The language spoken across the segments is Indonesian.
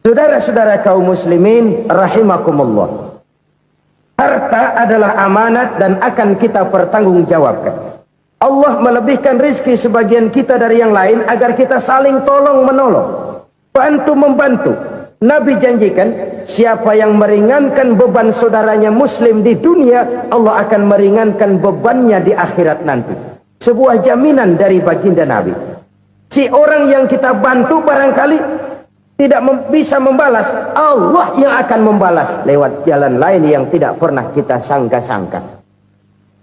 Saudara-saudara kaum muslimin rahimakumullah, harta adalah amanat dan akan kita pertanggungjawabkan. Allah melebihkan rizki sebagian kita dari yang lain agar kita saling tolong menolong, bantu membantu. Nabi janjikan, siapa yang meringankan beban saudaranya muslim di dunia, Allah akan meringankan bebannya di akhirat nanti. Sebuah jaminan dari baginda Nabi. Si orang yang kita bantu barangkali tidak bisa membalas, Allah yang akan membalas lewat jalan lain yang tidak pernah kita sangka-sangka.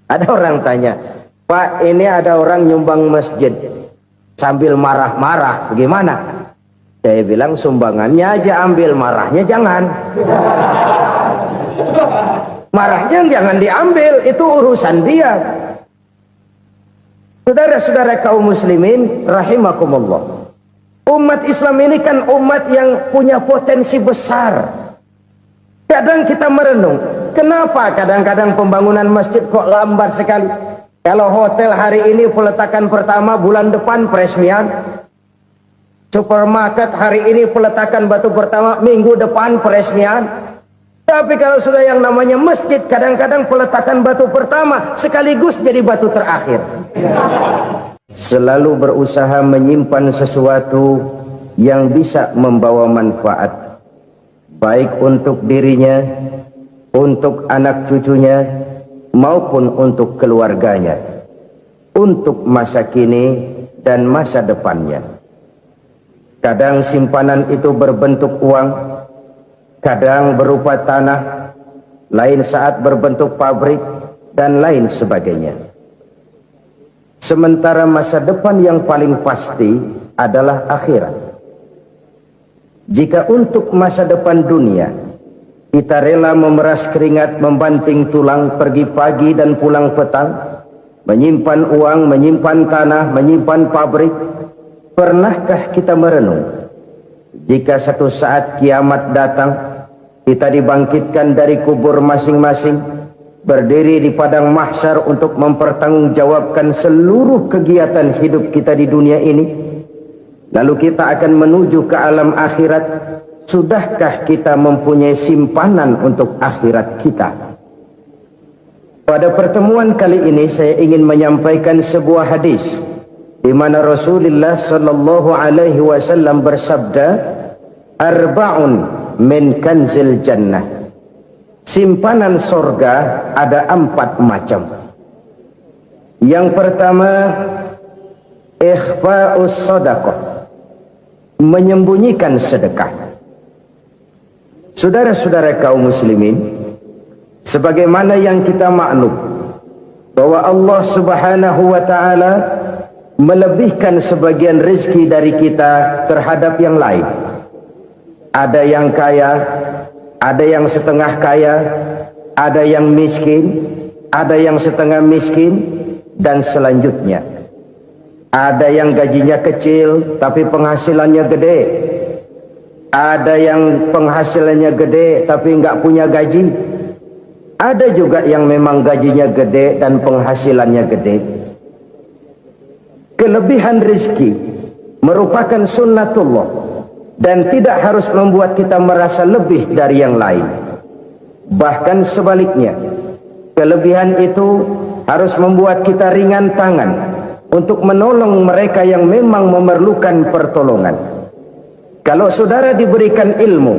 Ada orang tanya, Pak, ini ada orang nyumbang masjid sambil marah-marah, bagaimana? Saya bilang, sumbangannya aja ambil, marahnya jangan. Marahnya jangan diambil, itu urusan dia. Saudara-saudara kaum muslimin rahimakumullah, umat Islam ini kan umat yang punya potensi besar. Kadang kita merenung, kenapa kadang-kadang pembangunan masjid kok lambat sekali? Kalau hotel hari ini peletakan pertama, bulan depan peresmian. Supermarket hari ini peletakan batu pertama, minggu depan peresmian. Tapi kalau sudah yang namanya masjid, kadang-kadang peletakan batu pertama sekaligus jadi batu terakhir. Selalu berusaha menyimpan sesuatu yang bisa membawa manfaat, baik untuk dirinya, untuk anak cucunya, maupun untuk keluarganya, untuk masa kini dan masa depannya. Kadang simpanan itu berbentuk uang, kadang berupa tanah, lain saat berbentuk pabrik, dan lain sebagainya. Sementara masa depan yang paling pasti adalah akhirat. Jika untuk masa depan dunia kita rela memeras keringat, membanting tulang, pergi pagi dan pulang petang, menyimpan uang, menyimpan tanah, menyimpan pabrik, pernahkah kita merenung jika satu saat kiamat datang, kita dibangkitkan dari kubur masing-masing, berdiri di padang mahsyar untuk mempertanggungjawabkan seluruh kegiatan hidup kita di dunia ini, lalu kita akan menuju ke alam akhirat. Sudahkah kita mempunyai simpanan untuk akhirat kita? Pada pertemuan kali ini saya ingin menyampaikan sebuah hadis di mana Rasulullah sallallahu alaihi wasallam bersabda, arba'un min kanzil jannah. Simpanan sorga ada 4 macam. Yang pertama, ikhfa'us sadaqah, menyembunyikan sedekah. Saudara-saudara kaum muslimin, sebagaimana yang kita maklum bahwa Allah Subhanahu wa taala melebihkan sebagian rezeki dari kita terhadap yang lain. Ada yang kaya, ada yang setengah kaya, ada yang miskin, ada yang setengah miskin, dan selanjutnya. Ada yang gajinya kecil tapi penghasilannya gede. Ada yang penghasilannya gede tapi nggak punya gaji. Ada juga yang memang gajinya gede dan penghasilannya gede. Kelebihan rezeki merupakan sunnatullah dan tidak harus membuat kita merasa lebih dari yang lain. Bahkan sebaliknya, kelebihan itu harus membuat kita ringan tangan untuk menolong mereka yang memang memerlukan pertolongan. Kalau saudara diberikan ilmu,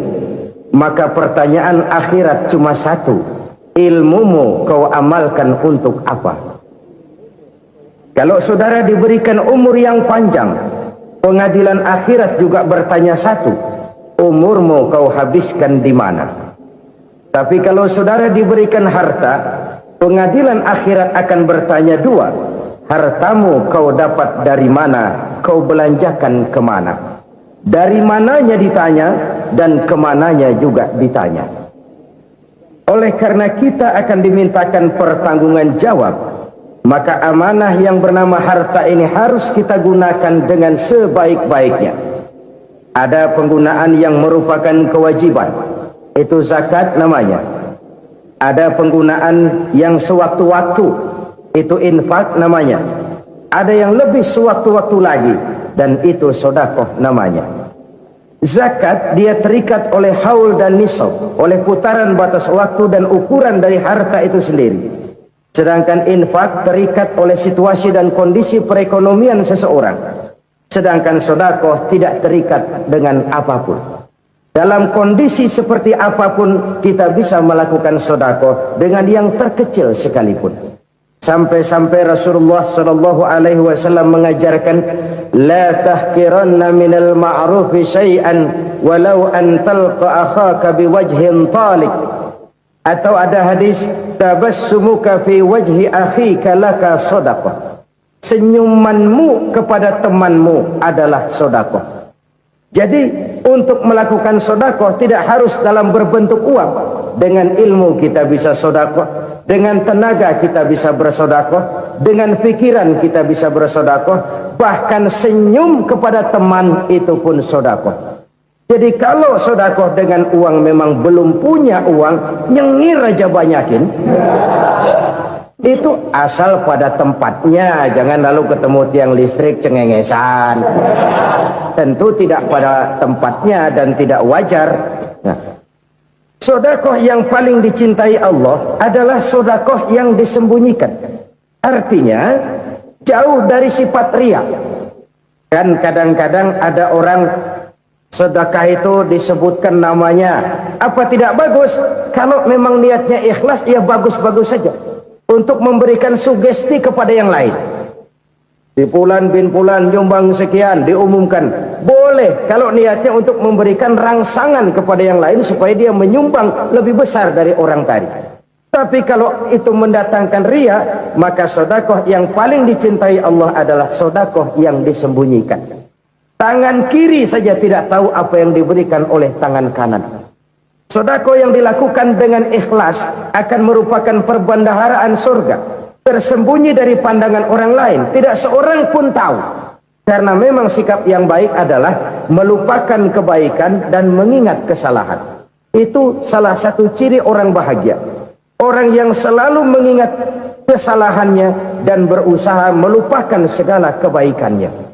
maka pertanyaan akhirat cuma satu, ilmumu kau amalkan untuk apa? Kalau saudara diberikan umur yang panjang, pengadilan akhirat juga bertanya satu, umurmu kau habiskan di mana? Tapi kalau saudara diberikan harta, pengadilan akhirat akan bertanya 2, hartamu kau dapat dari mana, kau belanjakan kemana? Dari mananya ditanya dan kemananya juga ditanya. Oleh karena kita akan dimintakan pertanggungan jawab, maka amanah yang bernama harta ini harus kita gunakan dengan sebaik-baiknya. Ada penggunaan yang merupakan kewajiban, itu zakat namanya. Ada penggunaan yang sewaktu-waktu, itu infak namanya. Ada yang lebih sewaktu-waktu lagi, dan itu sedekah namanya. Zakat dia terikat oleh haul dan nisab, oleh putaran batas waktu dan ukuran dari harta itu sendiri. Sedangkan infak terikat oleh situasi dan kondisi perekonomian seseorang. Sedangkan sedekah tidak terikat dengan apapun. Dalam kondisi seperti apapun kita bisa melakukan sedekah dengan yang terkecil sekalipun. Sampai-sampai Rasulullah sallallahu alaihi wasallam mengajarkan, la tahqiranna minal ma'rufi syai'an walau an talqa akhaka biwajhin talik. Atau ada hadis, tabassumuka fi wajhi akhika laka shadaqah. Senyumanmu kepada temanmu adalah sedekah. Jadi untuk melakukan sedekah tidak harus dalam berbentuk uang. Dengan ilmu kita bisa sedekah, dengan tenaga kita bisa bersedekah, dengan pikiran kita bisa bersedekah, bahkan senyum kepada teman itu pun sedekah. Jadi kalau sedekah dengan uang memang belum punya uang, nyengir aja banyakin. Itu asal pada tempatnya, jangan lalu ketemu tiang listrik cengengesan. Tentu tidak pada tempatnya dan tidak wajar. Nah, sedekah yang paling dicintai Allah adalah sedekah yang disembunyikan. Artinya jauh dari sifat riya. Kan kadang-kadang ada orang sedekah itu disebutkan namanya. Apa tidak bagus? Kalau memang niatnya ikhlas, ya bagus-bagus saja. Untuk memberikan sugesti kepada yang lain. Di Fulan bin Fulan nyumbang sekian, diumumkan. Boleh kalau niatnya untuk memberikan rangsangan kepada yang lain supaya dia menyumbang lebih besar dari orang tadi. Tapi kalau itu mendatangkan riya, maka sedekah yang paling dicintai Allah adalah sedekah yang disembunyikan. Tangan kiri saja tidak tahu apa yang diberikan oleh tangan kanan. Sedekah yang dilakukan dengan ikhlas akan merupakan perbendaharaan surga, tersembunyi dari pandangan orang lain, tidak seorang pun tahu. Karena memang sikap yang baik adalah melupakan kebaikan dan mengingat kesalahan. Itu salah satu ciri orang bahagia. Orang yang selalu mengingat kesalahannya dan berusaha melupakan segala kebaikannya.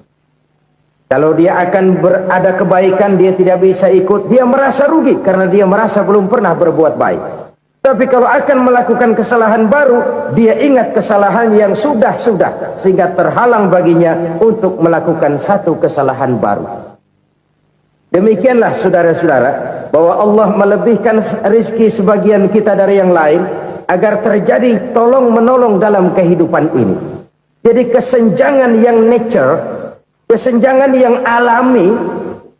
Kalau dia akan berada kebaikan, dia tidak bisa ikut, dia merasa rugi karena dia merasa belum pernah berbuat baik. Tapi kalau akan melakukan kesalahan baru, dia ingat kesalahan yang sudah-sudah, sehingga terhalang baginya untuk melakukan satu kesalahan baru. Demikianlah saudara-saudara, bahwa Allah melebihkan rizki sebagian kita dari yang lain, agar terjadi tolong-menolong dalam kehidupan ini. Jadi kesenjangan yang nature, kesenjangan yang alami,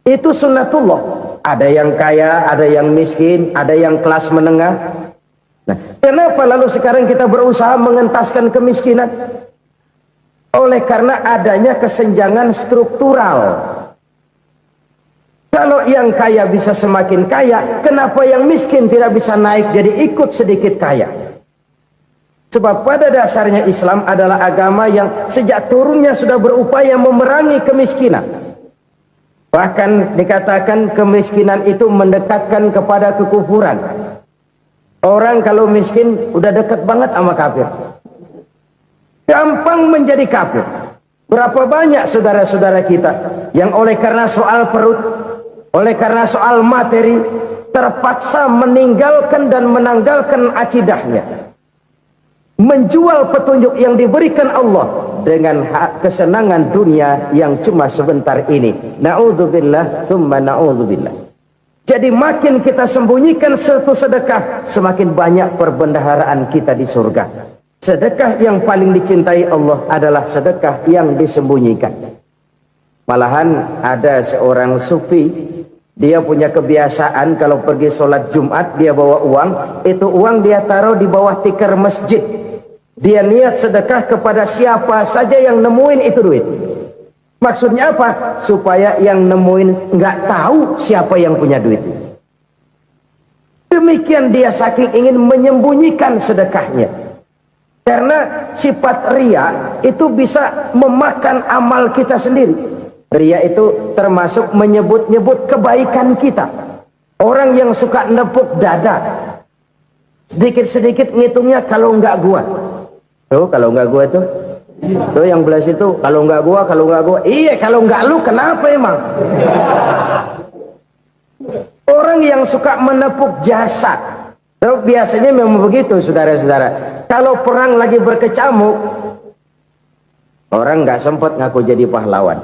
itu sunnatullah. Ada yang kaya, ada yang miskin, ada yang kelas menengah. Nah, kenapa lalu sekarang kita berusaha mengentaskan kemiskinan? Oleh karena adanya kesenjangan struktural. Kalau yang kaya bisa semakin kaya, kenapa yang miskin tidak bisa naik jadi ikut sedikit kaya? Sebab pada dasarnya Islam adalah agama yang sejak turunnya sudah berupaya memerangi kemiskinan. Bahkan dikatakan kemiskinan itu mendekatkan kepada kekufuran. Orang kalau miskin udah dekat banget sama kafir. Gampang menjadi kafir. Berapa banyak saudara-saudara kita yang oleh karena soal perut, oleh karena soal materi, terpaksa meninggalkan dan menanggalkan akidahnya. Menjual petunjuk yang diberikan Allah dengan kesenangan dunia yang cuma sebentar ini. Na'udzubillah, thumma na'udzubillah. Jadi makin kita sembunyikan satu sedekah, semakin banyak perbendaharaan kita di surga. Sedekah yang paling dicintai Allah adalah sedekah yang disembunyikan. Malahan ada seorang sufi, dia punya kebiasaan kalau pergi sholat Jumat, dia bawa uang, itu uang dia taruh di bawah tikar masjid. Dia niat sedekah kepada siapa saja yang nemuin itu duit. Maksudnya apa? Supaya yang nemuin nggak tahu siapa yang punya duit. Demikian dia saking ingin menyembunyikan sedekahnya. Karena sifat riya itu bisa memakan amal kita sendiri. Riya itu termasuk menyebut-nyebut kebaikan kita. Orang yang suka nepuk dada, sedikit-sedikit ngitungnya kalau nggak gua. Tuh kalau nggak gua tuh. Tuh yang belas itu kalau nggak gua, kalau nggak gua. Iya kalau nggak lu kenapa emang? Orang yang suka menepuk jasad. Biasanya memang begitu, saudara-saudara. Kalau perang lagi berkecamuk, orang nggak sempat ngaku jadi pahlawan.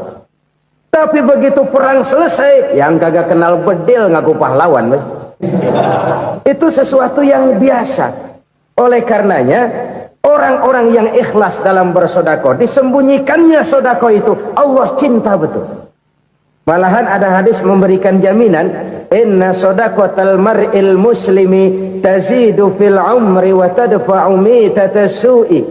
Tapi begitu perang selesai, yang kagak kenal bedil ngaku pahlawan, Mas. Itu sesuatu yang biasa. Oleh karenanya, orang-orang yang ikhlas dalam bersedekah, disembunyikannya sedekah itu, Allah cinta betul. Malahan ada hadis memberikan jaminan, inna shadaqatal mar'il muslimi tazidu fil umri wa tadfa'u mitatas su'i.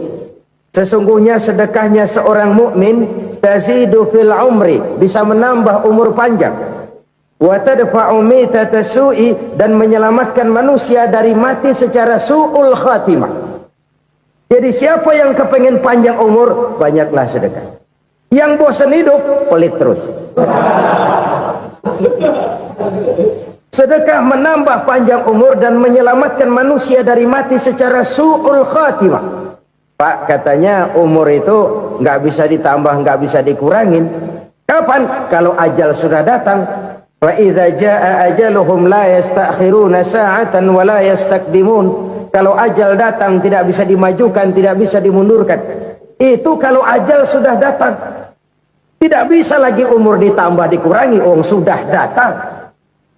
Sesungguhnya sedekahnya seorang mukmin tazidu fil umri, bisa menambah umur panjang, wa tadfa'u mitatas su'i, dan menyelamatkan manusia dari mati secara su'ul khatimah. Jadi siapa yang kepengen panjang umur, banyaklah sedekah. Yang bosan hidup, pelit terus. Sedekah menambah panjang umur dan menyelamatkan manusia dari mati secara su'ul khatimah. Pak, katanya umur itu nggak bisa ditambah, nggak bisa dikurangin. Kapan? Kalau ajal sudah datang. Wa idza jaa ajaluhum la yastakhiruna sa'atan wa la yastaqdimun. Kalau ajal datang tidak bisa dimajukan, tidak bisa dimundurkan. Itu kalau ajal sudah datang. Tidak bisa lagi umur ditambah dikurangi, sudah datang.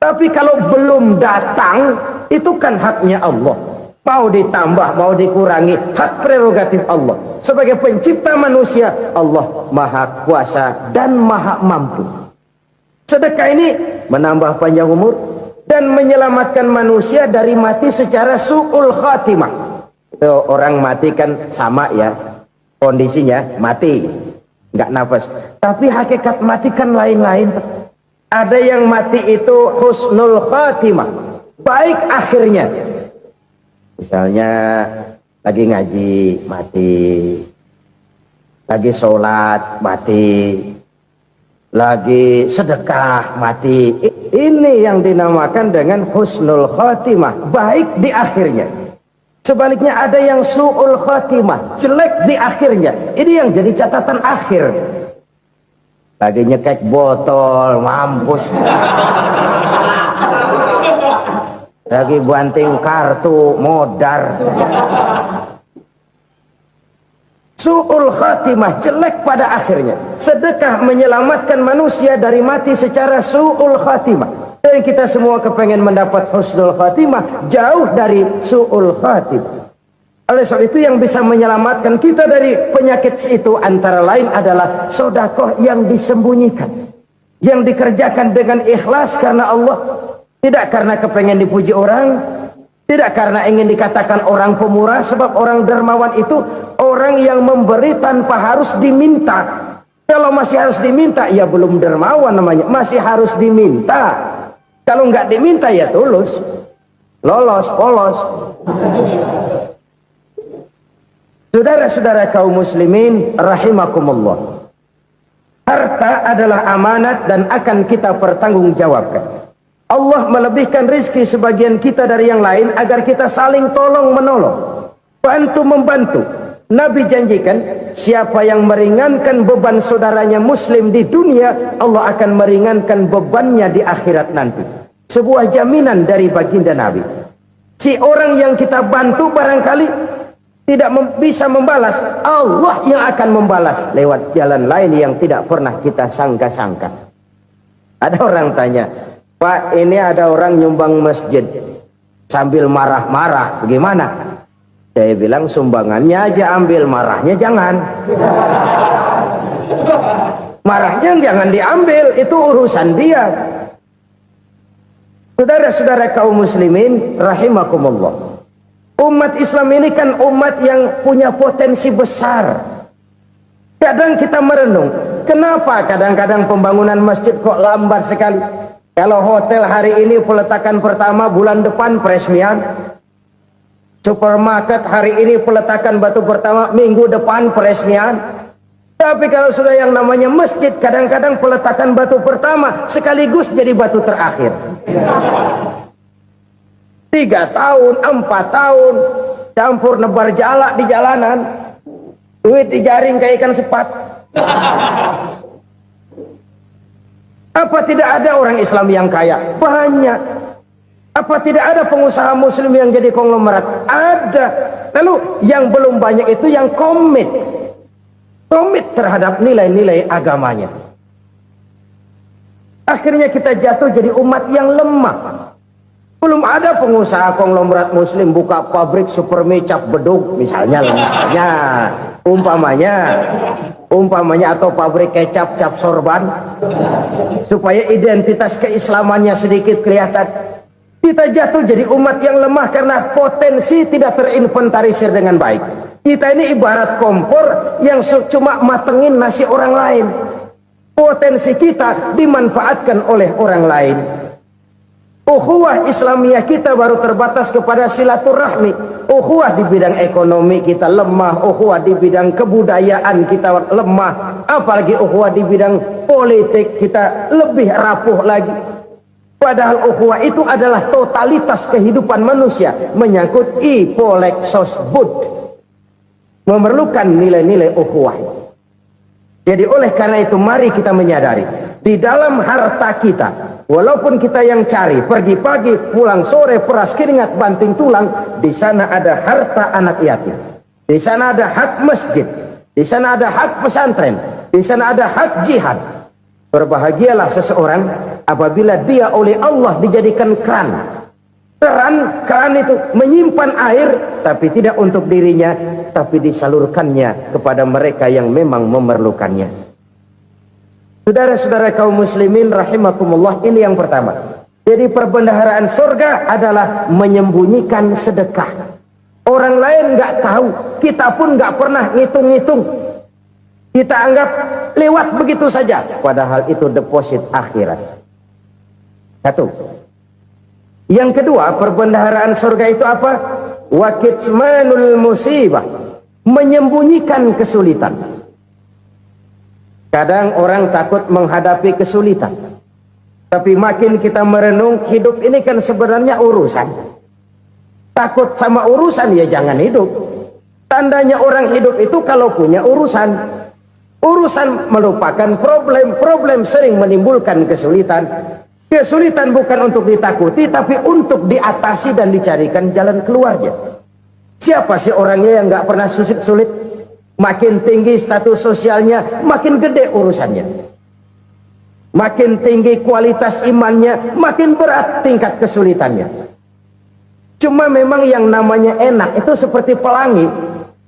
Tapi kalau belum datang, itu kan haknya Allah. Mau ditambah, mau dikurangi, hak prerogatif Allah. Sebagai pencipta manusia, Allah maha kuasa dan maha mampu. Sedekah ini menambah panjang umur dan menyelamatkan manusia dari mati secara su'ul khatimah. Itu orang mati kan sama ya, kondisinya mati, nggak nafas. Tapi hakikat mati kan lain-lain. Ada yang mati itu husnul khatimah, baik akhirnya. Misalnya lagi ngaji mati, lagi sholat mati, lagi sedekah mati. Ini yang dinamakan dengan husnul khatimah, baik di akhirnya. Sebaliknya ada yang su'ul khatimah, jelek di akhirnya. Ini yang jadi catatan akhir. Lagi nyekek botol, mampus. Lagi banting kartu, modar. Su'ul khatimah, jelek pada akhirnya. Sedekah menyelamatkan manusia dari mati secara su'ul khatimah. Dan kita semua kepengen mendapat husnul khatimah, jauh dari su'ul khatimah. Oleh sebab itu yang bisa menyelamatkan kita dari penyakit itu antara lain adalah sedekah yang disembunyikan, yang dikerjakan dengan ikhlas karena Allah, tidak karena kepengen dipuji orang, tidak karena ingin dikatakan orang pemurah. Sebab orang dermawan itu orang yang memberi tanpa harus diminta. Kalau masih harus diminta, ya belum dermawan namanya, masih harus diminta. Kalau nggak diminta ya tulus, lolos, polos. Saudara-saudara kaum muslimin rahimakumullah, harta adalah amanat dan akan kita pertanggungjawabkan. Allah melebihkan rizki sebagian kita dari yang lain agar kita saling tolong menolong, bantu membantu. Nabi janjikan siapa yang meringankan beban saudaranya muslim di dunia, Allah akan meringankan bebannya di akhirat nanti. Sebuah jaminan dari baginda Nabi. Si orang yang kita bantu barangkali tidak bisa membalas, Allah yang akan membalas lewat jalan lain yang tidak pernah kita sangka-sangka. Ada orang tanya, Pak, ini ada orang nyumbang masjid sambil marah-marah, bagaimana? Saya bilang sumbangannya aja ambil, marahnya jangan. Marahnya jangan diambil, itu urusan dia. Saudara-saudara kaum muslimin rahimakumullah, umat Islam ini kan umat yang punya potensi besar. Kadang kita merenung, kenapa kadang-kadang pembangunan masjid kok lambat sekali? Kalau hotel hari ini peletakan pertama, bulan depan peresmian. Supermarket hari ini peletakan batu pertama, minggu depan peresmian. Tapi kalau sudah yang namanya masjid, kadang-kadang peletakan batu pertama sekaligus jadi batu terakhir. 3 tahun, 4 tahun, campur nebar jalak di jalanan, duit dijaring kayak ikan sepat. Apa tidak ada orang Islam yang kaya? Banyak. Apa tidak ada pengusaha muslim yang jadi konglomerat? Ada. Lalu yang belum banyak itu yang komit terhadap nilai-nilai agamanya. Akhirnya kita jatuh jadi umat yang lemah. Belum ada pengusaha konglomerat muslim buka pabrik supermi cap bedug misalnya umpamanya atau pabrik kecap cap sorban supaya identitas keislamannya sedikit kelihatan. Kita jatuh jadi umat yang lemah karena potensi tidak terinventarisir dengan baik. Kita ini ibarat kompor yang cuma matengin nasi orang lain. Potensi kita dimanfaatkan oleh orang lain. Ukhuwah Islamiyah kita baru terbatas kepada silaturahmi. Ukhuwah di bidang ekonomi kita lemah, ukhuwah di bidang kebudayaan kita lemah, apalagi ukhuwah di bidang politik kita lebih rapuh lagi. Padahal ukhuwah itu adalah totalitas kehidupan manusia, menyangkut ipolek sosbud, memerlukan nilai-nilai ukhuwah. Jadi oleh karena itu mari kita menyadari di dalam harta kita, walaupun kita yang cari pergi pagi pulang sore peras keringat banting tulang, di sana ada harta anak yatim, di sana ada hak masjid, di sana ada hak pesantren, di sana ada hak jihad. Berbahagialah seseorang apabila dia oleh Allah dijadikan keran itu menyimpan air, tapi tidak untuk dirinya, tapi disalurkannya kepada mereka yang memang memerlukannya. Saudara-saudara kaum muslimin rahimakumullah, ini yang pertama. Jadi perbendaharaan surga adalah menyembunyikan sedekah. Orang lain nggak tahu, kita pun nggak pernah ngitung-ngitung. Kita anggap lewat begitu saja, padahal itu deposit akhirat. Satu. Yang kedua, perbendaharaan surga itu apa? Wa kitmanul musibah, menyembunyikan kesulitan. Kadang orang takut menghadapi kesulitan, tapi makin kita merenung, hidup ini kan sebenarnya urusan. Takut sama urusan ya jangan hidup. Tandanya orang hidup itu kalau punya urusan. Urusan melupakan problem, problem sering menimbulkan kesulitan. Kesulitan bukan untuk ditakuti, tapi untuk diatasi dan dicarikan jalan keluarnya. Siapa sih orangnya yang nggak pernah sulit-sulit? Makin tinggi status sosialnya, makin gede urusannya. Makin tinggi kualitas imannya, makin berat tingkat kesulitannya. Cuma memang yang namanya enak itu seperti pelangi.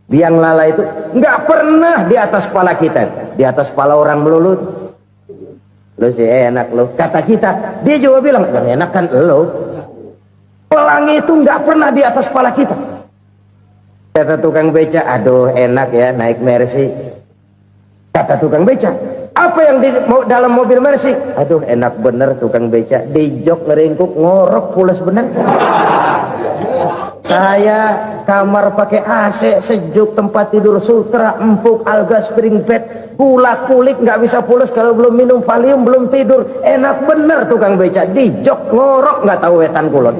Biang lala itu nggak pernah di atas kepala kita, di atas kepala orang melulu. Lo sih enak lo, kata kita. Dia juga bilang yang enak kan lo. Pelangi itu nggak pernah di atas kepala kita. Kata tukang beca, aduh enak ya naik Mercy. Kata tukang beca, apa yang di dalam mobil Mercy? Aduh enak bener tukang beca, di jok ngeringkuk ngorok pulas bener. Saya kamar pakai AC sejuk, tempat tidur sutra empuk, alga spring bed, gula kulik nggak bisa pulas kalau belum minum Valium, belum tidur. Enak bener tukang beca, di jok ngorok nggak tahu wetan kulon.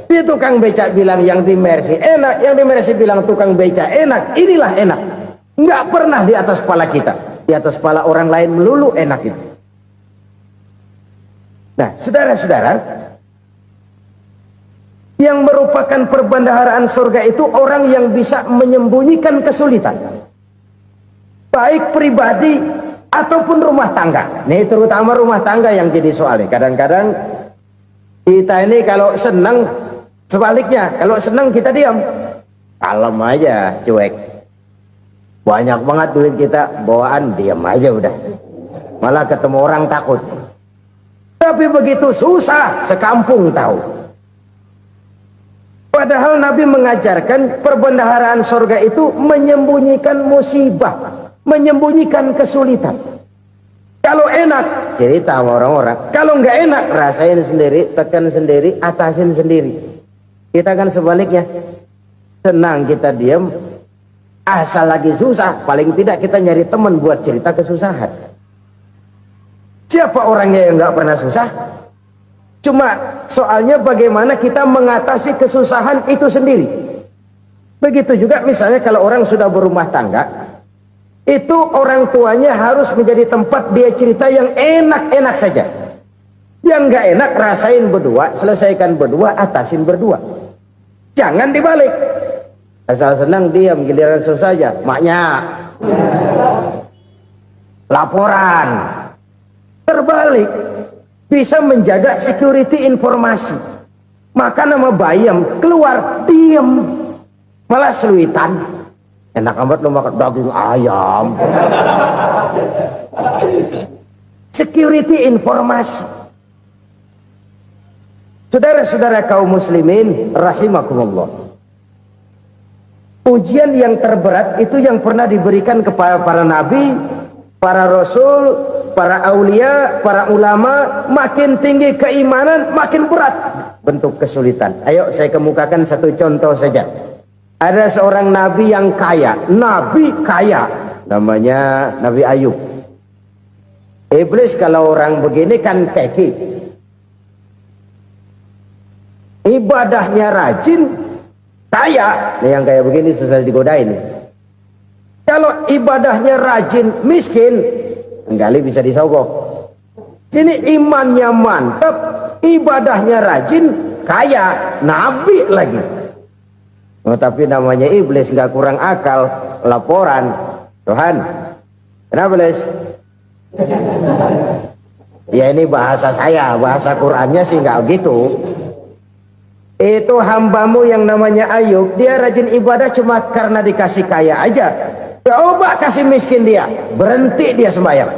Si tukang beca bilang yang di Mercy enak, yang di Mercy bilang tukang beca enak. Inilah enak, nggak pernah di atas kepala kita, di atas kepala orang lain melulu enak itu. Nah saudara-saudara, yang merupakan perbendaharaan surga itu orang yang bisa menyembunyikan kesulitan, baik pribadi ataupun rumah tangga. Nih terutama rumah tangga yang jadi soalnya. Kadang-kadang kita ini kalau senang, sebaliknya kalau senang kita diam, kalem aja, cuek. Banyak banget duit kita bawaan, diam aja udah. Malah ketemu orang takut. Tapi begitu susah, sekampung tahu. Padahal Nabi mengajarkan perbendaharaan surga itu menyembunyikan musibah, menyembunyikan kesulitan. Kalau enak, cerita sama orang-orang. Kalau nggak enak, rasain sendiri, tekan sendiri, atasin sendiri. Kita kan sebaliknya, senang kita diam, asal lagi susah, paling tidak kita nyari teman buat cerita kesusahan. Siapa orangnya yang nggak pernah susah? Cuma soalnya bagaimana kita mengatasi kesusahan itu sendiri. Begitu juga misalnya kalau orang sudah berumah tangga, Itu orang tuanya harus menjadi tempat dia cerita yang enak-enak saja. Yang nggak enak rasain berdua, selesaikan berdua, atasin berdua. Jangan dibalik. Asal senang diam, giliran susah saja. Maknya laporan. Terbalik. Bisa menjaga security informasi. Maka nama bayam keluar diam. Malah seluitan. Enak amat lo makan daging ayam. Security informasi. Saudara-saudara kaum muslimin rahimakumullah. Ujian yang terberat itu yang pernah diberikan kepada para nabi, para rasul, para aulia, para ulama. Makin tinggi keimanan, makin berat bentuk kesulitan. Ayo saya kemukakan satu contoh saja. Ada seorang nabi yang kaya, nabi kaya, namanya Nabi Ayub. Iblis kalau orang begini kan keki, ibadahnya rajin, kaya. Nih yang kayak begini susah digodain. Kalau ibadahnya rajin, miskin, enggali bisa disogok. Sini imannya mantap, ibadahnya rajin, kaya, nabi lagi. Oh, tapi namanya iblis nggak kurang akal. Laporan, Tuhan, kenapa Les? Ya ini bahasa saya, bahasa Qurannya sih nggak gitu. Itu hambamu yang namanya Ayub, dia rajin ibadah cuma karena dikasih kaya aja. Coba kasih miskin dia, berhenti dia sembahyang.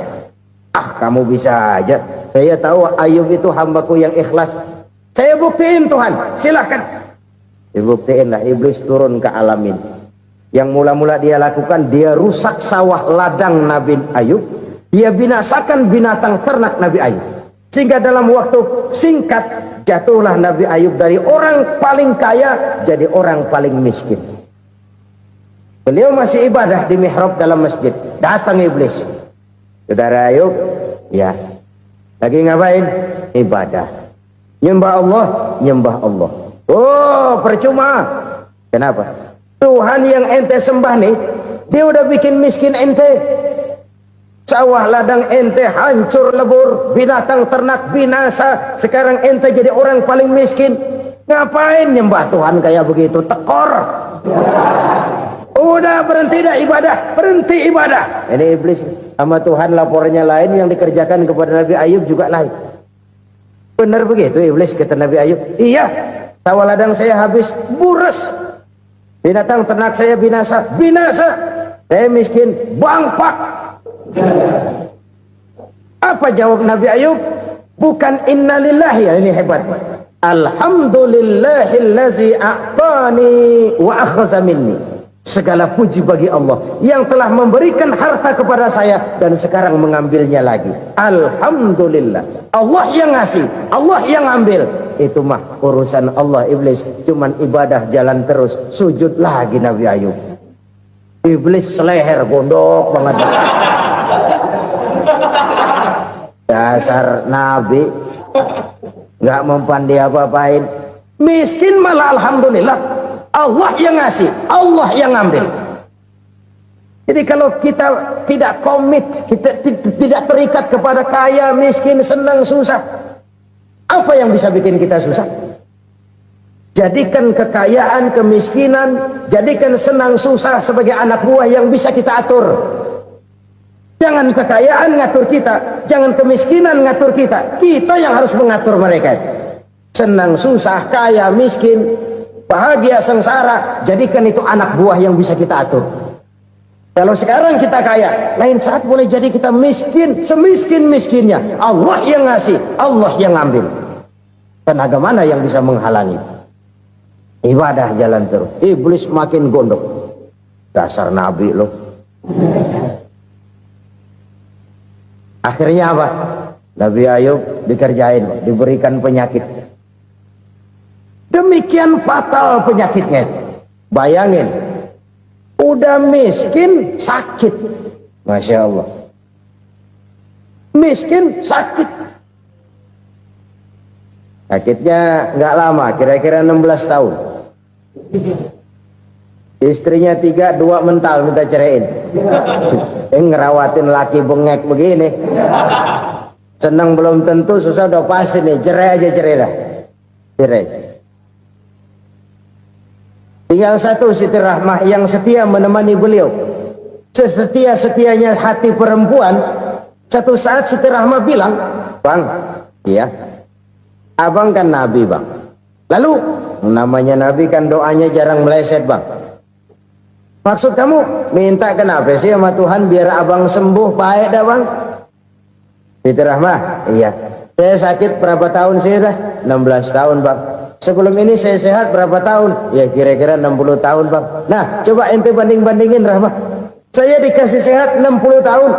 Ah, kamu bisa aja. Saya tahu Ayub itu hambaku yang ikhlas. Saya buktiin Tuhan, silahkan. Dibuktiinlah, iblis turun ke alamin. Yang mula-mula dia lakukan, dia rusak sawah ladang Nabi Ayub. Dia binasakan binatang ternak Nabi Ayub. Sehingga dalam waktu singkat, jatuhlah Nabi Ayub dari orang paling kaya jadi orang paling miskin. Beliau masih ibadah di mihrab dalam masjid. Datang iblis. Saudara Ayub, ya, lagi ngapain? Ibadah. Nyembah Allah, nyembah Allah. Oh, percuma. Kenapa? Tuhan yang ente sembah nih, dia udah bikin miskin ente. Sawah ladang ente hancur lebur, binatang ternak binasa. Sekarang ente jadi orang paling miskin. Ngapain nyembah Tuhan kayak begitu? Tekor. Udah berhenti dah ibadah, berhenti ibadah. Ini iblis sama Tuhan laporannya lain, yang dikerjakan kepada Nabi Ayub juga lain. Benar begitu iblis kata Nabi Ayub? Iya. Sawah ladang saya habis, buras. Binatang ternak saya binasa, binasa. Saya miskin, bangpak. Apa jawab Nabi Ayub? Bukan innalillahi, ya ini hebat. Alhamdulillahillazi a'tani wa akhza minni. Segala puji bagi Allah yang telah memberikan harta kepada saya dan sekarang mengambilnya lagi. Alhamdulillah. Allah yang ngasih, Allah yang ambil. Itu mah urusan Allah. Iblis cuman ibadah jalan terus, sujud lagi Nabi Ayub. Iblis seleher gondok banget. Dasar Nabi nggak mempan dia apa-apain. Miskin malah alhamdulillah. Allah yang ngasih, Allah yang ambil. Jadi kalau kita tidak komit, kita tidak terikat kepada kaya, miskin, senang, susah, apa yang bisa bikin kita susah? Jadikan kekayaan, kemiskinan, jadikan senang, susah sebagai anak buah yang bisa kita atur. Jangan kekayaan ngatur kita, jangan kemiskinan ngatur kita. Kita yang harus mengatur mereka. Senang, susah, kaya, miskin, bahagia, sengsara, jadikan itu anak buah yang bisa kita atur. Kalau sekarang kita kaya, lain saat boleh jadi kita miskin, semiskin-miskinnya. Allah yang ngasih, Allah yang ambil. Tenaga mana yang bisa menghalangi? Ibadah jalan terus. Iblis makin gondok. Dasar Nabi loh. Akhirnya apa? Nabi Ayub dikerjain, diberikan penyakit. Demikian fatal penyakitnya. Bayangin, udah miskin sakit. Masya Allah. Miskin sakit. Sakitnya nggak lama, kira-kira 16 tahun. Istrinya 3, 2 mental minta ceraiin. Ngerawatin laki bengek begini. Senang belum tentu, susah udah pasti nih. Cerai aja, cerai dah. Cerai. Tinggal satu Siti Rahmah yang setia menemani beliau. Sesetia-setianya hati perempuan. Satu saat Siti Rahmah bilang, "Bang, iya, abang kan Nabi, Bang. Lalu, namanya Nabi kan doanya jarang meleset, Bang. Maksud kamu minta kenapa sih sama Tuhan biar abang sembuh baik dah, Bang?" Siti Rahmah, "Iya. Saya sakit berapa tahun sih dah? 16 tahun, Bang. Sebelum ini saya sehat berapa tahun? Ya kira-kira 60 tahun, Bang. Nah, coba ente banding-bandingin, Rahmah. Saya dikasih sehat 60 tahun,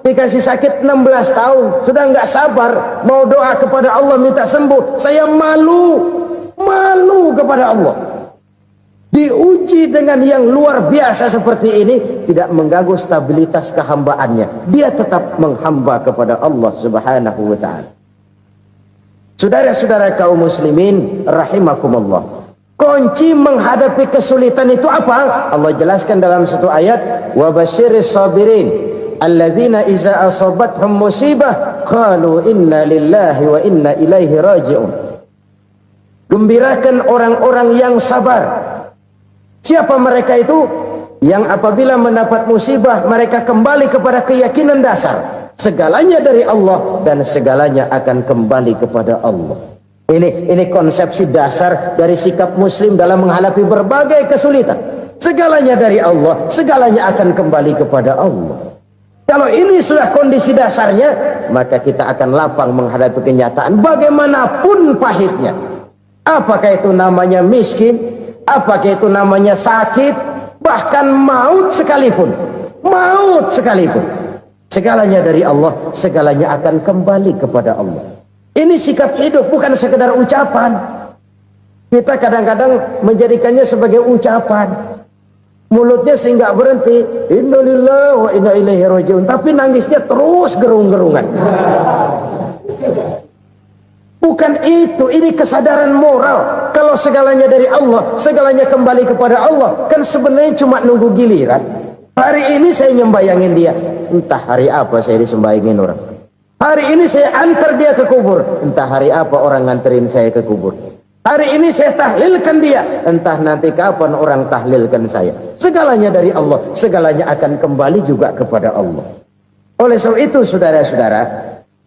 dikasih sakit 16 tahun. Sudah nggak sabar mau doa kepada Allah minta sembuh. Saya malu kepada Allah. Diuji dengan yang luar biasa seperti ini, tidak mengganggu stabilitas kehambaannya. Dia tetap menghamba kepada Allah Subhanahu wa ta'ala. Saudara-saudara kaum muslimin rahimakumullah, kunci menghadapi kesulitan itu apa? Allah jelaskan dalam satu ayat, wa basyiris sabirin alladzina iza asabathum musibah qalu inna lillahi wa inna ilaihi raji'un. Gembirakan orang-orang yang sabar. Siapa mereka itu? Yang apabila mendapat musibah mereka kembali kepada keyakinan dasar, segalanya dari Allah dan segalanya akan kembali kepada Allah. Ini konsepsi dasar dari sikap muslim dalam menghadapi berbagai kesulitan. Segalanya dari Allah, segalanya akan kembali kepada Allah. Kalau ini sudah kondisi dasarnya, maka kita akan lapang menghadapi kenyataan bagaimanapun pahitnya. Apakah itu namanya miskin, apakah itu namanya sakit, bahkan maut sekalipun. Maut sekalipun. Segalanya dari Allah, segalanya akan kembali kepada Allah. Ini sikap hidup, bukan sekedar ucapan. Kita kadang-kadang menjadikannya sebagai ucapan. Mulutnya sehingga berhenti, innalillahi wa inna ilaihi raji'un, tapi nangisnya terus gerung-gerungan. Bukan itu, ini kesadaran moral. Kalau segalanya dari Allah, segalanya kembali kepada Allah, kan sebenarnya cuma nunggu giliran. Hari ini saya nyembayangin dia, entah hari apa saya disembayangin orang. Hari ini saya antar dia ke kubur, entah hari apa orang nganterin saya ke kubur. Hari ini saya tahlilkan dia, entah nanti kapan orang tahlilkan saya. Segalanya dari Allah, segalanya akan kembali juga kepada Allah. Oleh sebab itu saudara-saudara,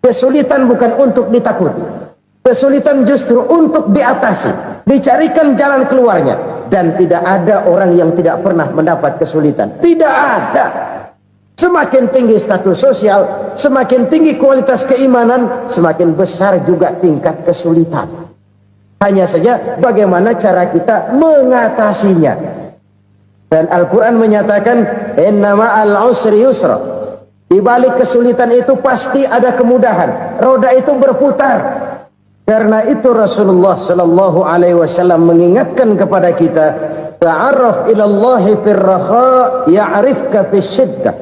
kesulitan bukan untuk ditakuti. Kesulitan justru untuk diatasi, dicarikan jalan keluarnya. Dan tidak ada orang yang tidak pernah mendapat kesulitan. Tidak ada. Semakin tinggi status sosial, semakin tinggi kualitas keimanan, semakin besar juga tingkat kesulitan. Hanya saja bagaimana cara kita mengatasinya. Dan Al-Quran menyatakan, inna ma'al usri yusra. Di balik kesulitan itu pasti ada kemudahan. Roda itu berputar. Karena itu Rasulullah sallallahu alaihi wasallam mengingatkan kepada kita, ta'arraf ilallahi firraha ya'rifka fisyiddah.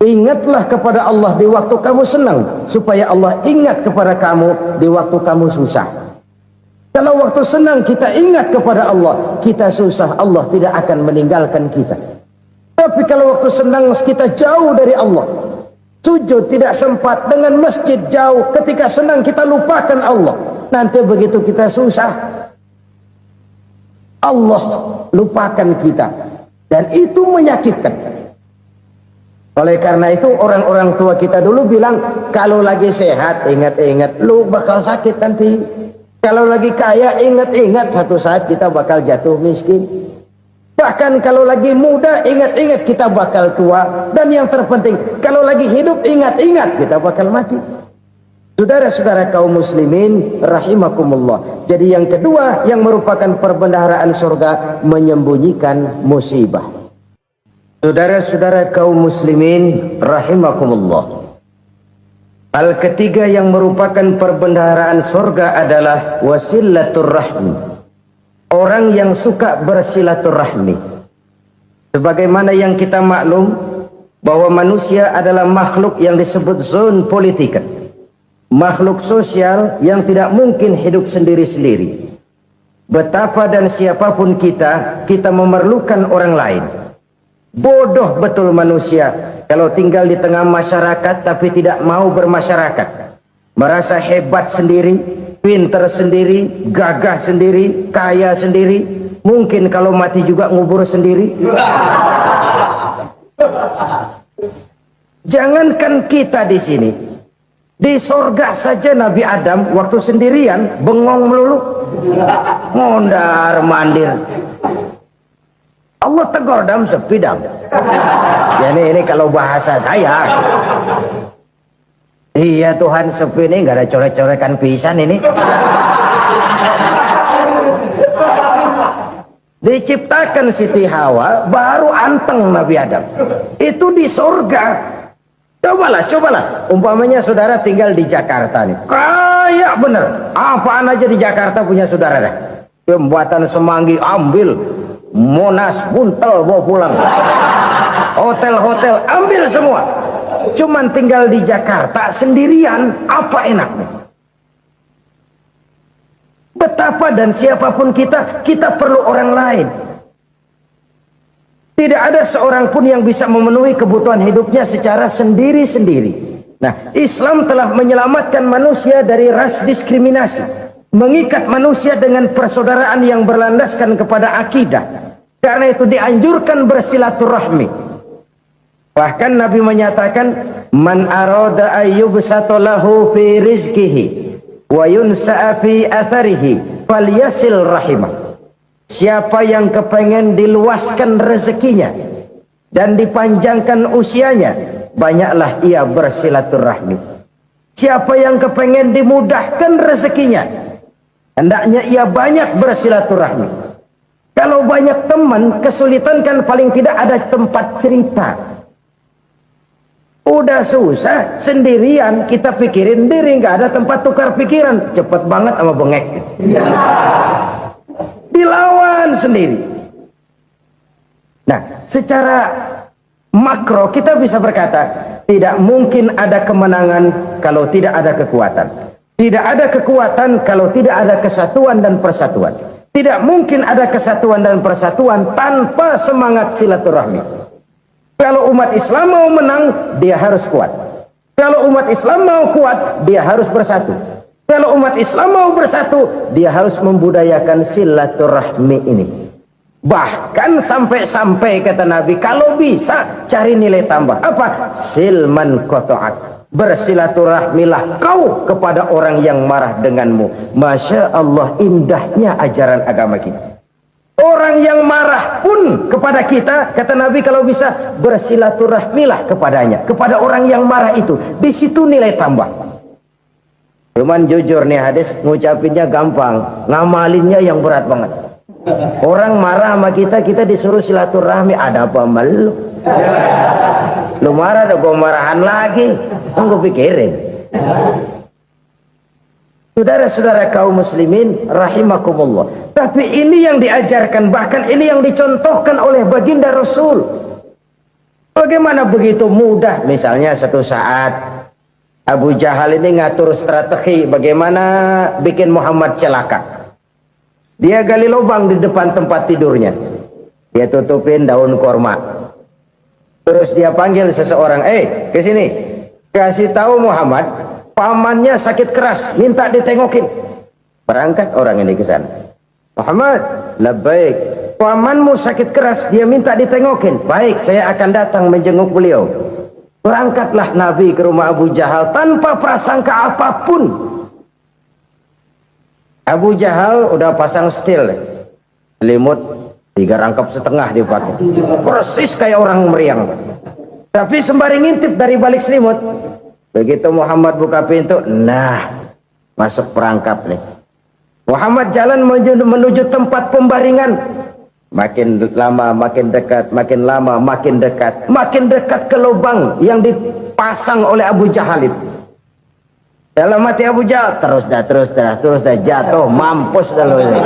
Ingatlah kepada Allah di waktu kamu senang, supaya Allah ingat kepada kamu di waktu kamu susah. Kalau waktu senang kita ingat kepada Allah, kita susah, Allah tidak akan meninggalkan kita. Tapi kalau waktu senang kita jauh dari Allah, sujud tidak sempat, dengan masjid jauh, ketika senang kita lupakan Allah. Nanti begitu kita susah, Allah lupakan kita. Dan itu menyakitkan. Oleh karena itu orang-orang tua kita dulu bilang, kalau lagi sehat ingat-ingat lu bakal sakit nanti. Kalau lagi kaya ingat-ingat satu saat kita bakal jatuh miskin. Bahkan kalau lagi muda ingat-ingat kita bakal tua. Dan yang terpenting, kalau lagi hidup ingat-ingat kita bakal mati. Saudara-saudara kaum muslimin rahimakumullah. Jadi yang kedua yang merupakan perbendaharaan surga, menyembunyikan musibah. Saudara-saudara kaum muslimin rahimakumullah. Hal ketiga yang merupakan perbendaharaan surga adalah wasilatur rahmi. Orang yang suka bersilaturahmi. Sebagaimana yang kita maklum bahwa manusia adalah makhluk yang disebut zon politika. Makhluk sosial yang tidak mungkin hidup sendiri-sendiri. Betapa dan siapapun kita memerlukan orang lain. Bodoh betul manusia kalau tinggal di tengah masyarakat tapi tidak mau bermasyarakat. Merasa hebat sendiri, pinter sendiri, gagah sendiri, kaya sendiri. Mungkin kalau mati juga ngubur sendiri. Jangankan kita di sini, di sorga saja Nabi Adam waktu sendirian bengong melulu, mondar mandir. Allah tegur dam sepi dam. Ya ini kalau bahasa saya. Iya Tuhan sepi ini nggak ada coret-corekan pisan ini. Diciptakan Siti Hawa baru anteng Nabi Adam. Itu di sorga. Cobalah. Umpamanya saudara tinggal di Jakarta nih. Kayak bener. Apaan aja di Jakarta punya saudara dah. Jembatan Semanggi ambil. Monas, Buntel bawa pulang. Hotel-hotel ambil semua. Cuman tinggal di Jakarta sendirian, apa enaknya? Betapa dan siapapun kita perlu orang lain. Tidak ada seorang pun yang bisa memenuhi kebutuhan hidupnya secara sendiri-sendiri. Nah, Islam telah menyelamatkan manusia dari ras diskriminasi, mengikat manusia dengan persaudaraan yang berlandaskan kepada akidah. Karena itu dianjurkan bersilaturahmi. Bahkan Nabi menyatakan, man arada ayyubsata lahu fi rizqihi wa yunsa'a fi atharihi falyasil rahimah. Siapa yang kepengen diluaskan rezekinya dan dipanjangkan usianya, banyaklah ia bersilaturahmi. Siapa yang kepengen dimudahkan rezekinya, hendaknya ia banyak bersilaturahmi. Kalau banyak teman, kesulitan kan paling tidak ada tempat cerita. Udah susah, sendirian kita pikirin diri, nggak ada tempat tukar pikiran. Cepet banget sama bengek. Dilawan sendiri. Nah, secara makro kita bisa berkata, tidak mungkin ada kemenangan kalau tidak ada kekuatan. Tidak ada kekuatan kalau tidak ada kesatuan dan persatuan. Tidak mungkin ada kesatuan dan persatuan tanpa semangat silaturahmi. Kalau umat Islam mau menang, dia harus kuat. Kalau umat Islam mau kuat, dia harus bersatu. Kalau umat Islam mau bersatu, dia harus membudayakan silaturahmi ini. Bahkan sampai-sampai kata Nabi, kalau bisa cari nilai tambah. Apa? Silman qata'ak. Bersilaturahmilah kau kepada orang yang marah denganmu. Masya Allah, indahnya ajaran agama kita. Orang yang marah pun kepada kita, kata Nabi, kalau bisa bersilaturahmilah kepadanya, kepada orang yang marah itu. Di situ nilai tambah. Cuman jujur nih hadis, ngucapinnya gampang, ngamalinnya yang berat banget. Orang marah sama kita, kita disuruh silaturahmi. Ada apa malu? Lu marah, ada gue marahan lagi. Gue pikirin. Saudara-saudara kaum muslimin rahimakumullah. Tapi ini yang diajarkan, bahkan ini yang dicontohkan oleh baginda Rasul. Bagaimana begitu mudah? Misalnya satu saat Abu Jahal ini ngatur strategi bagaimana bikin Muhammad celaka. Dia gali lubang di depan tempat tidurnya. Dia tutupin daun korma. Terus dia panggil seseorang, ke sini. Kasih tahu Muhammad, pamannya sakit keras, minta ditengokin. Berangkat orang ini ke sana. Muhammad, labbaik. Pamanmu sakit keras, dia minta ditengokin. Baik, saya akan datang menjenguk beliau. Berangkatlah Nabi ke rumah Abu Jahal tanpa prasangka apapun. Abu Jahal udah pasang setil, selimut 3 rangkap setengah dipakai, persis kayak orang meriang. Tapi sembari ngintip dari balik selimut, begitu Muhammad buka pintu, nah masuk perangkap nih. Muhammad jalan menuju tempat pembaringan. Makin lama makin dekat, makin lama makin dekat, makin dekat ke lubang yang dipasang oleh Abu Jahal itu. Dalam hati Abu Jahal, terus dah jatuh, mampus dah lo ini.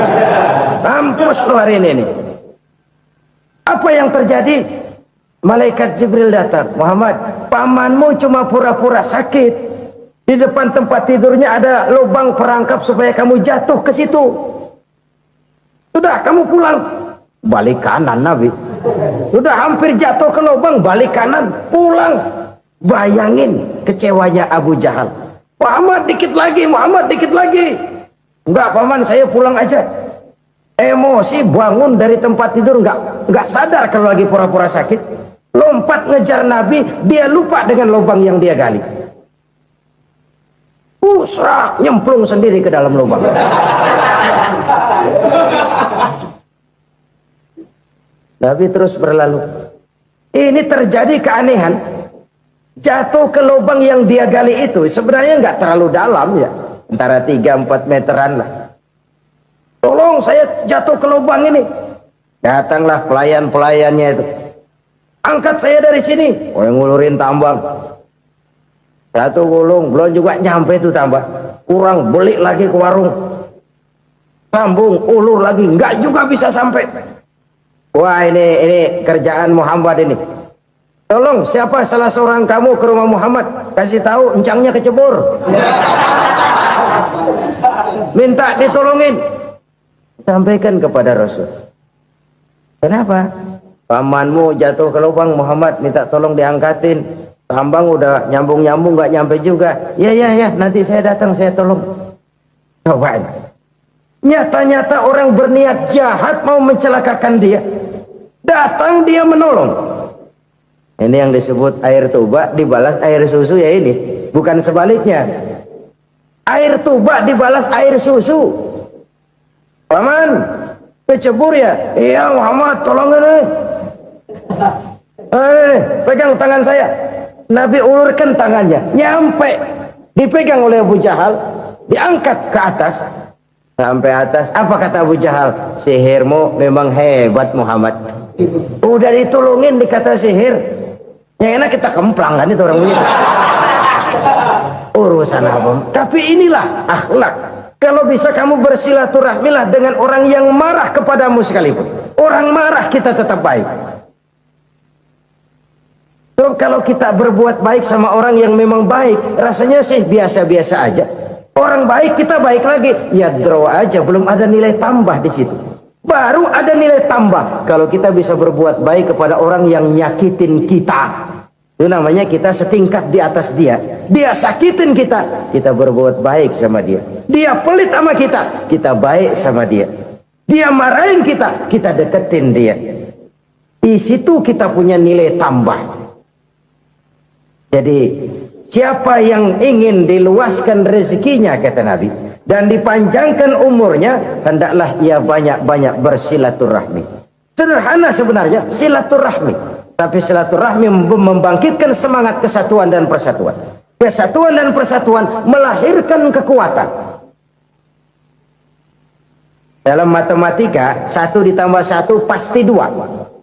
Mampus lo hari ini nih. Apa yang terjadi? Malaikat Jibril datang. Muhammad, pamanmu cuma pura-pura sakit. Di depan tempat tidurnya ada lubang perangkap supaya kamu jatuh ke situ. Sudah, kamu pulang. Balik kanan Nabi. Sudah hampir jatuh ke lubang, balik kanan, pulang. Bayangin kecewanya Abu Jahal. Muhammad dikit lagi, Muhammad dikit lagi. Enggak paman, saya pulang aja. Emosi bangun dari tempat tidur, enggak sadar kalau lagi pura-pura sakit. Lompat ngejar Nabi, dia lupa dengan lubang yang dia gali. Serak, nyemplung sendiri ke dalam lubang. Nabi terus berlalu. Ini terjadi keanehan. Jatuh ke lubang yang dia gali itu sebenarnya nggak terlalu dalam ya, antara 3-4 meteran lah. Tolong, saya jatuh ke lubang ini. Datanglah pelayan-pelayannya itu. Angkat saya dari sini. Oh, yang ngulurin tambang. Satu gulung, belum juga nyampe itu tambah. Kurang, beli lagi ke warung. Sambung, ulur lagi, nggak juga bisa sampai. Wah, ini kerjaan Muhammad ini. Tolong, siapa salah seorang kamu ke rumah Muhammad, kasih tahu encangnya kecebur. Minta ditolongin. Sampaikan kepada Rasul. Kenapa? Pamanmu jatuh ke lubang, Muhammad minta tolong diangkatin. Tambang udah nyambung-nyambung nggak nyampe juga. Ya, nanti saya datang, saya tolong. Coba. Nyata-nyata orang berniat jahat mau mencelakakan dia. Datang dia menolong. Ini yang disebut air tuba dibalas air susu ya ini. Bukan sebaliknya. Air tuba dibalas air susu. Paman, kecebur ya? Iya Muhammad, tolong ini. Pegang tangan saya. Nabi ulurkan tangannya. Nyampe. Dipegang oleh Abu Jahal. Diangkat ke atas. Sampai atas. Apa kata Abu Jahal? Sihirmu memang hebat Muhammad. Udah ditolongin dikata sihir. Yang enak kita kemplang kan itu orang begitu. Urusan apa? Tapi inilah akhlak. Kalau bisa kamu bersilaturahmilah dengan orang yang marah kepadamu sekalipun. Orang marah kita tetap baik. So, kalau kita berbuat baik sama orang yang memang baik, rasanya sih biasa-biasa aja. Orang baik kita baik lagi, ya draw aja, belum ada nilai tambah di situ. Baru ada nilai tambah kalau kita bisa berbuat baik kepada orang yang nyakitin kita. Itu namanya kita setingkat di atas dia. Dia sakitin kita, kita berbuat baik sama dia. Dia pelit sama kita, kita baik sama dia. Dia marahin kita, kita deketin dia. Di situ kita punya nilai tambah. Jadi siapa yang ingin diluaskan rezekinya, kata Nabi, dan dipanjangkan umurnya, hendaklah ia banyak-banyak bersilaturahmi. Sederhana sebenarnya silaturahmi, tapi silaturahmi membangkitkan semangat kesatuan dan persatuan. Kesatuan dan persatuan melahirkan kekuatan. Dalam matematika 1 ditambah 1 pasti 2.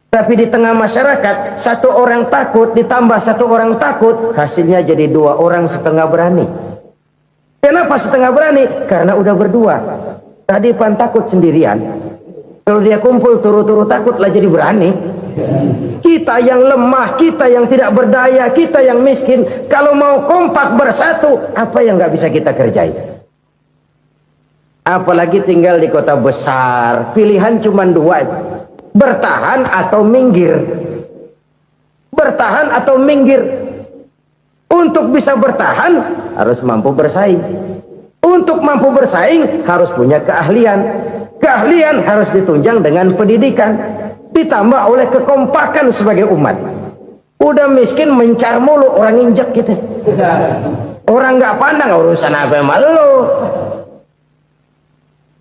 Tapi di tengah masyarakat 1 orang takut ditambah 1 orang takut, hasilnya jadi 2 orang setengah berani. Kenapa setengah berani? Karena udah berdua. Tadi pan takut sendirian. Kalau dia kumpul turu-turu takutlah jadi berani. Kita yang lemah, kita yang tidak berdaya, kita yang miskin, kalau mau kompak bersatu, apa yang nggak bisa kita kerjain? Apalagi tinggal di kota besar, pilihan cuma 2. Bertahan atau minggir. Bertahan atau minggir. Untuk bisa bertahan harus mampu bersaing. Untuk mampu bersaing harus punya keahlian. Keahlian harus ditunjang dengan pendidikan, ditambah oleh kekompakan sebagai umat. Udah miskin mencar mulu, orang injak kita. Orang nggak pandang urusan apa malu.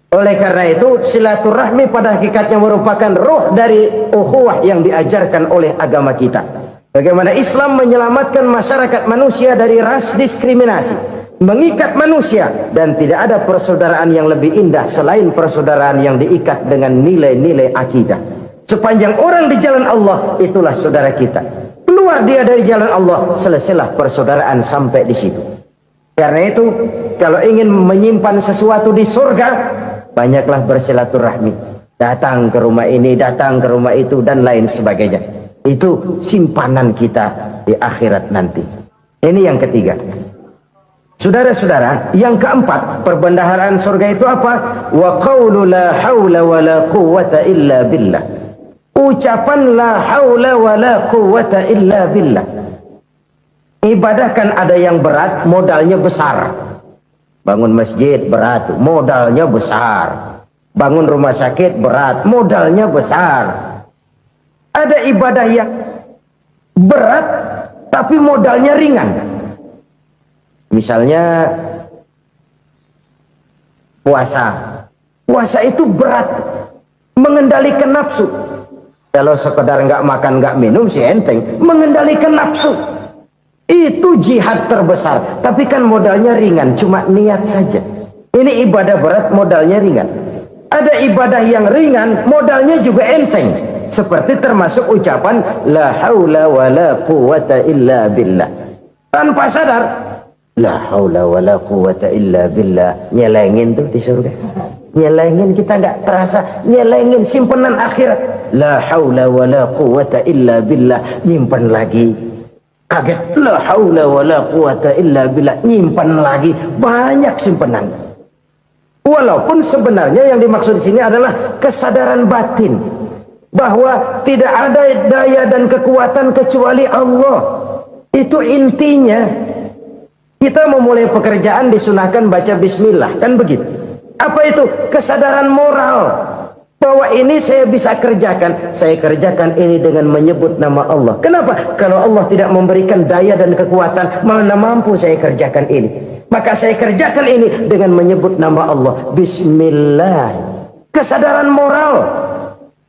Oleh karena itu silaturahmi pada hakikatnya merupakan roh dari ukhuwah yang diajarkan oleh agama kita. Bagaimana Islam menyelamatkan masyarakat manusia dari ras diskriminasi, mengikat manusia, dan tidak ada persaudaraan yang lebih indah selain persaudaraan yang diikat dengan nilai-nilai akidah. Sepanjang orang di jalan Allah, itulah saudara kita. Keluar dia dari jalan Allah, selesailah persaudaraan sampai di situ. Karena itu, kalau ingin menyimpan sesuatu di surga, banyaklah bersilaturahmi. Datang ke rumah ini, datang ke rumah itu, dan lain sebagainya. Itu simpanan kita di akhirat nanti. Ini yang ketiga. Saudara-saudara, yang keempat, perbendaharaan surga itu apa? Wa qawlu la hawla wa la quwwata illa billah. Ucapan la haula wa la quwwata illa billah. Ibadah kan ada yang berat, modalnya besar. Bangun masjid berat, modalnya besar. Bangun rumah sakit berat, modalnya besar. Ada ibadah yang berat tapi modalnya ringan. Misalnya puasa. Puasa itu berat, mengendalikan nafsu. Kalau sekedar nggak makan nggak minum sih enteng, mengendalikan nafsu itu jihad terbesar. Tapi kan modalnya ringan, cuma niat saja. Ini ibadah berat, modalnya ringan. Ada ibadah yang ringan, modalnya juga enteng. Seperti termasuk ucapan la haula wa la quwwata illa billah. Tanpa sadar, la haula wa la quwwata illa billah, nyelengin tuh di surga. Nyelengin, kita nggak terasa, nyelengin simpenan akhirat. La haula wa la quwwata illa billah, nyimpan lagi. Kaget, la haula wa la quwwata illa billah, nyimpan lagi. Banyak simpenan. Walaupun sebenarnya yang dimaksud di sini adalah kesadaran batin bahwa tidak ada daya dan kekuatan kecuali Allah. Itu intinya. Kita memulai pekerjaan disunahkan baca bismillah, kan begitu? Apa itu? Kesadaran moral bahwa ini saya bisa kerjakan. Saya kerjakan ini dengan menyebut nama Allah. Kenapa? Kalau Allah tidak memberikan daya dan kekuatan, mana mampu saya kerjakan ini. Maka saya kerjakan ini dengan menyebut nama Allah. Bismillah. Kesadaran moral.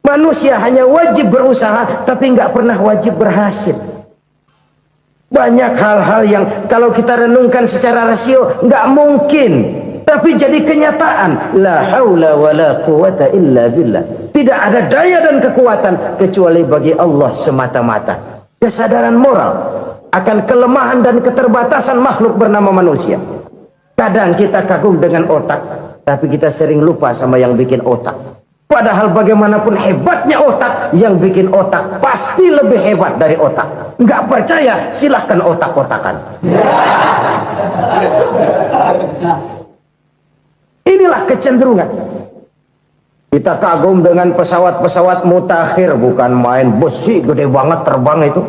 Manusia hanya wajib berusaha, tapi nggak pernah wajib berhasil. Banyak hal-hal yang kalau kita renungkan secara rasio nggak mungkin, tapi jadi kenyataan. La haula wa la quwwata illa billah. Tidak ada daya dan kekuatan kecuali bagi Allah semata-mata. Kesadaran moral akan kelemahan dan keterbatasan makhluk bernama manusia. Kadang kita kagum dengan otak, tapi kita sering lupa sama yang bikin otak. Padahal bagaimanapun hebatnya otak, yang bikin otak pasti lebih hebat dari otak. Nggak percaya? Silahkan otak-otakan. Inilah kecenderungan. Kita kagum dengan pesawat-pesawat mutakhir, bukan main, besi gede banget terbang itu.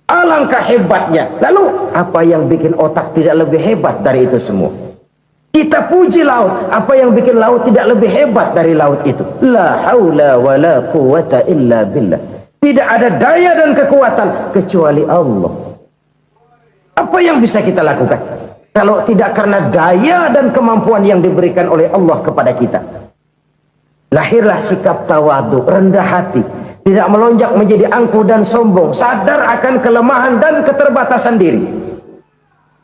Alangkah hebatnya. Lalu apa yang bikin otak tidak lebih hebat dari itu semua? Kita puji laut. Apa yang bikin laut tidak lebih hebat dari laut itu? La haula wa la quwwata illa billah. Tidak ada daya dan kekuatan kecuali Allah. Apa yang bisa kita lakukan kalau tidak karena daya dan kemampuan yang diberikan oleh Allah kepada kita? Lahirlah sikap tawadu, rendah hati, tidak melonjak menjadi angkuh dan sombong, sadar akan kelemahan dan keterbatasan diri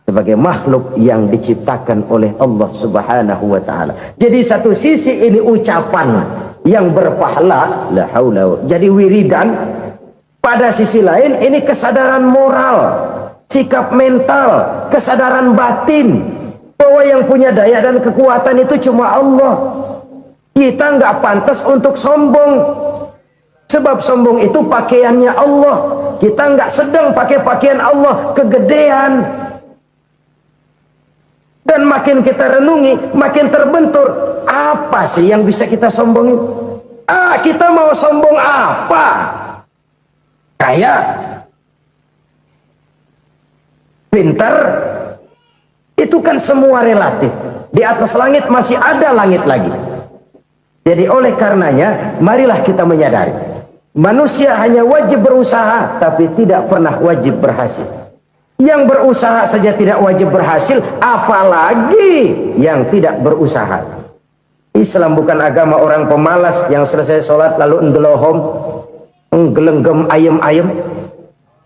sebagai makhluk yang diciptakan oleh Allah Subhanahu wa taala. Jadi satu sisi ini ucapan yang berpahala, la haula, jadi wiridan. Pada sisi lain ini kesadaran moral, sikap mental, kesadaran batin bahwa yang punya daya dan kekuatan itu cuma Allah. Kita nggak pantas untuk sombong, sebab sombong itu pakaiannya Allah. Kita nggak sedang pakai pakaian Allah, kegedean. Dan makin kita renungi, makin terbentur. Apa sih yang bisa kita sombongin? Kita mau sombong apa? Kaya, pintar, itu kan semua relatif. Di atas langit masih ada langit lagi. Jadi oleh karenanya, marilah kita menyadari, manusia hanya wajib berusaha, tapi tidak pernah wajib berhasil. Yang berusaha saja tidak wajib berhasil, apalagi yang tidak berusaha. Islam bukan agama orang pemalas yang selesai sholat lalu endelohom, nggelenggem ayem-ayem.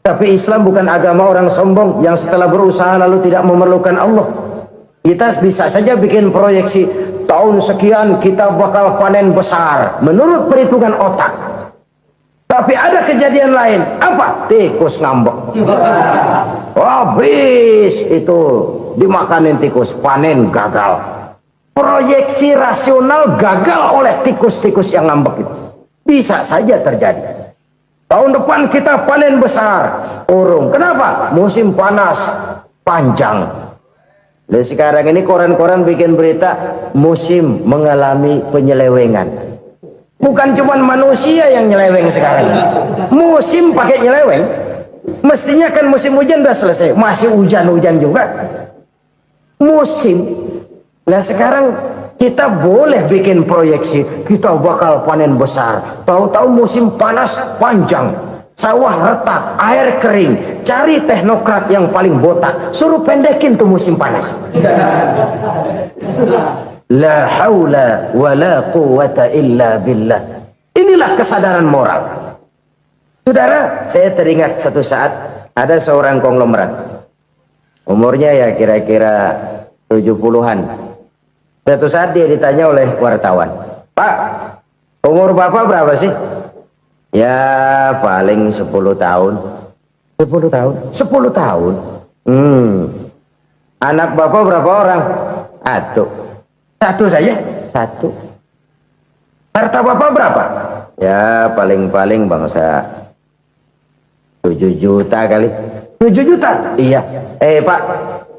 Tapi Islam bukan agama orang sombong yang setelah berusaha lalu tidak memerlukan Allah. Kita bisa saja bikin proyeksi, tahun sekian kita bakal panen besar menurut perhitungan otak. Tapi ada kejadian lain. Apa? Tikus ngambek. Habis itu dimakanin tikus, panen gagal. Proyeksi rasional gagal oleh tikus-tikus yang ngambek itu. Bisa saja terjadi. Tahun depan kita panen besar, urung. Kenapa? Musim panas panjang. Dan sekarang ini koran-koran bikin berita musim mengalami penyelewengan. Bukan cuma manusia yang nyeleweng sekarang. Musim pakai nyeleweng. Mestinya kan musim hujan udah selesai, masih hujan-hujan juga. Musim. Nah sekarang kita boleh bikin proyeksi, kita bakal panen besar. Tahu-tahu musim panas panjang, sawah retak, air kering. Cari teknokrat yang paling botak, suruh pendekin tuh musim panas. La haula wa la quwata illa billah. Inilah kesadaran moral. Saudara, saya teringat satu saat ada seorang konglomerat. Umurnya ya kira-kira 70-an. Satu saat dia ditanya oleh wartawan, "Pak, umur Bapak berapa sih?" "Ya paling 10 tahun." 10 tahun? 10 tahun? Anak Bapak berapa orang? Satu saja? Satu. Harta Bapak berapa? Ya paling-paling bangsa 7 juta kali. 7 juta? Iya. Pak,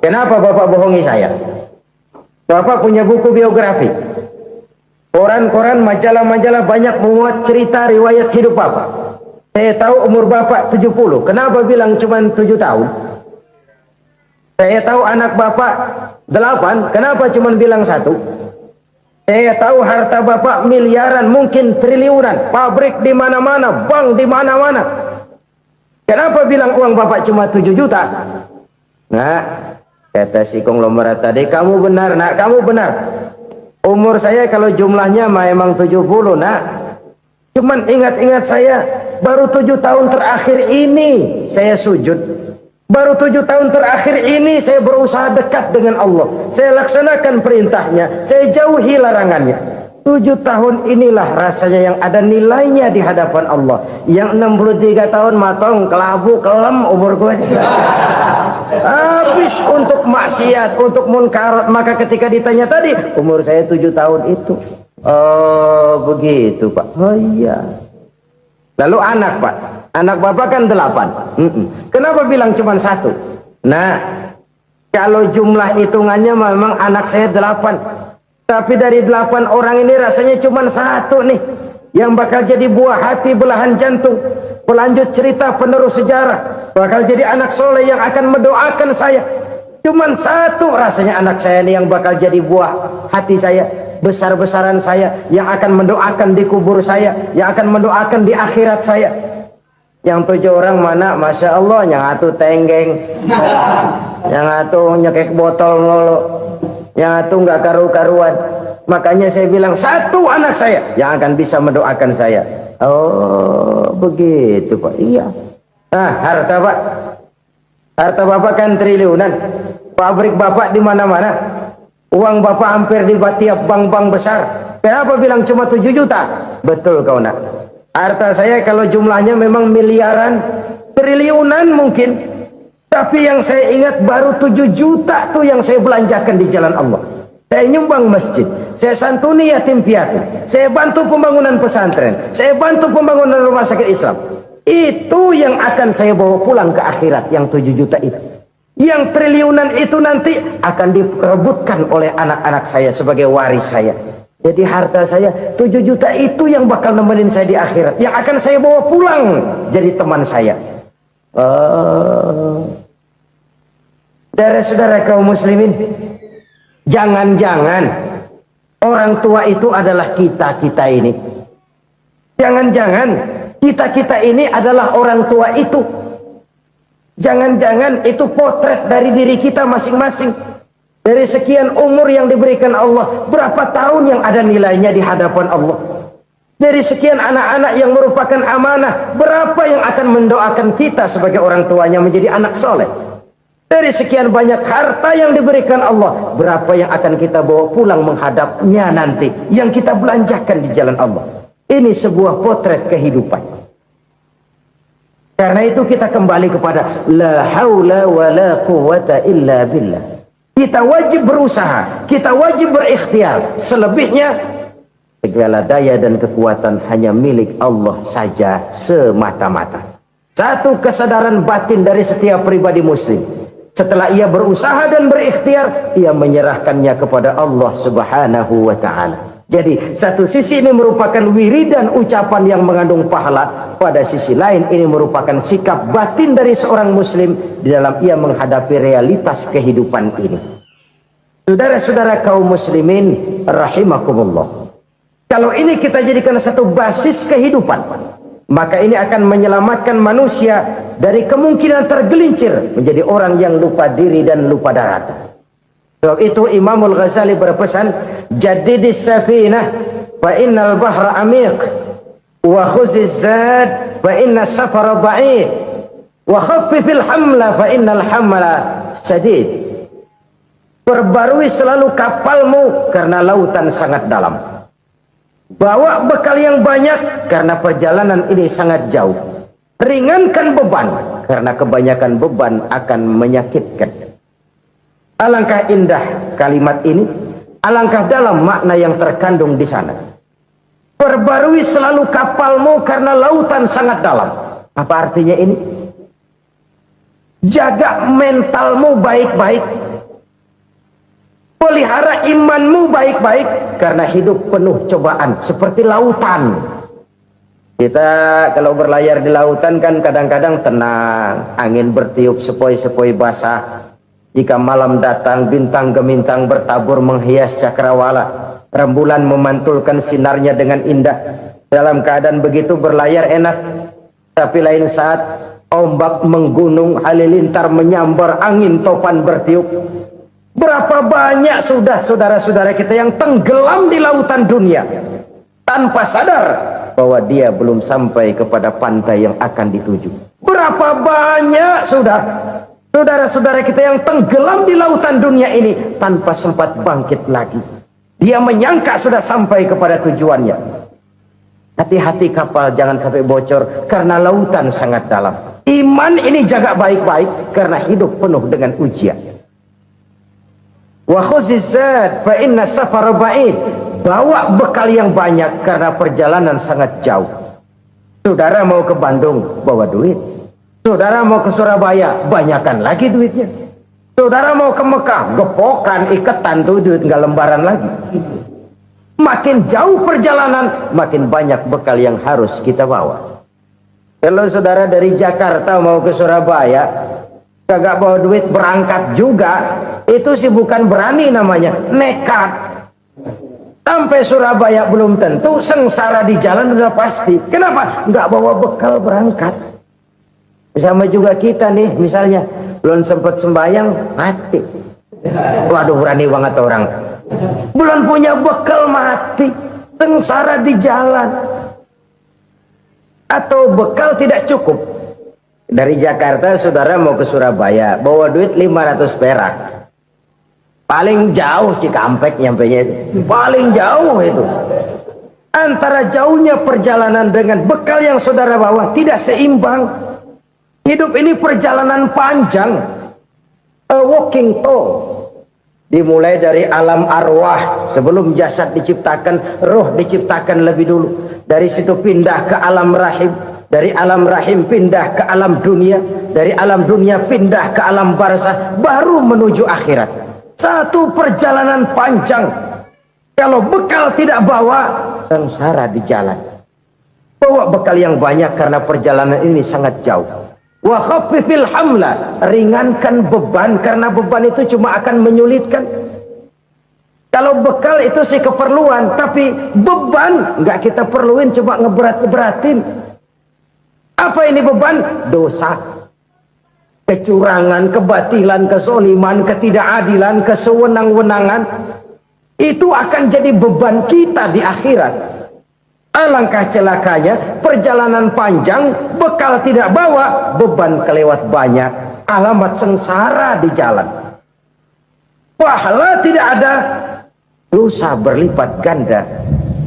kenapa Bapak bohongi saya? Bapak punya buku biografi. Koran-koran, majalah-majalah banyak memuat cerita riwayat hidup Bapak. Saya tahu umur Bapak 70. Kenapa bilang cuma 7 tahun? Saya tahu anak Bapak 8. Kenapa cuma bilang 1? Saya tahu harta Bapak miliaran, mungkin triliunan. Pabrik di mana-mana, bank di mana-mana. Kenapa bilang uang Bapak cuma 7 juta? Nah, kata si konglomerat tadi, "Kamu benar, Nak, kamu benar. Umur saya kalau jumlahnya memang 70, Nak. Cuman ingat-ingat saya, baru 7 tahun terakhir ini saya sujud. Baru 7 tahun terakhir ini saya berusaha dekat dengan Allah. Saya laksanakan perintahnya, saya jauhi larangannya. 7 tahun inilah rasanya yang ada nilainya di hadapan Allah. Yang 63 tahun matong, kelabu, kelem umur gue. Habis untuk maksiat, untuk munkarat. Maka ketika ditanya tadi, umur saya 7 tahun itu. Oh begitu Pak. Oh iya. Lalu anak Pak, anak Bapak kan 8. Kenapa bilang cuma 1? Nah, kalau jumlah hitungannya memang anak saya 8. Tapi dari 8 orang ini rasanya cuma 1 nih yang bakal jadi buah hati, belahan jantung, pelanjut cerita, penerus sejarah, bakal jadi anak soleh yang akan mendoakan saya. Cuman 1 rasanya anak saya ini yang bakal jadi buah hati saya, besar-besaran saya, yang akan mendoakan di kubur saya, yang akan mendoakan di akhirat saya. Yang 7 orang mana, Masya Allah, yang 1 tenggeng, yang 1 nyekek botol mulu, yang 1 nggak karu-karuan. Makanya saya bilang 1 anak saya yang akan bisa mendoakan saya. Oh begitu Pak. Iya. Nah harta Pak, harta Bapak kan triliunan. Pabrik Bapak di mana-mana. Uang Bapak hampir di tiap bank-bank besar. Kenapa bilang cuma 7 juta? Betul kau Nak. Harta saya kalau jumlahnya memang miliaran, triliunan mungkin. Tapi yang saya ingat baru 7 juta tuh yang saya belanjakan di jalan Allah. Saya nyumbang masjid, saya santuni yatim piatu, saya bantu pembangunan pesantren, saya bantu pembangunan rumah sakit Islam. Itu yang akan saya bawa pulang ke akhirat, yang 7 juta itu. Yang triliunan itu nanti akan diperebutkan oleh anak-anak saya sebagai waris saya. Jadi harta saya 7 juta itu yang bakal nemenin saya di akhirat, yang akan saya bawa pulang jadi teman saya. Saudara-saudara kaum muslimin, jangan-jangan orang tua itu adalah kita-kita ini. Jangan-jangan kita-kita ini adalah orang tua itu. Jangan-jangan itu potret dari diri kita masing-masing. Dari sekian umur yang diberikan Allah, berapa tahun yang ada nilainya di hadapan Allah? Dari sekian anak-anak yang merupakan amanah, berapa yang akan mendoakan kita sebagai orang tuanya menjadi anak soleh? Dari sekian banyak harta yang diberikan Allah, berapa yang akan kita bawa pulang menghadapnya nanti, yang kita belanjakan di jalan Allah? Ini sebuah potret kehidupan. Karena itu kita kembali kepada la haula wa la quwata illa billah. Kita wajib berusaha, kita wajib berikhtiar. Selebihnya segala daya dan kekuatan hanya milik Allah saja semata-mata. Satu kesadaran batin dari setiap pribadi muslim. Setelah ia berusaha dan berikhtiar, ia menyerahkannya kepada Allah Subhanahu wa ta'ala. Jadi satu sisi ini merupakan wiridan ucapan yang mengandung pahala, pada sisi lain ini merupakan sikap batin dari seorang muslim di dalam ia menghadapi realitas kehidupan ini. Saudara-saudara kaum muslimin rahimakumullah, kalau ini kita jadikan satu basis kehidupan, maka ini akan menyelamatkan manusia dari kemungkinan tergelincir menjadi orang yang lupa diri dan lupa darat. Sebab itu Imamul Ghazali berpesan, jadidis safinah fa innal bahra amiq wa khuziz zad fa inna safara ba'id wa khaffifil hamla fa innal hamla sadid. Perbarui selalu kapalmu karena lautan sangat dalam. Bawa bekal yang banyak karena perjalanan ini sangat jauh. Ringankan beban karena kebanyakan beban akan menyakitkan. Alangkah indah kalimat ini, alangkah dalam makna yang terkandung di sana. Perbarui selalu kapalmu karena lautan sangat dalam. Apa artinya ini? Jaga mentalmu baik-baik. Pelihara imanmu baik-baik karena hidup penuh cobaan seperti lautan. Kita kalau berlayar di lautan kan kadang-kadang tenang, angin bertiup sepoi-sepoi basah. Jika malam datang, bintang gemintang bertabur menghias cakrawala. Rembulan memantulkan sinarnya dengan indah. Dalam keadaan begitu berlayar enak. Tapi lain saat ombak menggunung, halilintar menyambar, angin topan bertiup. Berapa banyak sudah saudara-saudara kita yang tenggelam di lautan dunia tanpa sadar bahwa dia belum sampai kepada pantai yang akan dituju. Berapa banyak sudah saudara-saudara kita yang tenggelam di lautan dunia ini tanpa sempat bangkit lagi. Dia menyangka sudah sampai kepada tujuannya. Hati-hati kapal jangan sampai bocor karena lautan sangat dalam. Iman ini jaga baik-baik karena hidup penuh dengan ujian. Wa khuziz zad fa inna safara ba'id. Bawa bekal yang banyak karena perjalanan sangat jauh. Saudara mau ke Bandung, bawa duit. Saudara mau ke Surabaya, banyakkan lagi duitnya. Saudara mau ke Mekah, gepokan, iketan tuh duit nggak lembaran lagi. Makin jauh perjalanan, makin banyak bekal yang harus kita bawa. Kalau saudara dari Jakarta mau ke Surabaya, kagak bawa duit berangkat juga, itu sih bukan berani namanya, nekat. Sampai Surabaya belum tentu, sengsara di jalan udah pasti. Kenapa? Nggak bawa bekal berangkat. Sama juga kita nih, misalnya belum sempat sembahyang, mati. Waduh, berani banget orang. Belum punya bekal, mati. Sengsara di jalan. Atau bekal tidak cukup. Dari Jakarta saudara mau ke Surabaya, bawa duit 500 perak. Paling jauh Cikampek nyampenya itu. Paling jauh itu. Antara jauhnya perjalanan dengan bekal yang saudara bawa tidak seimbang. Hidup ini perjalanan panjang. A walking tour. Dimulai dari alam arwah. Sebelum jasad diciptakan, roh diciptakan lebih dulu. Dari situ pindah ke alam rahim. Dari alam rahim pindah ke alam dunia. Dari alam dunia pindah ke alam barzah. Baru menuju akhirat. Satu perjalanan panjang. Kalau bekal tidak bawa, sengsara di jalan. Bawa bekal yang banyak karena perjalanan ini sangat jauh. Wa khaffifil hamla, ringankan beban karena beban itu cuma akan menyulitkan. Kalau bekal itu sih keperluan, tapi beban nggak kita perluin, cuma ngeberat-beratin. Apa ini beban? Dosa, kecurangan, kebatilan, kesoliman, ketidakadilan, kesewenang-wenangan. Itu akan jadi beban kita di akhirat. Alangkah celakanya, perjalanan panjang, bekal tidak bawa, beban kelewat banyak, alamat sengsara di jalan. Pahala tidak ada, dosa berlipat ganda.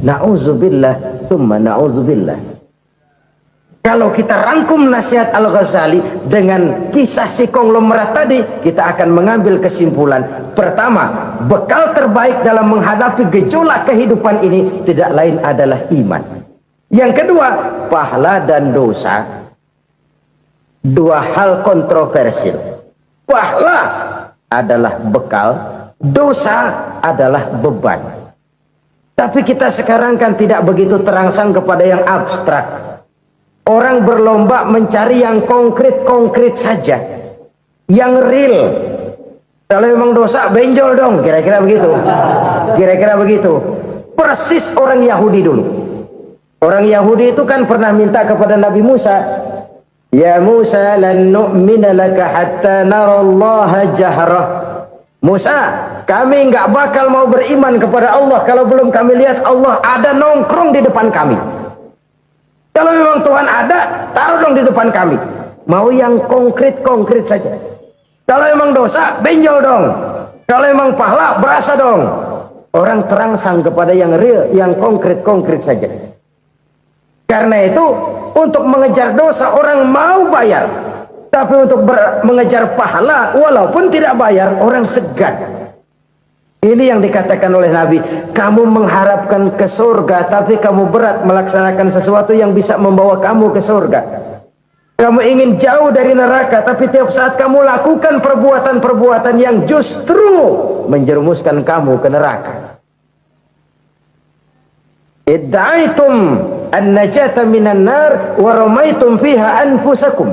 Na'udzubillah, summa na'udzubillah. Kalau kita rangkum nasihat Al-Ghazali dengan kisah si konglomerat tadi, kita akan mengambil kesimpulan. Pertama, bekal terbaik dalam menghadapi gejolak kehidupan ini tidak lain adalah iman. Yang kedua, pahala dan dosa. Dua hal kontroversial. Pahala adalah bekal, dosa adalah beban. Tapi kita sekarang kan tidak begitu terangsang kepada yang abstrak. Orang berlomba mencari yang konkret-konkret saja, yang real. Kalau memang dosa, benjol dong, kira-kira begitu. Kira-kira begitu. Persis orang Yahudi dulu. Orang Yahudi itu kan pernah minta kepada Nabi Musa, "Ya Musa, lan nu'mina laka hatta narallaha jahrah." Musa, kami enggak bakal mau beriman kepada Allah kalau belum kami lihat Allah ada nongkrong di depan kami. Kalau memang Tuhan ada, taruh dong di depan kami. Mau yang konkret-konkret saja. Kalau memang dosa, benjol dong. Kalau memang pahala, berasa dong. Orang terangsang kepada yang real, yang konkret-konkret saja. Karena itu, untuk mengejar dosa orang mau bayar. Tapi untuk mengejar pahala, walaupun tidak bayar, orang segan. Ini yang dikatakan oleh Nabi, kamu mengharapkan ke surga, tapi kamu berat melaksanakan sesuatu yang bisa membawa kamu ke surga. Kamu ingin jauh dari neraka, tapi tiap saat kamu lakukan perbuatan-perbuatan yang justru menjerumuskan kamu ke neraka. Idda'aitum an-najata minan nar wa ramaitum fiha anfusakum.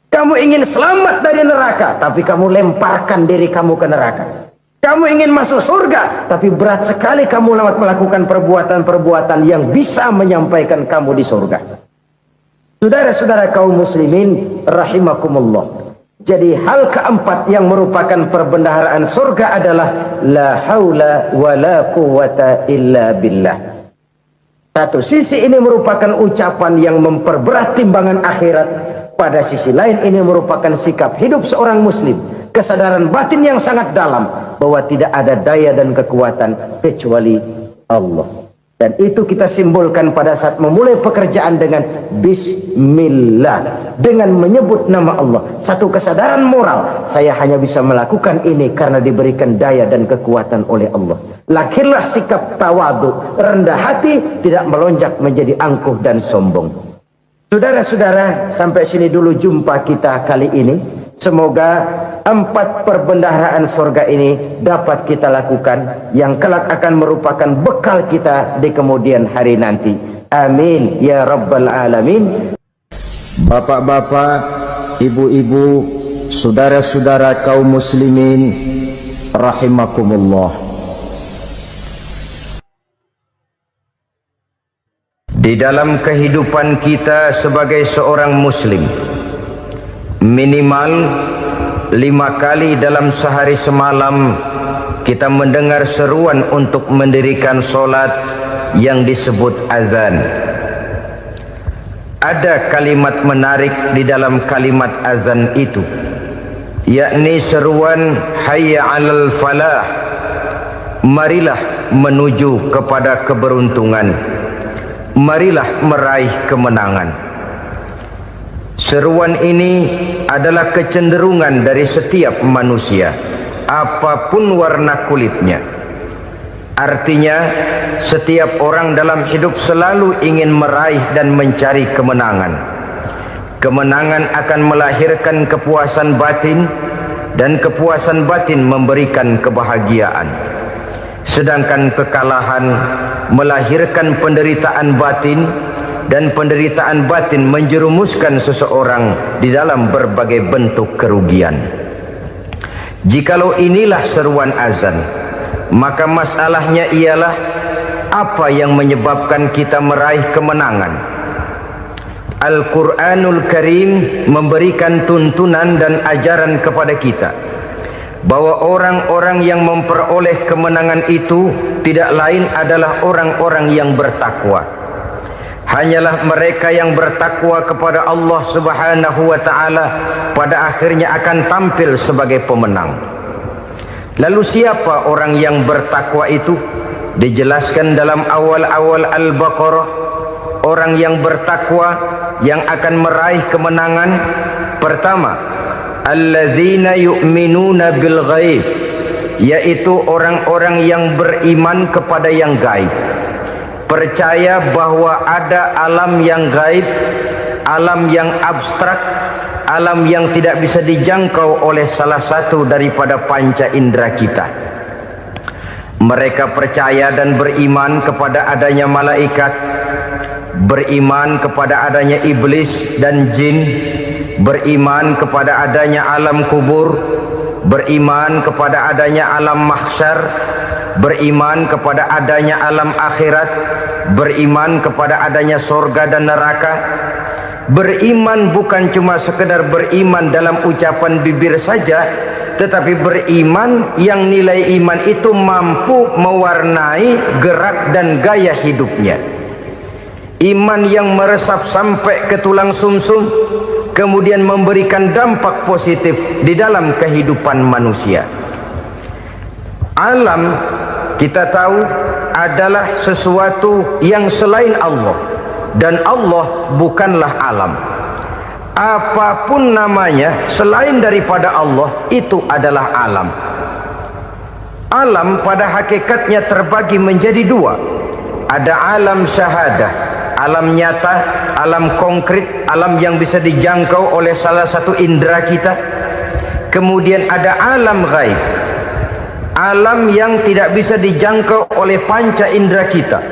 Kamu ingin selamat dari neraka, tapi kamu lemparkan diri kamu ke neraka. Kamu ingin masuk surga, tapi berat sekali kamu melakukan perbuatan-perbuatan yang bisa menyampaikan kamu di surga. Saudara-saudara kaum muslimin rahimakumullah. Jadi hal keempat yang merupakan perbendaharaan surga adalah la haula wa la quwwata illa billah. Satu sisi ini merupakan ucapan yang memperberat timbangan akhirat. Pada sisi lain ini merupakan sikap hidup seorang muslim. Kesadaran batin yang sangat dalam bahwa tidak ada daya dan kekuatan kecuali Allah. Dan itu kita simbolkan pada saat memulai pekerjaan dengan Bismillah. Dengan menyebut nama Allah. Satu kesadaran moral. Saya hanya bisa melakukan ini karena diberikan daya dan kekuatan oleh Allah. Lahirlah sikap tawadu, rendah hati, tidak melonjak menjadi angkuh dan sombong. Saudara-saudara, sampai sini dulu jumpa kita kali ini. Semoga 4 perbendaharaan surga ini dapat kita lakukan, yang kelak akan merupakan bekal kita di kemudian hari nanti. Amin ya rabbal alamin. Bapak-bapak, ibu-ibu, saudara-saudara kaum muslimin rahimakumullah. Di dalam kehidupan kita sebagai seorang muslim, minimal 5 kali dalam sehari semalam kita mendengar seruan untuk mendirikan solat yang disebut azan. Ada kalimat menarik di dalam kalimat azan itu, yakni seruan hayya 'alal falah, marilah menuju kepada keberuntungan, marilah meraih kemenangan. Seruan ini adalah kecenderungan dari setiap manusia, apapun warna kulitnya. Artinya, setiap orang dalam hidup selalu ingin meraih dan mencari kemenangan. Kemenangan akan melahirkan kepuasan batin, dan kepuasan batin memberikan kebahagiaan. Sedangkan kekalahan melahirkan penderitaan batin, dan penderitaan batin menjerumuskan seseorang di dalam berbagai bentuk kerugian. Jikalau inilah seruan azan, maka masalahnya ialah apa yang menyebabkan kita meraih kemenangan. Al-Quranul Karim memberikan tuntunan dan ajaran kepada kita bahwa orang-orang yang memperoleh kemenangan itu tidak lain adalah orang-orang yang bertakwa. Hanyalah mereka yang bertakwa kepada Allah Subhanahu wa ta'ala pada akhirnya akan tampil sebagai pemenang. Lalu siapa orang yang bertakwa itu? Dijelaskan dalam awal-awal Al-Baqarah, orang yang bertakwa yang akan meraih kemenangan. Pertama, allazina yu'minuna bil ghaib, yaitu orang-orang yang beriman kepada yang gaib, percaya bahwa ada alam yang gaib, alam yang abstrak, alam yang tidak bisa dijangkau oleh salah satu daripada panca indera kita. Mereka percaya dan beriman kepada adanya malaikat, beriman kepada adanya iblis dan jin, beriman kepada adanya alam kubur, beriman kepada adanya alam mahsyar, beriman kepada adanya alam akhirat, beriman kepada adanya surga dan neraka. Beriman bukan cuma sekedar beriman dalam ucapan bibir saja, tetapi beriman yang nilai iman itu mampu mewarnai gerak dan gaya hidupnya. Iman yang meresap sampai ke tulang sumsum, kemudian memberikan dampak positif di dalam kehidupan manusia. Alam, kita tahu, adalah sesuatu yang selain Allah, dan Allah bukanlah alam. Apapun namanya selain daripada Allah, itu adalah alam. Alam pada hakikatnya terbagi menjadi dua. Ada alam syahadah, alam nyata, alam konkret, alam yang bisa dijangkau oleh salah satu indera kita. Kemudian ada alam ghaib, alam yang tidak bisa dijangkau oleh panca indera kita,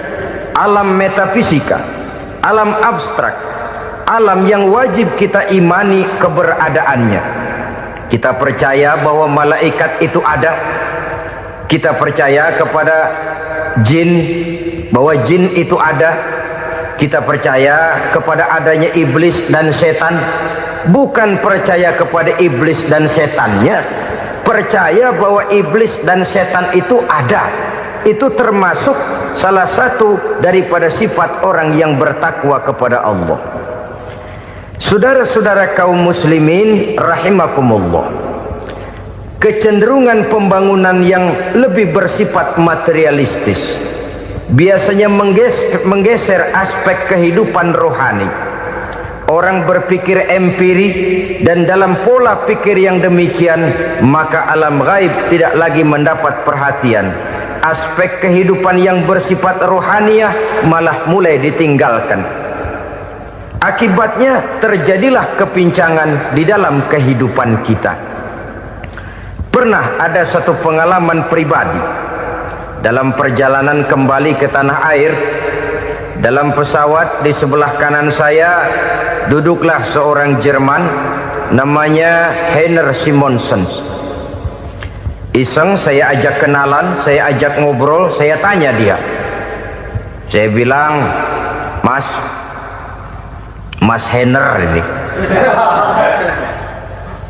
alam metafisika, alam abstrak, alam yang wajib kita imani keberadaannya. Kita percaya bahwa malaikat itu ada, kita percaya kepada jin, bahwa jin itu ada, kita percaya kepada adanya iblis dan setan. Bukan percaya kepada iblis dan setannya, percaya bahwa iblis dan setan itu ada. Itu termasuk salah satu daripada sifat orang yang bertakwa kepada Allah. Saudara-saudara kaum muslimin rahimakumullah, kecenderungan pembangunan yang lebih bersifat materialistis biasanya menggeser aspek kehidupan rohani. Orang berpikir empiri, dan dalam pola pikir yang demikian maka alam gaib tidak lagi mendapat perhatian. Aspek kehidupan yang bersifat rohaniah malah mulai ditinggalkan. Akibatnya terjadilah kepincangan di dalam kehidupan kita. Pernah ada satu pengalaman pribadi dalam perjalanan kembali ke tanah air. Dalam pesawat di sebelah kanan saya duduklah seorang Jerman namanya Heiner Simonsen. Iseng saya ajak kenalan, saya ajak ngobrol, saya tanya dia. Saya bilang, Mas Heiner ini,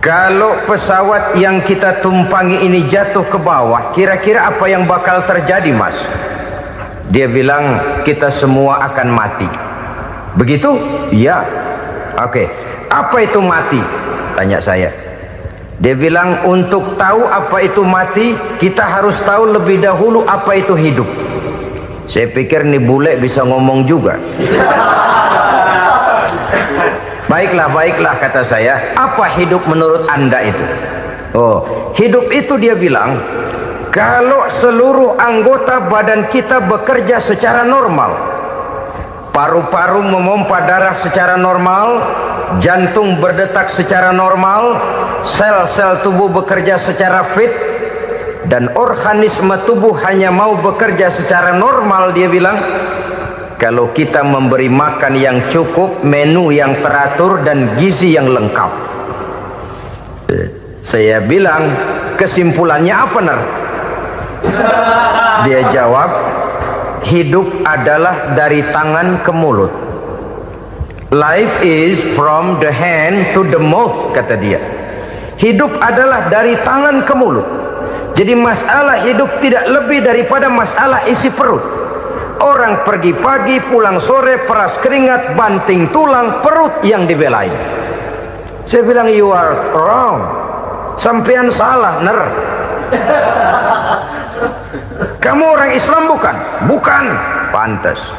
kalau pesawat yang kita tumpangi ini jatuh ke bawah, kira-kira apa yang bakal terjadi, Mas? Dia bilang, kita semua akan mati. Begitu? Ya. Oke. Apa itu mati? Tanya saya. Dia bilang, untuk tahu apa itu mati, kita harus tahu lebih dahulu apa itu hidup. Saya pikir nih bule bisa ngomong juga. Baiklah kata saya. Apa hidup menurut Anda itu? Oh, hidup itu dia bilang, kalau seluruh anggota badan kita bekerja secara normal, paru-paru memompa darah secara normal, jantung berdetak secara normal, sel-sel tubuh bekerja secara fit, dan organisme tubuh hanya mau bekerja secara normal, dia bilang, kalau kita memberi makan yang cukup, menu yang teratur, dan gizi yang lengkap. Saya bilang, kesimpulannya apa, Ner? Dia jawab, hidup adalah dari tangan ke mulut. Life is from the hand to the mouth, kata dia. Hidup adalah dari tangan ke mulut. Jadi masalah hidup tidak lebih daripada masalah isi perut. Orang pergi pagi, pulang sore, peras keringat, banting tulang, perut yang dibelain. Saya bilang, you are wrong. Sampean salah, Ner. Kamu orang Islam bukan? Bukan. Pantas.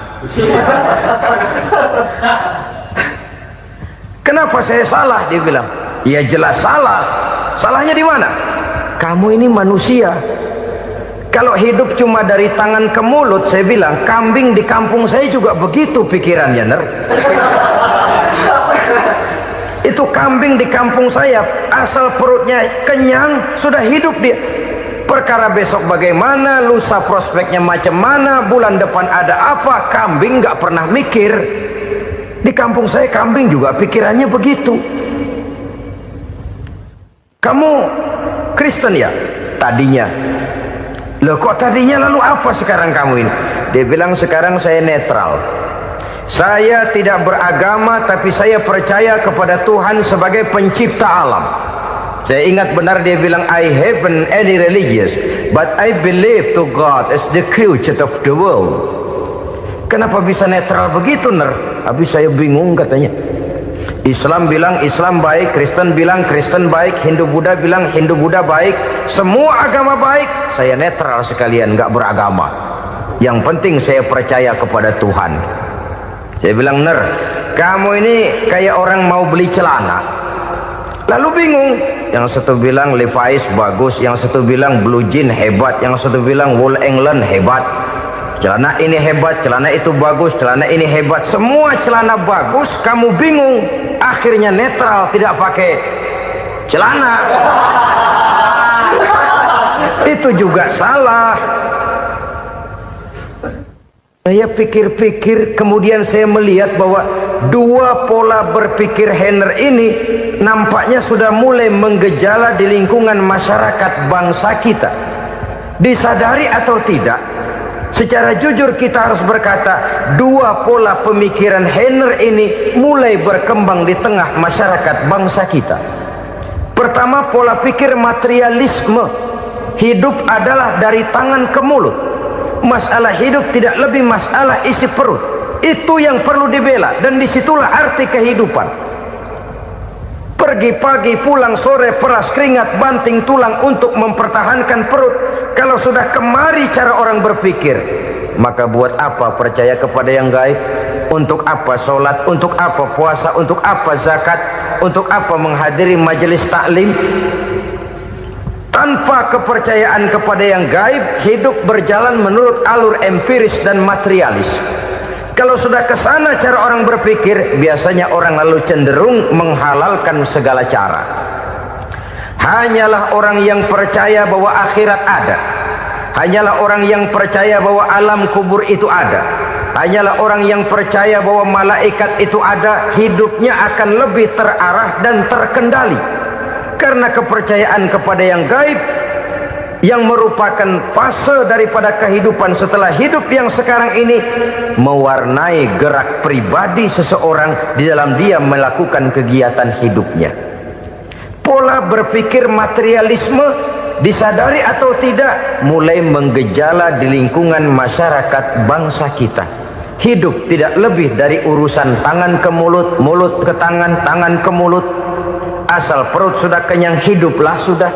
Kenapa saya salah? Dia bilang, ya jelas salah. Salahnya di mana? Kamu ini manusia. Kalau hidup cuma dari tangan ke mulut, saya bilang, kambing di kampung saya juga begitu pikirannya, Ner. Itu kambing di kampung saya, asal perutnya kenyang, sudah hidup dia. Perkara besok bagaimana, lusa prospeknya macam mana, bulan depan ada apa, kambing nggak pernah mikir. Di kampung saya kambing juga pikirannya begitu. Kamu Kristen ya? Tadinya. Loh kok tadinya, lalu apa sekarang kamu ini? Dia bilang sekarang saya netral. Saya tidak beragama, tapi saya percaya kepada Tuhan sebagai pencipta alam. Saya ingat benar dia bilang, I haven't any religious, but I believe to God as the creator of the world. Kenapa bisa netral begitu, Ner? Habis saya bingung katanya. Islam bilang Islam baik, Kristen bilang Kristen baik, Hindu Buddha bilang Hindu Buddha baik, semua agama baik. Saya netral sekalian, nggak beragama. Yang penting saya percaya kepada Tuhan. Saya bilang, Ner, kamu ini kayak orang mau beli celana, lalu bingung. Yang satu bilang Levi's bagus, yang satu bilang Blue Jean hebat, yang satu bilang Wool England hebat. Celana ini hebat, celana itu bagus, celana ini hebat. Semua celana bagus, kamu bingung. Akhirnya netral, tidak pakai celana. Itu juga salah. Saya pikir-pikir, kemudian saya melihat bahwa dua pola berpikir Henner ini nampaknya sudah mulai menggejala di lingkungan masyarakat bangsa kita. Disadari atau tidak, secara jujur kita harus berkata, dua pola pemikiran Henner ini mulai berkembang di tengah masyarakat bangsa kita. Pertama, pola pikir materialisme. Hidup adalah dari tangan ke mulut. Masalah hidup tidak lebih masalah isi perut. Itu yang perlu dibela, dan disitulah arti kehidupan. Pergi pagi, pulang sore, peras keringat, banting tulang untuk mempertahankan perut. Kalau sudah kemari cara orang berpikir, maka buat apa percaya kepada yang gaib? Untuk apa sholat? Untuk apa puasa? Untuk apa zakat? Untuk apa menghadiri majelis taklim? Tanpa kepercayaan kepada yang gaib, hidup berjalan menurut alur empiris dan materialis. Kalau sudah ke sana cara orang berpikir, biasanya orang lalu cenderung menghalalkan segala cara. Hanyalah orang yang percaya bahwa akhirat ada, hanyalah orang yang percaya bahwa alam kubur itu ada, hanyalah orang yang percaya bahwa malaikat itu ada, hidupnya akan lebih terarah dan terkendali. Karena kepercayaan kepada yang gaib, yang merupakan fase daripada kehidupan setelah hidup yang sekarang ini, mewarnai gerak pribadi seseorang di dalam dia melakukan kegiatan hidupnya. Pola berpikir materialisme, disadari atau tidak, mulai menggejala di lingkungan masyarakat bangsa kita. Hidup tidak lebih dari urusan tangan ke mulut, mulut ke tangan, tangan ke mulut. Asal perut sudah kenyang, hiduplah sudah.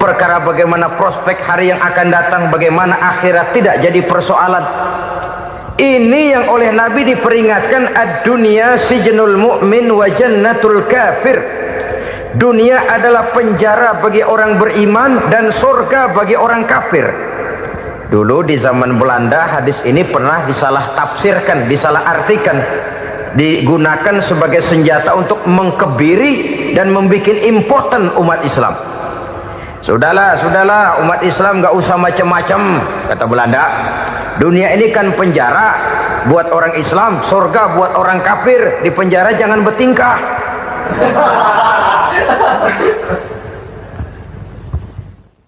Perkara bagaimana prospek hari yang akan datang, bagaimana akhirat, tidak jadi persoalan. Ini yang oleh Nabi diperingatkan, ad-dunya sijnul mu'min wa jannatul kafir. Dunia adalah penjara bagi orang beriman dan surga bagi orang kafir. Dulu di zaman Belanda hadis ini pernah disalah tafsirkan, disalah artikan, digunakan sebagai senjata untuk mengkebiri dan membuat impoten umat Islam. Sudahlah, sudahlah, umat Islam gak usah macam-macam, kata Belanda. Dunia ini kan penjara buat orang Islam, surga buat orang kafir. Di penjara jangan bertingkah.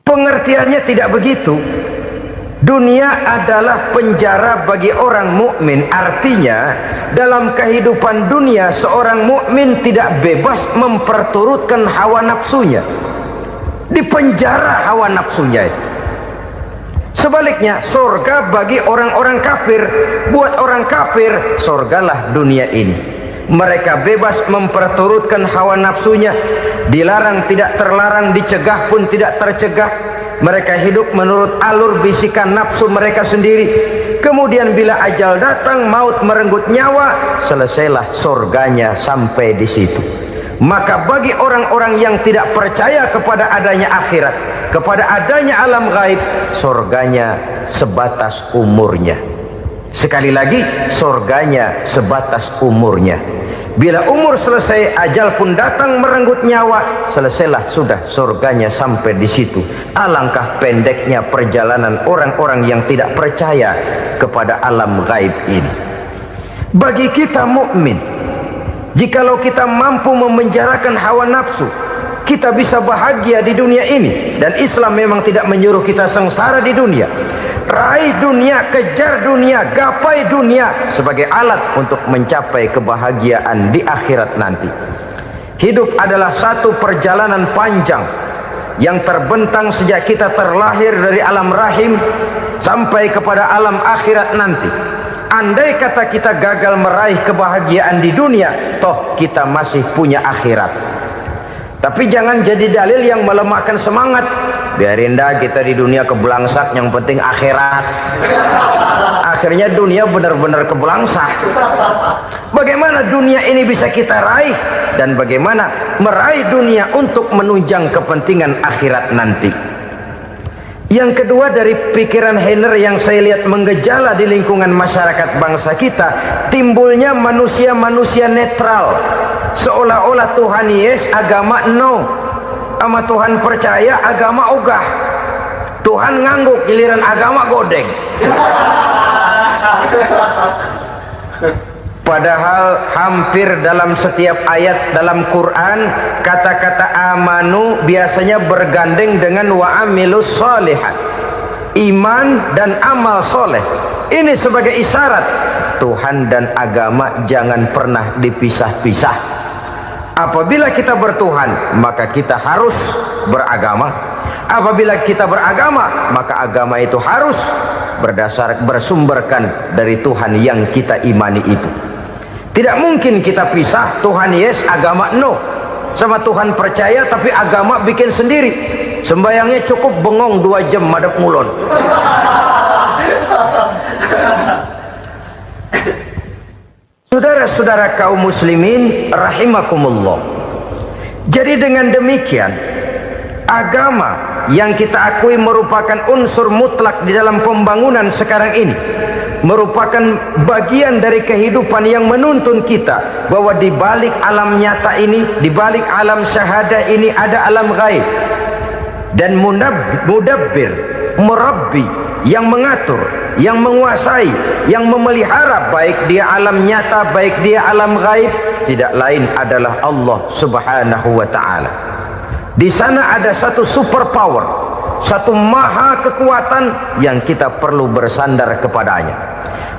Pengertiannya tidak begitu. Dunia adalah penjara bagi orang mukmin. Artinya dalam kehidupan dunia seorang mukmin tidak bebas memperturutkan hawa nafsunya. Di penjara hawa nafsunya. Sebaliknya surga bagi orang-orang kafir. Buat orang kafir surgalah dunia ini. Mereka bebas memperturutkan hawa nafsunya. Dilarang tidak terlarang, dicegah pun tidak tercegah. Mereka hidup menurut alur bisikan nafsu mereka sendiri. Kemudian bila ajal datang, maut merenggut nyawa, selesailah surganya sampai di situ. Maka bagi orang-orang yang tidak percaya kepada adanya akhirat, kepada adanya alam gaib, surganya sebatas umurnya. Sekali lagi, surganya sebatas umurnya. Bila umur selesai, ajal pun datang merenggut nyawa, selesailah sudah surganya sampai di situ. Alangkah pendeknya perjalanan orang-orang yang tidak percaya kepada alam gaib ini. Bagi kita mukmin, jikalau kita mampu memenjarakan hawa nafsu, kita bisa bahagia di dunia ini. Dan Islam memang tidak menyuruh kita sengsara di dunia. Raih dunia, kejar dunia, gapai dunia sebagai alat untuk mencapai kebahagiaan di akhirat nanti. Hidup adalah satu perjalanan panjang yang terbentang sejak kita terlahir dari alam rahim sampai kepada alam akhirat nanti. Andai kata kita gagal meraih kebahagiaan di dunia, toh kita masih punya akhirat. Tapi jangan jadi dalil yang melemahkan semangat. Biarin dah kita di dunia kebelangsak, yang penting akhirat. Akhirnya dunia benar-benar kebelangsak. Bagaimana dunia ini bisa kita raih, dan bagaimana meraih dunia untuk menunjang kepentingan akhirat nanti. Yang kedua, dari pikiran Heiner yang saya lihat menggejala di lingkungan masyarakat bangsa kita, timbulnya manusia-manusia netral. Seolah-olah Tuhan yes, agama no. Sama Tuhan percaya, agama ogah. Tuhan ngangguk, giliran agama godeng. Padahal hampir dalam setiap ayat dalam Quran, kata-kata amanu biasanya bergandeng dengan wa amilus sholihat, iman dan amal soleh. Ini sebagai isyarat Tuhan dan agama jangan pernah dipisah-pisah. Apabila kita bertuhan, maka kita harus beragama. Apabila kita beragama, maka agama itu harus bersumberkan dari Tuhan yang kita imani itu. Tidak mungkin kita pisah, Tuhan yes, agama no. Sama Tuhan percaya tapi agama bikin sendiri. Sembayangnya cukup bengong 2 jam madep ngulon. Saudara-saudara kaum muslimin rahimakumullah. Jadi dengan demikian, agama yang kita akui merupakan unsur mutlak di dalam pembangunan sekarang ini, merupakan bagian dari kehidupan yang menuntun kita bahwa di balik alam nyata ini, di balik alam syahadah ini ada alam gaib. Dan mudabbir, murabbi, yang mengatur, yang menguasai, yang memelihara baik dia alam nyata, baik dia alam gaib, tidak lain adalah Allah Subhanahu wa ta'ala. Di sana ada satu super power, satu maha kekuatan yang kita perlu bersandar kepadanya.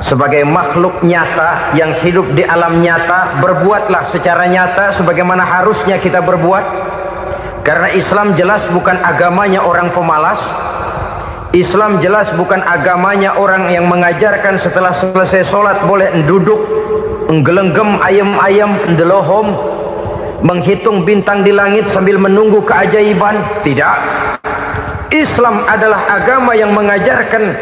Sebagai makhluk nyata yang hidup di alam nyata, berbuatlah secara nyata sebagaimana harusnya kita berbuat. Karena Islam jelas bukan agamanya orang pemalas. Islam jelas bukan agamanya orang yang mengajarkan setelah selesai sholat boleh duduk, nggelenggem ayam-ayam, ndelohom, menghitung bintang di langit sambil menunggu keajaiban. Tidak. Islam adalah agama yang mengajarkan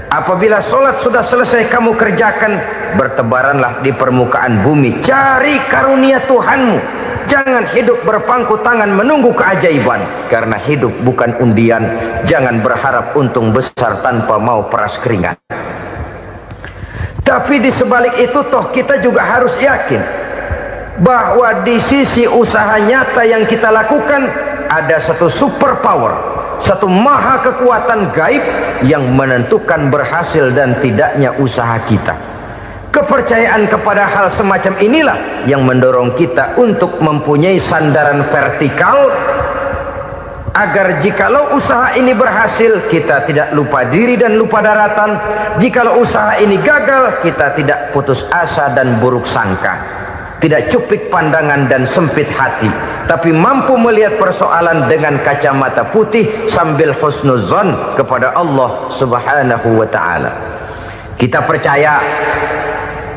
apabila sholat sudah selesai kamu kerjakan, bertebaranlah di permukaan bumi, cari karunia Tuhanmu. Jangan hidup berpangku tangan menunggu keajaiban, karena hidup bukan undian. Jangan berharap untung besar tanpa mau peras keringat. Tapi di sebalik itu toh kita juga harus yakin bahwa di sisi usaha nyata yang kita lakukan ada satu super power, satu maha kekuatan gaib yang menentukan berhasil dan tidaknya usaha kita. Kepercayaan kepada hal semacam inilah yang mendorong kita untuk mempunyai sandaran vertikal, agar jikalau usaha ini berhasil, kita tidak lupa diri dan lupa daratan. Jikalau usaha ini gagal, kita tidak putus asa dan buruk sangka, tidak cupik pandangan dan sempit hati, tapi mampu melihat persoalan dengan kacamata putih sambil husnuzon kepada Allah Subhanahu wa ta'ala. Kita percaya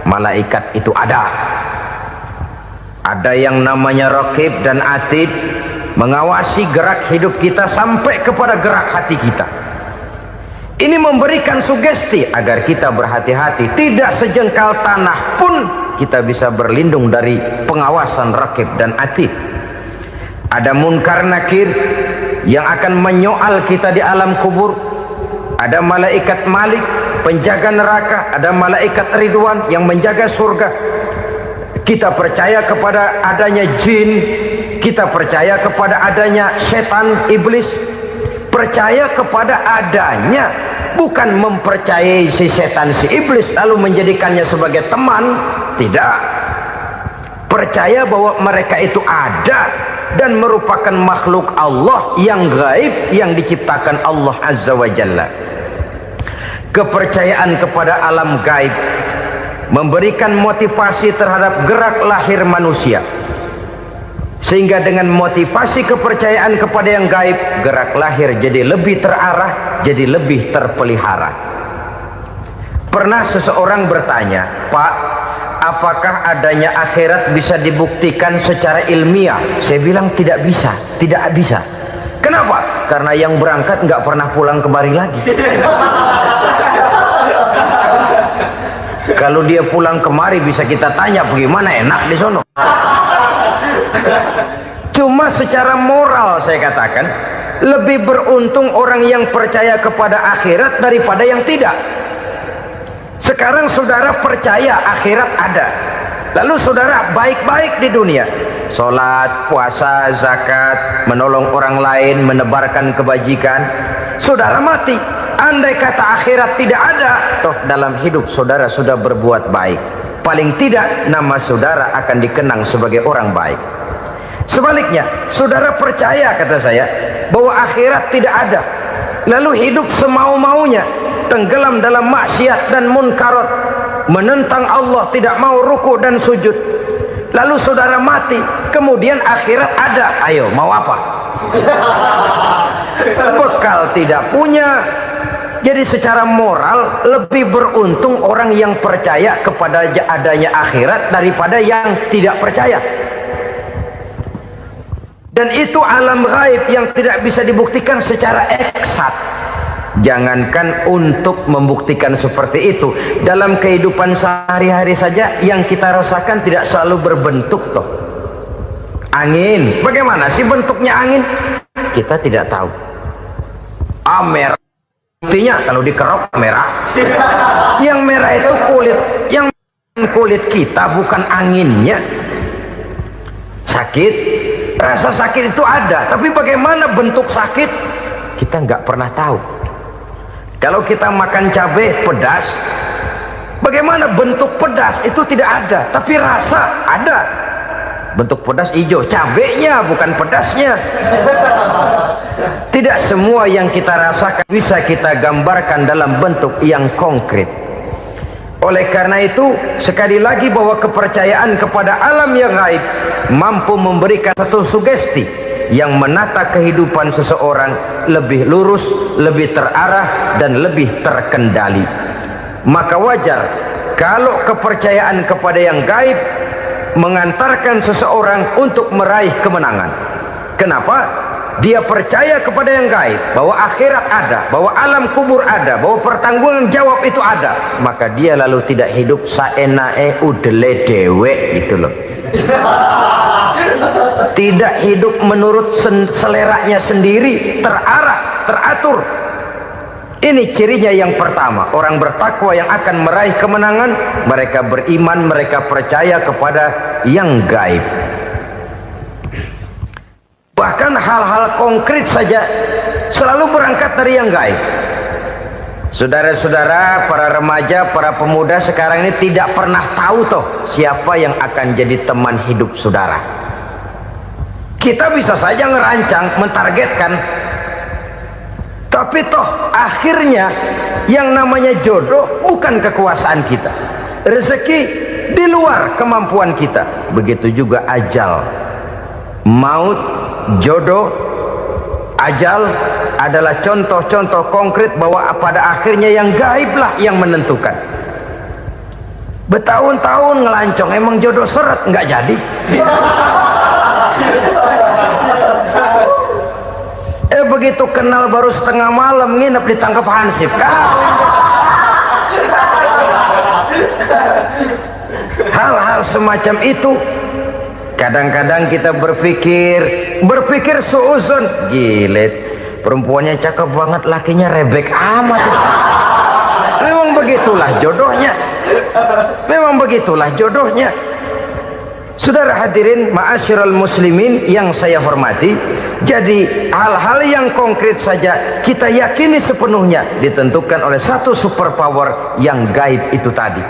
malaikat itu ada yang namanya raqib dan atid, mengawasi gerak hidup kita sampai kepada gerak hati kita. Ini memberikan sugesti agar kita berhati-hati, tidak sejengkal tanah pun kita bisa berlindung dari pengawasan raqib dan atid. Ada munkar nakir yang akan menyoal kita di alam kubur. Ada malaikat Malik, penjaga neraka. Ada malaikat Ridwan yang menjaga surga. Kita percaya kepada adanya jin, kita percaya kepada adanya setan, iblis. Percaya kepada adanya, bukan mempercayai si setan, si iblis lalu menjadikannya sebagai teman. Tidak. Percaya bahwa mereka itu ada dan merupakan makhluk Allah yang gaib, yang diciptakan Allah Azza wa Jalla. Kepercayaan kepada alam gaib memberikan motivasi terhadap gerak lahir manusia, sehingga dengan motivasi kepercayaan kepada yang gaib, gerak lahir jadi lebih terarah, jadi lebih terpelihara. Pernah seseorang bertanya, "Pak, apakah adanya akhirat bisa dibuktikan secara ilmiah?" Saya bilang tidak bisa, tidak bisa. Kenapa? Karena yang berangkat nggak pernah pulang kembali lagi. Kalau dia pulang kemari bisa kita tanya bagaimana enak di sono. Cuma secara moral saya katakan, lebih beruntung orang yang percaya kepada akhirat daripada yang tidak. Sekarang saudara percaya akhirat ada, lalu saudara baik-baik di dunia, sholat, puasa, zakat, menolong orang lain, menebarkan kebajikan. Saudara mati, andai kata akhirat tidak ada, toh dalam hidup saudara sudah berbuat baik, paling tidak nama saudara akan dikenang sebagai orang baik. Sebaliknya, saudara percaya, kata saya, bahwa akhirat tidak ada, lalu hidup semau-maunya, tenggelam dalam maksiat dan munkarat, menentang Allah, tidak mau ruku dan sujud, lalu saudara mati, kemudian akhirat ada, ayo mau apa? Bekal tidak punya. Jadi secara moral lebih beruntung orang yang percaya kepada adanya akhirat daripada yang tidak percaya. Dan itu alam gaib yang tidak bisa dibuktikan secara eksat. Jangankan untuk membuktikan seperti itu, dalam kehidupan sehari-hari saja yang kita rasakan tidak selalu berbentuk toh. Angin, bagaimana sih bentuknya angin? Kita tidak tahu. Merah, buktinya kalau dikerok merah. Yang merah itu kulit, yang kulit kita bukan anginnya. Sakit, rasa sakit itu ada, tapi bagaimana bentuk sakit kita nggak pernah tahu. Kalau kita makan cabai pedas, bagaimana bentuk pedas itu tidak ada, tapi rasa ada. Bentuk pedas hijau, cabenya bukan pedasnya. Tidak semua yang kita rasakan bisa kita gambarkan dalam bentuk yang konkret. Oleh karena itu, sekali lagi bahwa kepercayaan kepada alam yang gaib mampu memberikan satu sugesti yang menata kehidupan seseorang lebih lurus, lebih terarah, dan lebih terkendali. Maka wajar kalau kepercayaan kepada yang gaib mengantarkan seseorang untuk meraih kemenangan. Kenapa? Dia percaya kepada yang gaib, bahwa akhirat ada, bahwa alam kubur ada, bahwa pertanggungan jawab itu ada. Maka dia lalu tidak hidup saenae udele dewe, itu loh. Tidak hidup menurut seleranya sendiri, terarah, teratur. Ini cirinya yang pertama. Orang bertakwa yang akan meraih kemenangan, mereka beriman, mereka percaya kepada yang gaib. Bahkan hal-hal konkret saja selalu berangkat dari yang gaib. Saudara-saudara, para remaja, para pemuda sekarang ini tidak pernah tahu toh siapa yang akan jadi teman hidup saudara. Kita bisa saja ngerancang, mentargetkan, tapi toh akhirnya yang namanya jodoh bukan kekuasaan kita. Rezeki di luar kemampuan kita. Begitu juga ajal, maut, jodoh, ajal adalah contoh-contoh konkret bahwa pada akhirnya yang gaiblah yang menentukan. Bertahun-tahun ngelancong, emang jodoh seret nggak jadi. Begitu kenal baru setengah malam nginep ditangkap hansip kan. Hal-hal semacam itu kadang-kadang kita berpikir suuzon, gilet, perempuannya cakep banget, lakinya rebek amat. Memang begitulah jodohnya. Memang begitulah jodohnya. Saudara hadirin ma'asyiral muslimin yang saya hormati, jadi hal-hal yang konkret saja kita yakini sepenuhnya ditentukan oleh satu superpower yang gaib itu tadi.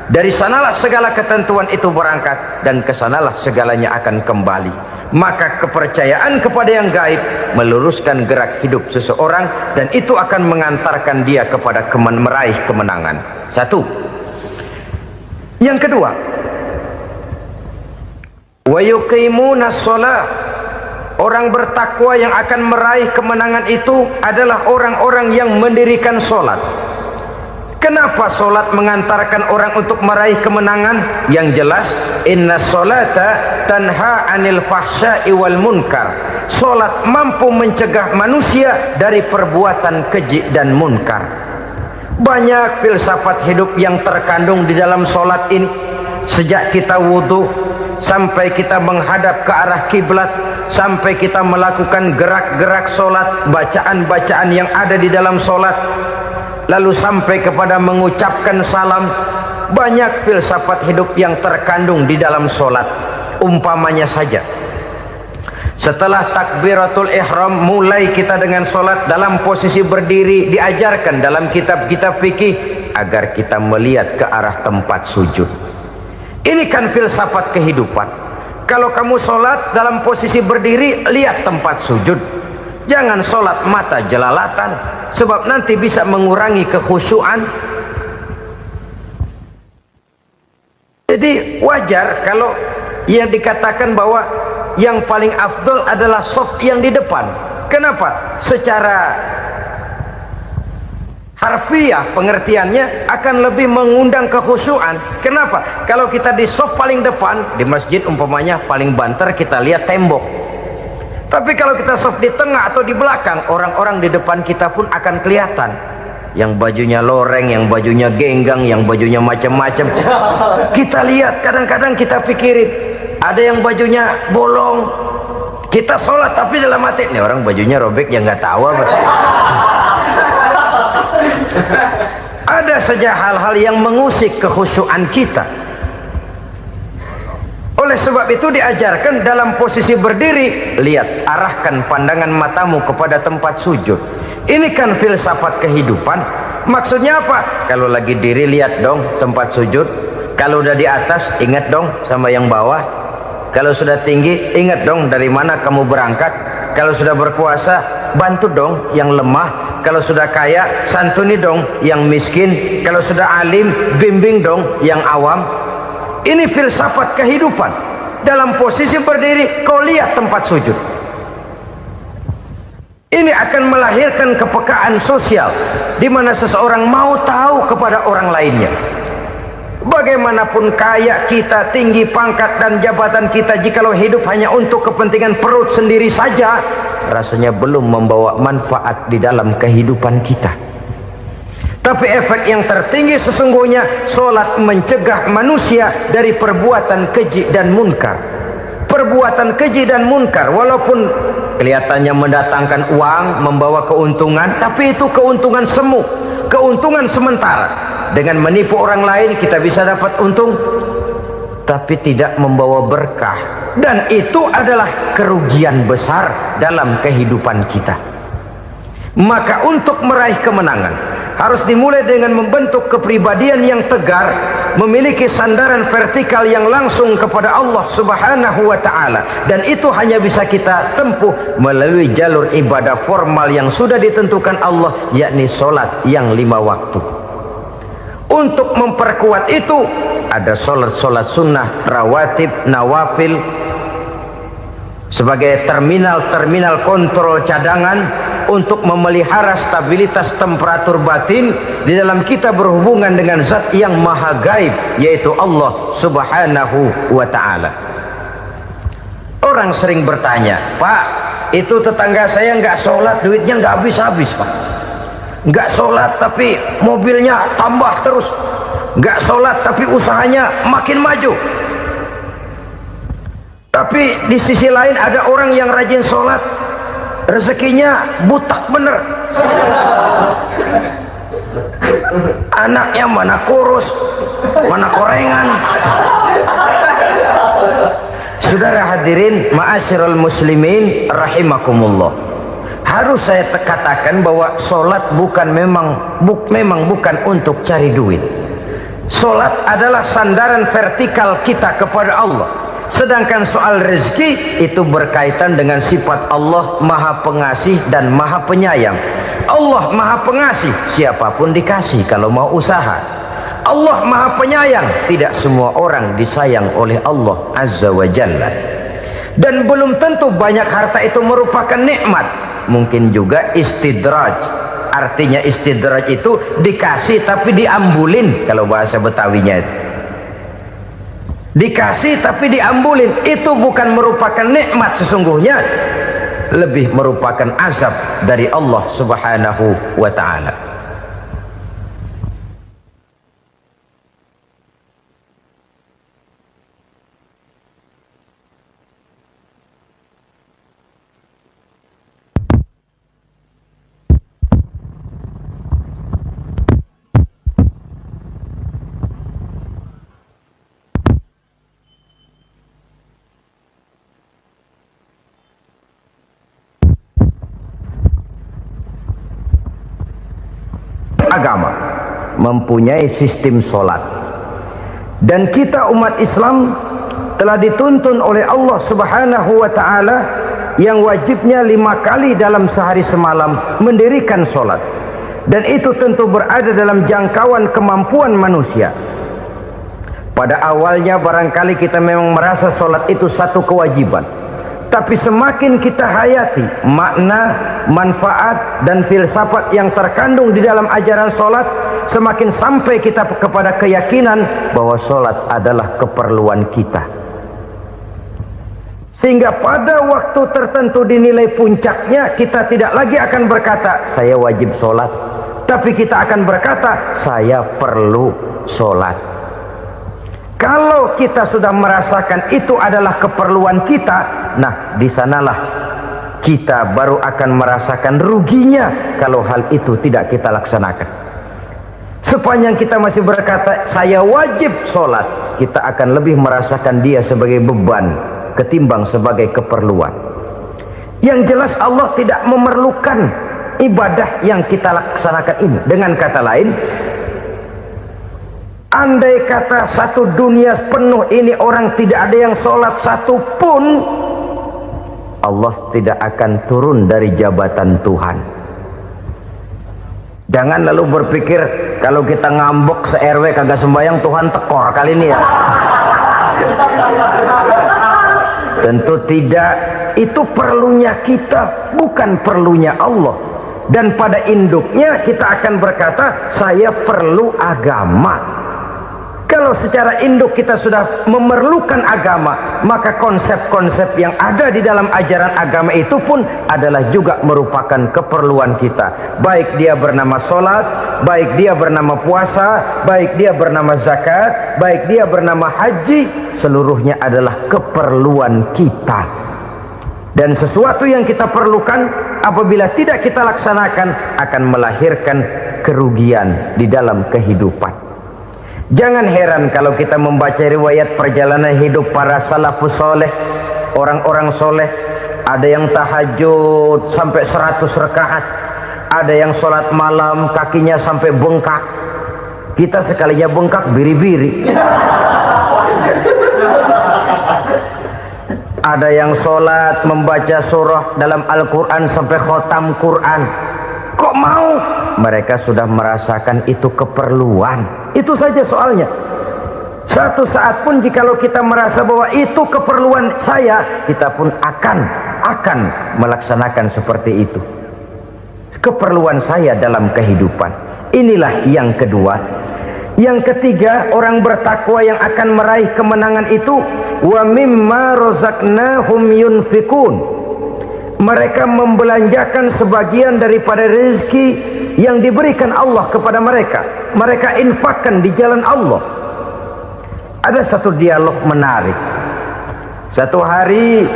Dari sanalah segala ketentuan itu berangkat dan kesanalah segalanya akan kembali. Maka kepercayaan kepada yang gaib meluruskan gerak hidup seseorang dan itu akan mengantarkan dia kepada meraih kemenangan. Satu. Yang kedua, wa yuqimuna shalah. Orang bertakwa yang akan meraih kemenangan itu adalah orang-orang yang mendirikan sholat. Kenapa sholat mengantarkan orang untuk meraih kemenangan? Yang jelas, inna sholata tanha anil fahsya'i wal munkar. Sholat mampu mencegah manusia dari perbuatan keji dan munkar. Banyak filsafat hidup yang terkandung di dalam sholat ini. Sejak kita wudhu sampai kita menghadap ke arah kiblat, sampai kita melakukan gerak-gerak sholat, bacaan-bacaan yang ada di dalam sholat, lalu sampai kepada mengucapkan salam. Banyak filsafat hidup yang terkandung di dalam sholat. Umpamanya saja, setelah takbiratul ihram mulai kita dengan sholat dalam posisi berdiri, diajarkan dalam kitab-kitab fikih agar kita melihat ke arah tempat sujud. Ini kan filsafat kehidupan. Kalau kamu sholat dalam posisi berdiri, lihat tempat sujud. Jangan sholat mata jelalatan, sebab nanti bisa mengurangi kekhusyuan. Jadi wajar kalau yang dikatakan bahwa yang paling afdol adalah shaf yang di depan. Kenapa? Secara harfiah pengertiannya akan lebih mengundang kekhusyuan. Kenapa? Kalau kita di shaf paling depan di masjid umpamanya paling banter kita lihat tembok. Tapi kalau kita shaf di tengah atau di belakang, orang-orang di depan kita pun akan kelihatan. Yang bajunya loreng, yang bajunya genggang, yang bajunya macam-macam. Kita lihat, kadang-kadang kita pikirin, ada yang bajunya bolong. Kita sholat tapi dalam hati, nih orang bajunya robek yang nggak tahu apa. Ada saja hal-hal yang mengusik kekhusyuan kita. Oleh sebab itu diajarkan dalam posisi berdiri, lihat, arahkan pandangan matamu kepada tempat sujud. Ini kan filsafat kehidupan. Maksudnya apa? Kalau lagi diri lihat dong tempat sujud. Kalau udah di atas ingat dong sama yang bawah. Kalau sudah tinggi ingat dong dari mana kamu berangkat. Kalau sudah berkuasa bantu dong yang lemah. Kalau sudah kaya santuni dong yang miskin. Kalau sudah alim bimbing dong yang awam. Ini filsafat kehidupan. Dalam posisi berdiri kau lihat tempat sujud. Ini akan melahirkan kepekaan sosial di mana seseorang mau tahu kepada orang lainnya. Bagaimanapun kaya kita, tinggi pangkat dan jabatan kita, jikalau hidup hanya untuk kepentingan perut sendiri saja, rasanya belum membawa manfaat di dalam kehidupan kita. Tapi efek yang tertinggi sesungguhnya, sholat mencegah manusia dari perbuatan keji dan munkar. Perbuatan keji dan munkar walaupun kelihatannya mendatangkan uang, membawa keuntungan, tapi itu keuntungan semu, keuntungan sementara. Dengan menipu orang lain kita bisa dapat untung, tapi tidak membawa berkah, dan itu adalah kerugian besar dalam kehidupan kita. Maka untuk meraih kemenangan harus dimulai dengan membentuk kepribadian yang tegar, memiliki sandaran vertikal yang langsung kepada Allah Subhanahu wa ta'ala, dan itu hanya bisa kita tempuh melalui jalur ibadah formal yang sudah ditentukan Allah, yakni sholat yang 5 waktu. Untuk memperkuat itu ada sholat-sholat sunnah, rawatib, nawafil sebagai terminal kontrol cadangan untuk memelihara stabilitas temperatur batin di dalam kita berhubungan dengan zat yang maha gaib, yaitu Allah Subhanahu wa ta'ala. Orang sering bertanya, Pak, itu tetangga saya nggak sholat, duitnya nggak habis-habis, Pak. Nggak sholat tapi mobilnya tambah terus. Nggak sholat tapi usahanya makin maju. Tapi di sisi lain ada orang yang rajin sholat, rezekinya butak bener. Anaknya mana kurus, mana korengan. Saudara hadirin ma'asyiral muslimin rahimakumullah, harus saya katakan bahwa solat memang bukan untuk cari duit. Solat adalah sandaran vertikal kita kepada Allah. Sedangkan soal rezeki itu berkaitan dengan sifat Allah Maha Pengasih dan Maha Penyayang. Allah Maha Pengasih, siapapun dikasih kalau mau usaha. Allah Maha Penyayang, tidak semua orang disayang oleh Allah Azza wa Jalla. Dan belum tentu banyak harta itu merupakan nikmat. Mungkin juga istidraj. Artinya istidraj itu dikasih tapi diambulin, kalau bahasa Betawinya itu. Dikasih tapi diambulin, itu bukan merupakan nikmat sesungguhnya, lebih merupakan azab dari Allah Subhanahu wa ta'ala. Agama mempunyai sistem solat, dan kita umat Islam telah dituntun oleh Allah Subhanahu wa ta'ala yang wajibnya 5 kali dalam sehari semalam mendirikan solat, dan itu tentu berada dalam jangkauan kemampuan manusia. Pada awalnya barangkali kita memang merasa solat itu satu kewajiban, tapi semakin kita hayati makna, manfaat dan filsafat yang terkandung di dalam ajaran solat, semakin sampai kita kepada keyakinan bahwa solat adalah keperluan kita. Sehingga pada waktu tertentu dinilai puncaknya, kita tidak lagi akan berkata saya wajib solat, tapi kita akan berkata saya perlu solat. Kalau kita sudah merasakan itu adalah keperluan kita, nah di sanalah kita baru akan merasakan ruginya kalau hal itu tidak kita laksanakan. Sepanjang kita masih berkata saya wajib sholat, kita akan lebih merasakan dia sebagai beban ketimbang sebagai keperluan. Yang jelas Allah tidak memerlukan ibadah yang kita laksanakan ini. Dengan kata lain, andai kata satu dunia penuh ini orang tidak ada yang sholat satu pun, Allah tidak akan turun dari jabatan Tuhan. Jangan lalu berpikir kalau kita ngambek se-RW kagak sembahyang Tuhan tekor kali ini ya. Tentu tidak. Itu perlunya kita, bukan perlunya Allah. Dan pada induknya kita akan berkata saya perlu agama. Kalau secara induk kita sudah memerlukan agama, maka konsep-konsep yang ada di dalam ajaran agama itu pun adalah juga merupakan keperluan kita. Baik dia bernama sholat, baik dia bernama puasa, baik dia bernama zakat, baik dia bernama haji, seluruhnya adalah keperluan kita. Dan sesuatu yang kita perlukan apabila tidak kita laksanakan akan melahirkan kerugian di dalam kehidupan. Jangan heran kalau kita membaca riwayat perjalanan hidup para salafus soleh, orang-orang soleh. Ada yang tahajud sampai 100 rakaat, ada yang sholat malam kakinya sampai bengkak. Kita sekalinya bengkak biri-biri. Ada yang sholat membaca surah dalam Al-Quran sampai khotam Quran. Kok mau? Mereka sudah merasakan itu keperluan. Itu saja soalnya. Satu saat pun jikalau kita merasa bahwa itu keperluan saya, kita pun akan melaksanakan seperti itu. Keperluan saya dalam kehidupan. Inilah yang kedua. Yang ketiga, orang bertakwa yang akan meraih kemenangan itu, wa mimma razaqnahum yunfikun. Mereka membelanjakan sebagian daripada rezeki yang diberikan Allah kepada mereka. Mereka infakkan di jalan Allah. Ada satu dialog menarik. Satu hari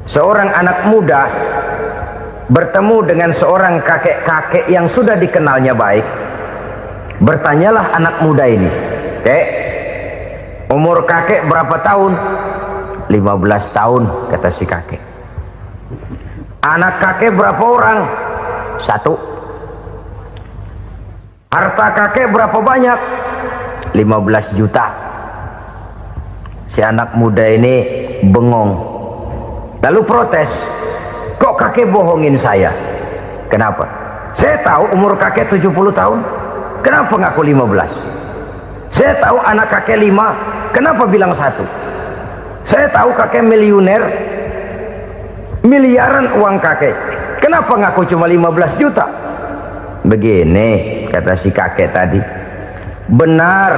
seorang anak muda bertemu dengan seorang kakek-kakek yang sudah dikenalnya baik. Bertanyalah anak muda ini, "Kek, umur kakek berapa tahun?" 15 tahun, kata si kakek. Anak kakek berapa orang? 1. Harta kakek berapa banyak? 15 juta. Si anak muda ini bengong, lalu protes, kok kakek bohongin saya? Kenapa? Saya tahu umur kakek 70 tahun, kenapa ngaku 15? Saya tahu anak kakek 5, kenapa bilang 1? Saya tahu kakek miliuner, miliaran uang kakek, kenapa ngaku cuma 15 juta? Begini kata si kakek tadi, benar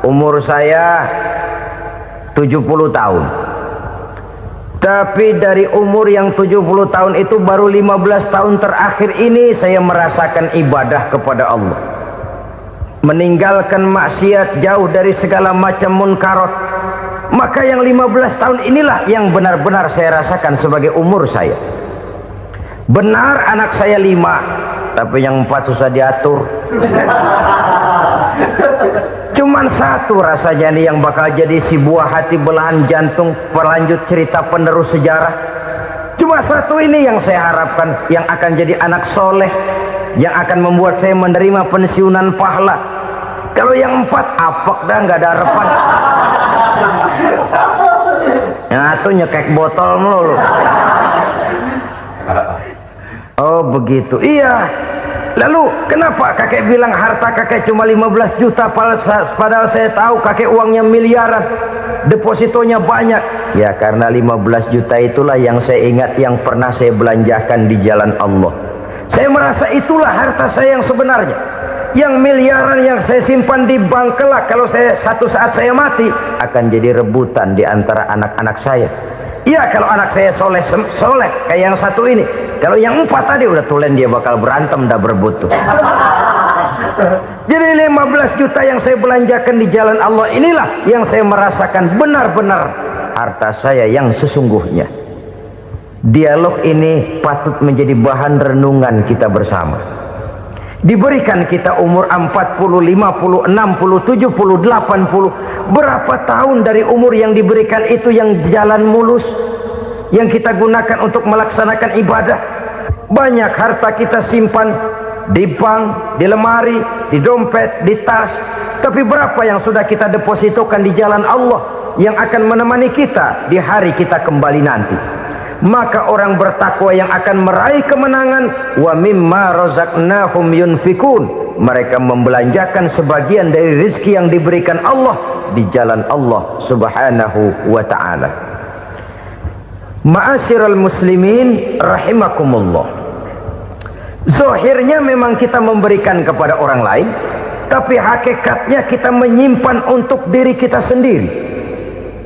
umur saya 70 tahun, tapi dari umur yang 70 tahun itu baru 15 tahun terakhir ini saya merasakan ibadah kepada Allah, meninggalkan maksiat, jauh dari segala macam munkarat. Maka yang 15 tahun inilah yang benar-benar saya rasakan sebagai umur saya. Benar anak saya 5, tapi yang 4 susah diatur. Cuman 1 rasanya nih yang bakal jadi si buah hati, belahan jantung, pelanjut cerita penerus sejarah. Cuma 1 ini yang saya harapkan, yang akan jadi anak soleh, yang akan membuat saya menerima pensiunan pahala. Kalau yang 4 apek dah, nggak ada harapan. Yang 1 nyekek botol melulu. Oh begitu, iya. Lalu kenapa kakek bilang harta kakek cuma 15 juta, padahal saya tahu kakek uangnya miliaran, depositonya banyak? Ya karena 15 juta itulah yang saya ingat, yang pernah saya belanjakan di jalan Allah. Saya merasa itulah harta saya yang sebenarnya. Yang miliaran yang saya simpan di bank kelak, kalau satu saat saya mati, akan jadi rebutan di antara anak-anak saya. Iya kalau anak saya soleh kayak yang 1 ini. Kalau yang 4 tadi udah tulen dia bakal berantem, dah berebut tuh. Jadi 15 juta yang saya belanjakan di jalan Allah inilah yang saya merasakan benar-benar harta saya yang sesungguhnya. Dialog ini patut menjadi bahan renungan kita bersama. Diberikan kita umur 40, 50, 60, 70, 80. Berapa tahun dari umur yang diberikan itu yang jalan mulus, yang kita gunakan untuk melaksanakan ibadah? Banyak harta kita simpan di bank, di lemari, di dompet, di tas. Tapi berapa yang sudah kita depositokan di jalan Allah, yang akan menemani kita di hari kita kembali nanti? Maka orang bertakwa yang akan meraih kemenangan, wa mimma razaqnahum yunfikun, mereka membelanjakan sebagian dari rezeki yang diberikan Allah di jalan Allah subhanahu wa ta'ala. Ma'asyiral muslimin rahimakumullah, zahirnya memang kita memberikan kepada orang lain, tapi hakikatnya kita menyimpan untuk diri kita sendiri.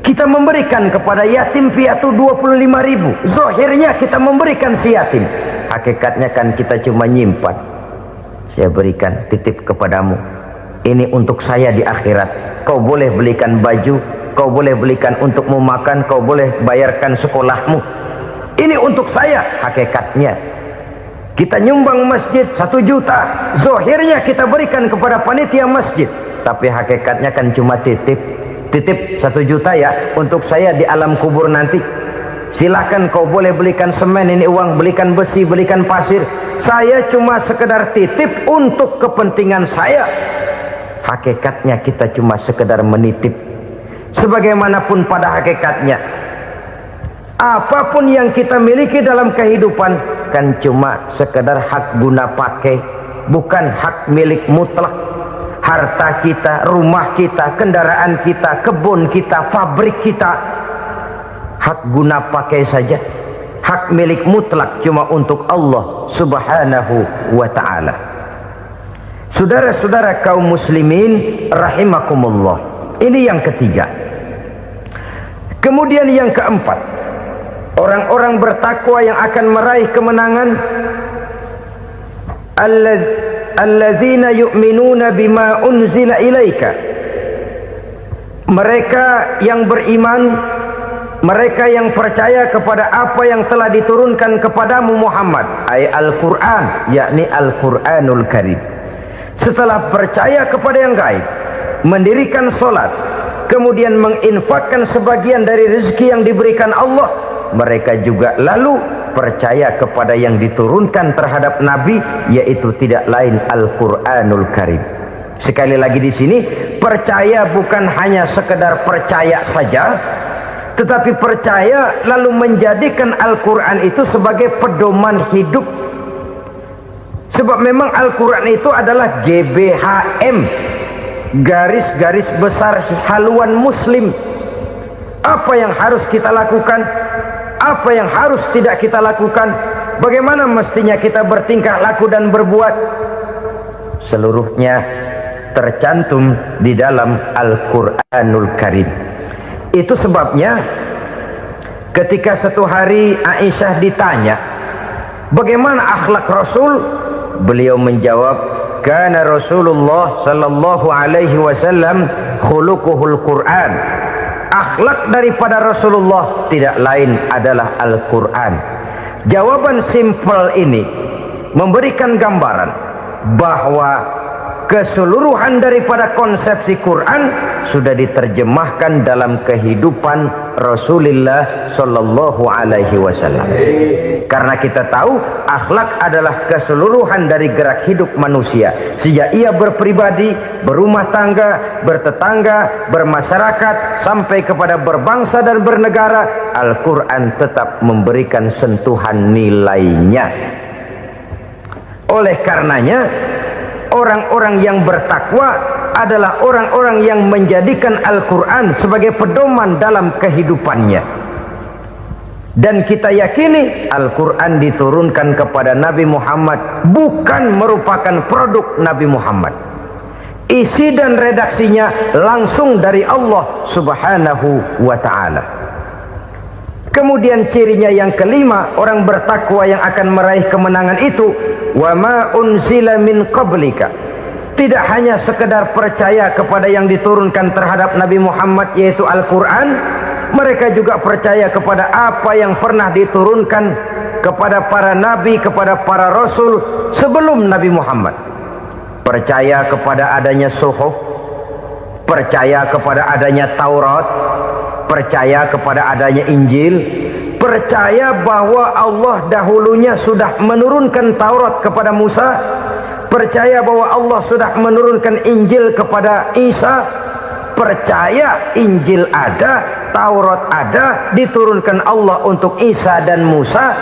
Kita memberikan kepada yatim piatu 25.000, zahirnya kita memberikan si yatim, hakikatnya kan kita cuma nyimpan. Saya berikan, titip kepadamu, ini untuk saya di akhirat. Kau boleh belikan baju, kau boleh belikan untukmu makan, kau boleh bayarkan sekolahmu. Ini untuk saya. Hakikatnya kita nyumbang masjid 1 juta, zahirnya kita berikan kepada panitia masjid, tapi hakikatnya kan cuma titip 1 juta ya untuk saya di alam kubur nanti. Silahkan kau boleh belikan semen, ini uang, belikan besi, belikan pasir, saya cuma sekedar titip untuk kepentingan saya. Hakikatnya kita cuma sekedar menitip. Sebagaimanapun pada hakikatnya, apapun yang kita miliki dalam kehidupan kan cuma sekedar hak guna pakai, bukan hak milik mutlak. Harta kita, rumah kita, kendaraan kita, kebun kita, pabrik kita, hak guna pakai saja. Hak milik mutlak cuma untuk Allah subhanahu wa ta'ala. Saudara-saudara kaum muslimin rahimakumullah, ini yang ketiga. Kemudian yang keempat, orang-orang bertakwa yang akan meraih kemenangan, allazina yu'minuna bima unzila ilaika, mereka yang beriman, mereka yang percaya kepada apa yang telah diturunkan kepadamu Muhammad, ay Al-Quran, yakni Al-Quranul Karim. Setelah percaya kepada yang gaib, mendirikan solat, kemudian menginfakkan sebagian dari rezeki yang diberikan Allah, mereka juga lalu percaya kepada yang diturunkan terhadap Nabi, yaitu tidak lain Al-Quranul Karim. Sekali lagi di sini, percaya bukan hanya sekedar percaya saja, tetapi percaya lalu menjadikan Al-Quran itu sebagai pedoman hidup. Sebab memang Al-Quran itu adalah GBHM, garis-garis besar haluan muslim. Apa yang harus kita lakukan, apa yang harus tidak kita lakukan, bagaimana mestinya kita bertingkah laku dan berbuat, seluruhnya tercantum di dalam Al-Quranul Karim. Itu sebabnya ketika satu hari Aisyah ditanya bagaimana akhlak Rasul, beliau menjawab, kana Rasulullah sallallahu alaihi wasallam khuluquhul Quran. Akhlak daripada Rasulullah tidak lain adalah Al-Quran. Jawaban simpel ini memberikan gambaran bahwa keseluruhan daripada konsepsi Quran sudah diterjemahkan dalam kehidupan Rasulullah sallallahu alaihi wasallam. Karena kita tahu akhlak adalah keseluruhan dari gerak hidup manusia. Sejak ia berpribadi, berumah tangga, bertetangga, bermasyarakat, sampai kepada berbangsa dan bernegara, Al-Quran tetap memberikan sentuhan nilainya. Oleh karenanya, orang-orang yang bertakwa adalah orang-orang yang menjadikan Al-Quran sebagai pedoman dalam kehidupannya. Dan kita yakini Al-Quran diturunkan kepada Nabi Muhammad bukan merupakan produk Nabi Muhammad. Isi dan redaksinya langsung dari Allah Subhanahu wa ta'ala. Kemudian cirinya yang kelima, orang bertakwa yang akan meraih kemenangan itu, wa ma unzila min qablika. Tidak hanya sekedar percaya kepada yang diturunkan terhadap Nabi Muhammad, yaitu Al-Quran, mereka juga percaya kepada apa yang pernah diturunkan kepada para nabi, kepada para rasul sebelum Nabi Muhammad. Percaya kepada adanya suhuf, percaya kepada adanya Taurat, percaya kepada adanya Injil, percaya bahwa Allah dahulunya sudah menurunkan Taurat kepada Musa, percaya bahwa Allah sudah menurunkan Injil kepada Isa, percaya Injil ada, Taurat ada, diturunkan Allah untuk Isa dan Musa,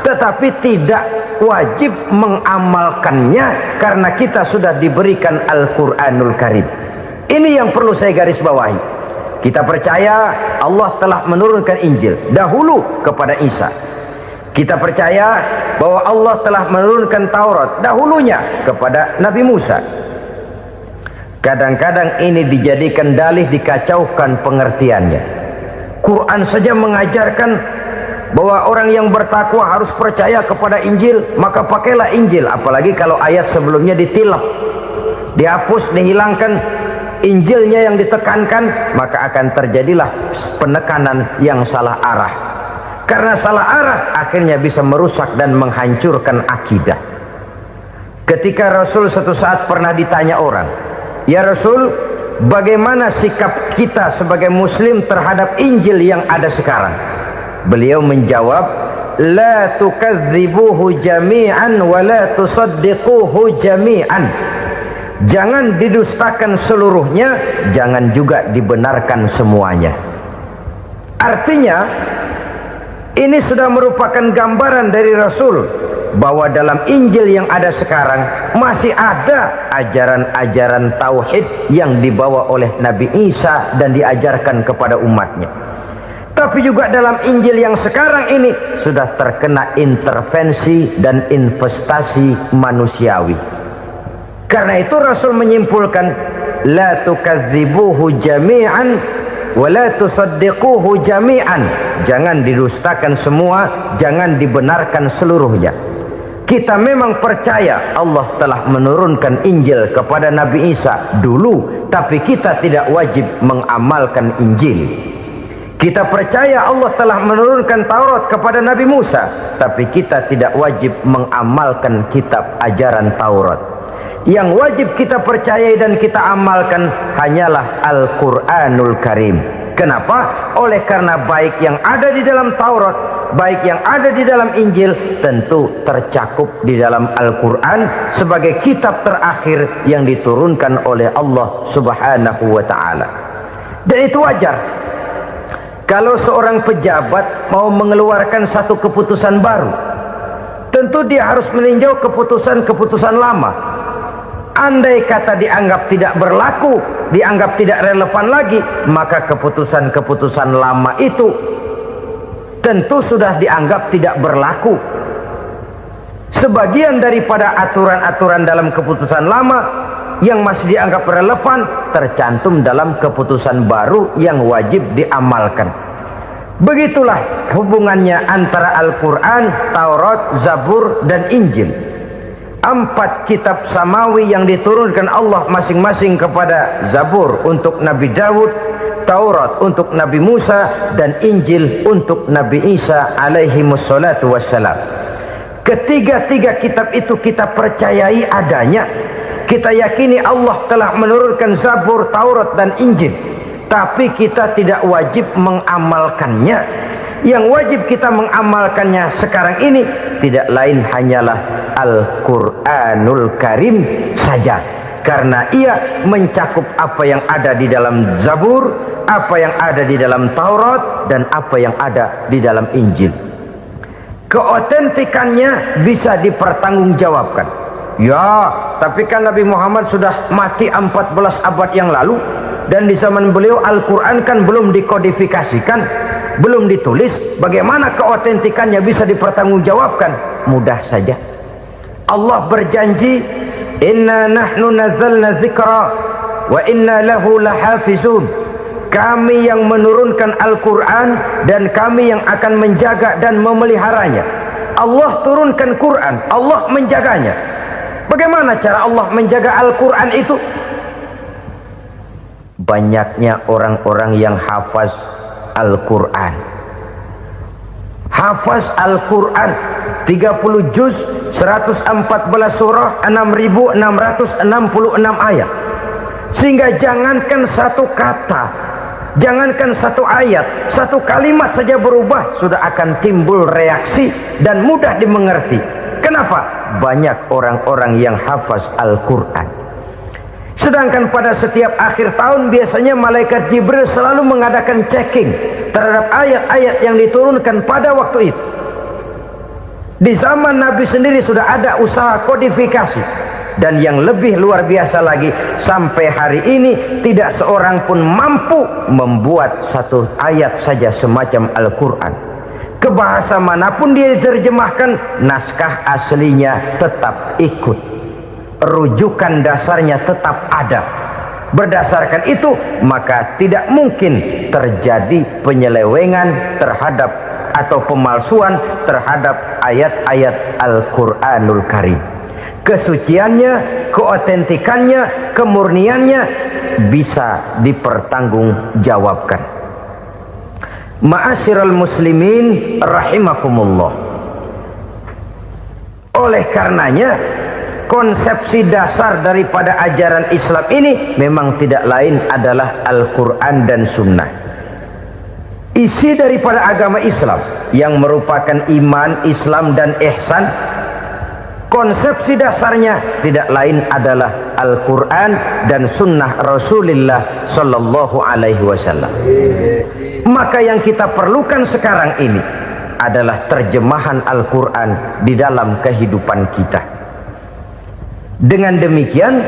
tetapi tidak wajib mengamalkannya karena kita sudah diberikan Al-Quranul Karim. Ini yang perlu saya garis bawahi. Kita percaya Allah telah menurunkan Injil dahulu kepada Isa. Kita percaya bahwa Allah telah menurunkan Taurat dahulunya kepada Nabi Musa. Kadang-kadang ini dijadikan dalih, dikacaukan pengertiannya. Quran saja mengajarkan bahwa orang yang bertakwa harus percaya kepada Injil, maka pakailah Injil. Apalagi kalau ayat sebelumnya ditilap, dihapus, dihilangkan, Injilnya yang ditekankan, maka akan terjadilah penekanan yang salah arah. Karena salah arah akhirnya bisa merusak dan menghancurkan akidah. Ketika Rasul suatu saat pernah ditanya orang, "Ya Rasul, bagaimana sikap kita sebagai muslim terhadap Injil yang ada sekarang?" Beliau menjawab, "La tukadzibuhu jami'an wa la tusaddiquhu jami'an." Jangan didustakan seluruhnya, jangan juga dibenarkan semuanya. Artinya, ini sudah merupakan gambaran dari Rasul bahwa dalam Injil yang ada sekarang masih ada ajaran-ajaran tauhid yang dibawa oleh Nabi Isa dan diajarkan kepada umatnya. Tapi juga dalam Injil yang sekarang ini sudah terkena intervensi dan investasi manusiawi. Karena itu Rasul menyimpulkan, la tukadzibuhu jami'an wa la tusaddiquhu jami'an. Jangan didustakan semua, jangan dibenarkan seluruhnya. Kita memang percaya Allah telah menurunkan Injil kepada Nabi Isa dulu, tapi kita tidak wajib mengamalkan Injil. Kita percaya Allah telah menurunkan Taurat kepada Nabi Musa, tapi kita tidak wajib mengamalkan kitab ajaran Taurat. Yang wajib kita percayai dan kita amalkan hanyalah Al-Quranul Karim. Kenapa? Oleh karena baik yang ada di dalam Taurat, baik yang ada di dalam Injil, tentu tercakup di dalam Al-Quran sebagai kitab terakhir yang diturunkan oleh Allah Subhanahu wa ta'ala. Dan itu wajar. Kalau seorang pejabat mau mengeluarkan satu keputusan baru, tentu dia harus meninjau keputusan-keputusan lama. Andai kata dianggap tidak berlaku, dianggap tidak relevan lagi, maka keputusan-keputusan lama itu tentu sudah dianggap tidak berlaku. Sebagian daripada aturan-aturan dalam keputusan lama yang masih dianggap relevan tercantum dalam keputusan baru yang wajib diamalkan. Begitulah hubungannya antara Al-Quran, Taurat, Zabur, dan Injil. 4 kitab samawi yang diturunkan Allah masing-masing kepada Zabur untuk Nabi Daud, Taurat untuk Nabi Musa, dan Injil untuk Nabi Isa alaihi wassalatu wassalam. Ketiga-tiga kitab itu kita percayai adanya. Kita yakini Allah telah menurunkan Zabur, Taurat, dan Injil. Tapi kita tidak wajib mengamalkannya. Yang wajib kita mengamalkannya sekarang ini tidak lain hanyalah Al-Quranul Karim saja. Karena ia mencakup apa yang ada di dalam Zabur, apa yang ada di dalam Taurat, dan apa yang ada di dalam Injil. Keotentikannya bisa dipertanggungjawabkan. Ya, tapi kan Nabi Muhammad sudah mati 14 abad yang lalu, dan di zaman beliau Al-Quran kan belum dikodifikasikan, belum ditulis. Bagaimana keotentikannya bisa dipertanggungjawabkan? Mudah saja. Allah berjanji, inna nahnu nazzalna dzikra wa inna lahu lahafizun. Kami yang menurunkan Al-Quran dan kami yang akan menjaga dan memeliharanya. Allah turunkan Quran, Allah menjaganya. Bagaimana cara Allah menjaga Al-Quran itu? Banyaknya orang-orang yang hafaz Al-Quran. Hafaz Al-Quran 30 juz, 114 surah, 6.666 ayat. Sehingga jangankan satu kata, jangankan satu ayat, satu kalimat saja berubah sudah akan timbul reaksi dan mudah dimengerti. Kenapa? Banyak orang-orang yang hafaz Al-Quran. Sedangkan pada setiap akhir tahun biasanya malaikat Jibril selalu mengadakan checking terhadap ayat-ayat yang diturunkan pada waktu itu. Di zaman Nabi sendiri sudah ada usaha kodifikasi. Dan yang lebih luar biasa lagi, sampai hari ini tidak seorang pun mampu membuat satu ayat saja semacam Al-Quran. Ke bahasa manapun dia diterjemahkan, naskah aslinya tetap ikut. Rujukan dasarnya tetap ada. Berdasarkan itu, maka tidak mungkin terjadi penyelewengan terhadap atau pemalsuan terhadap ayat-ayat Al-Quranul Karim. Kesuciannya, keotentikannya, kemurniannya bisa dipertanggungjawabkan. Ma'asyiral muslimin rahimakumullah. Oleh karenanya, konsepsi dasar daripada ajaran Islam ini memang tidak lain adalah Al-Quran dan Sunnah. Isi daripada agama Islam yang merupakan iman, Islam, dan ihsan, konsepsi dasarnya tidak lain adalah Al-Quran dan Sunnah Rasulullah Sallallahu Alaihi Wasallam. Maka yang kita perlukan sekarang ini adalah terjemahan Al-Quran di dalam kehidupan kita. Dengan demikian,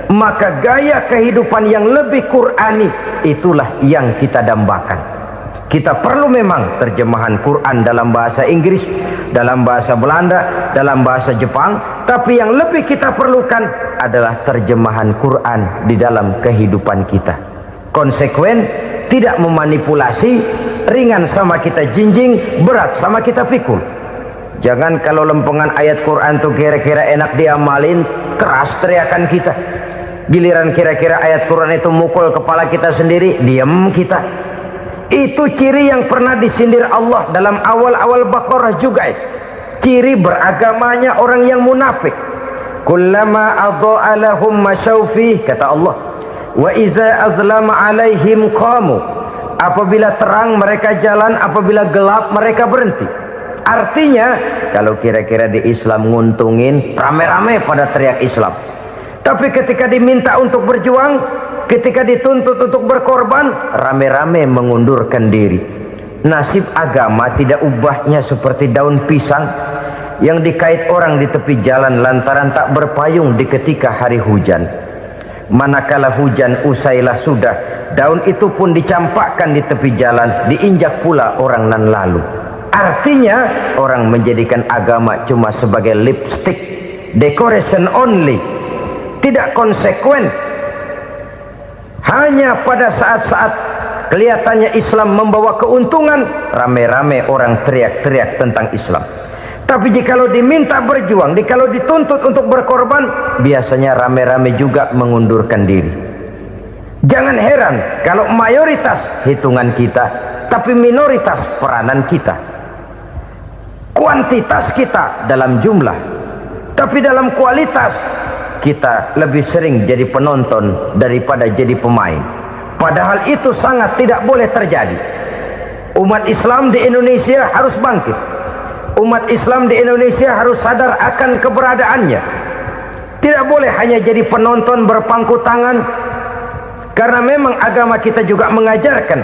maka gaya kehidupan yang lebih Qurani itulah yang kita dambakan. Kita perlu memang terjemahan Quran dalam bahasa Inggris, dalam bahasa Belanda, dalam bahasa Jepang, tapi yang lebih kita perlukan adalah terjemahan Quran di dalam kehidupan kita. Konsekuen, tidak memanipulasi, ringan sama kita jinjing, berat sama kita pikul. Jangan kalau lempengan ayat Quran tuh kira-kira enak diamalin, keras teriakan kita. Giliran kira-kira ayat Quran itu mukul kepala kita sendiri, diam kita. Itu ciri yang pernah disindir Allah dalam awal-awal Baqarah juga. Ciri beragamanya orang yang munafik. kullama adha'a lahum masyaw fih, kata Allah, wa iza azlama alaihim qamu, apabila terang mereka jalan, apabila gelap mereka berhenti. Artinya kalau kira-kira di Islam nguntungin, rame-rame pada teriak Islam, tapi ketika diminta untuk berjuang, ketika dituntut untuk berkorban, rame-rame mengundurkan diri. Nasib agama tidak ubahnya seperti daun pisang yang dikait orang di tepi jalan lantaran tak berpayung di ketika hari hujan. Manakala hujan usailah sudah, daun itu pun dicampakkan di tepi jalan, diinjak pula orang nan lalu. Artinya orang menjadikan agama cuma sebagai lipstick, decoration only, tidak konsekuen. Hanya pada saat-saat kelihatannya Islam membawa keuntungan, rame-rame orang teriak-teriak tentang Islam. Tapi jikalau diminta berjuang, jikalau dituntut untuk berkorban, biasanya rame-rame juga mengundurkan diri. Jangan heran kalau mayoritas hitungan kita, tapi minoritas peranan kita. Kuantitas kita dalam jumlah, tapi dalam kualitas kita lebih sering jadi penonton daripada jadi pemain. Padahal itu sangat tidak boleh terjadi. Umat Islam di Indonesia harus bangkit. Umat Islam di Indonesia harus sadar akan keberadaannya. Tidak boleh hanya jadi penonton berpangku tangan, karena memang agama kita juga mengajarkan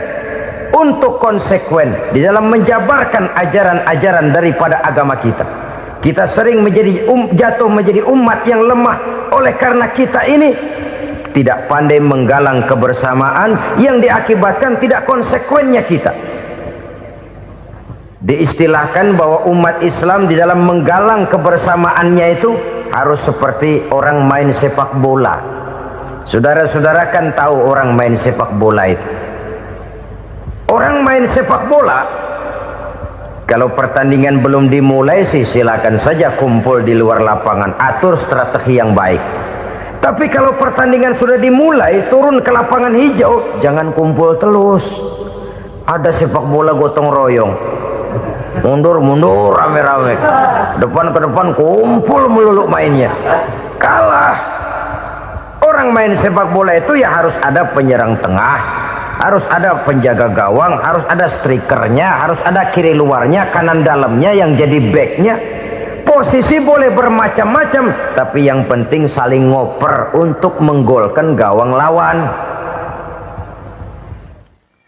untuk konsekuen di dalam menjabarkan ajaran-ajaran daripada agama kita. Kita sering menjadi jatuh menjadi umat yang lemah oleh karena kita ini tidak pandai menggalang kebersamaan yang diakibatkan tidak konsekuennya kita. Diistilahkan bahwa umat Islam di dalam menggalang kebersamaannya itu harus seperti orang main sepak bola. Saudara-saudara kan tahu orang main sepak bola itu. Orang main sepak bola, kalau pertandingan belum dimulai sih silakan saja kumpul di luar lapangan, atur strategi yang baik. Tapi kalau pertandingan sudah dimulai, turun ke lapangan hijau, jangan kumpul terus. Ada sepak bola gotong royong, mundur-mundur rame-rame, depan ke depan kumpul melulu mainnya. Kalah. Orang main sepak bola itu ya harus ada penyerang tengah, harus ada penjaga gawang, harus ada strikernya, harus ada kiri luarnya, kanan dalamnya yang jadi backnya. Posisi boleh bermacam-macam, tapi yang penting saling ngoper untuk menggolkan gawang lawan.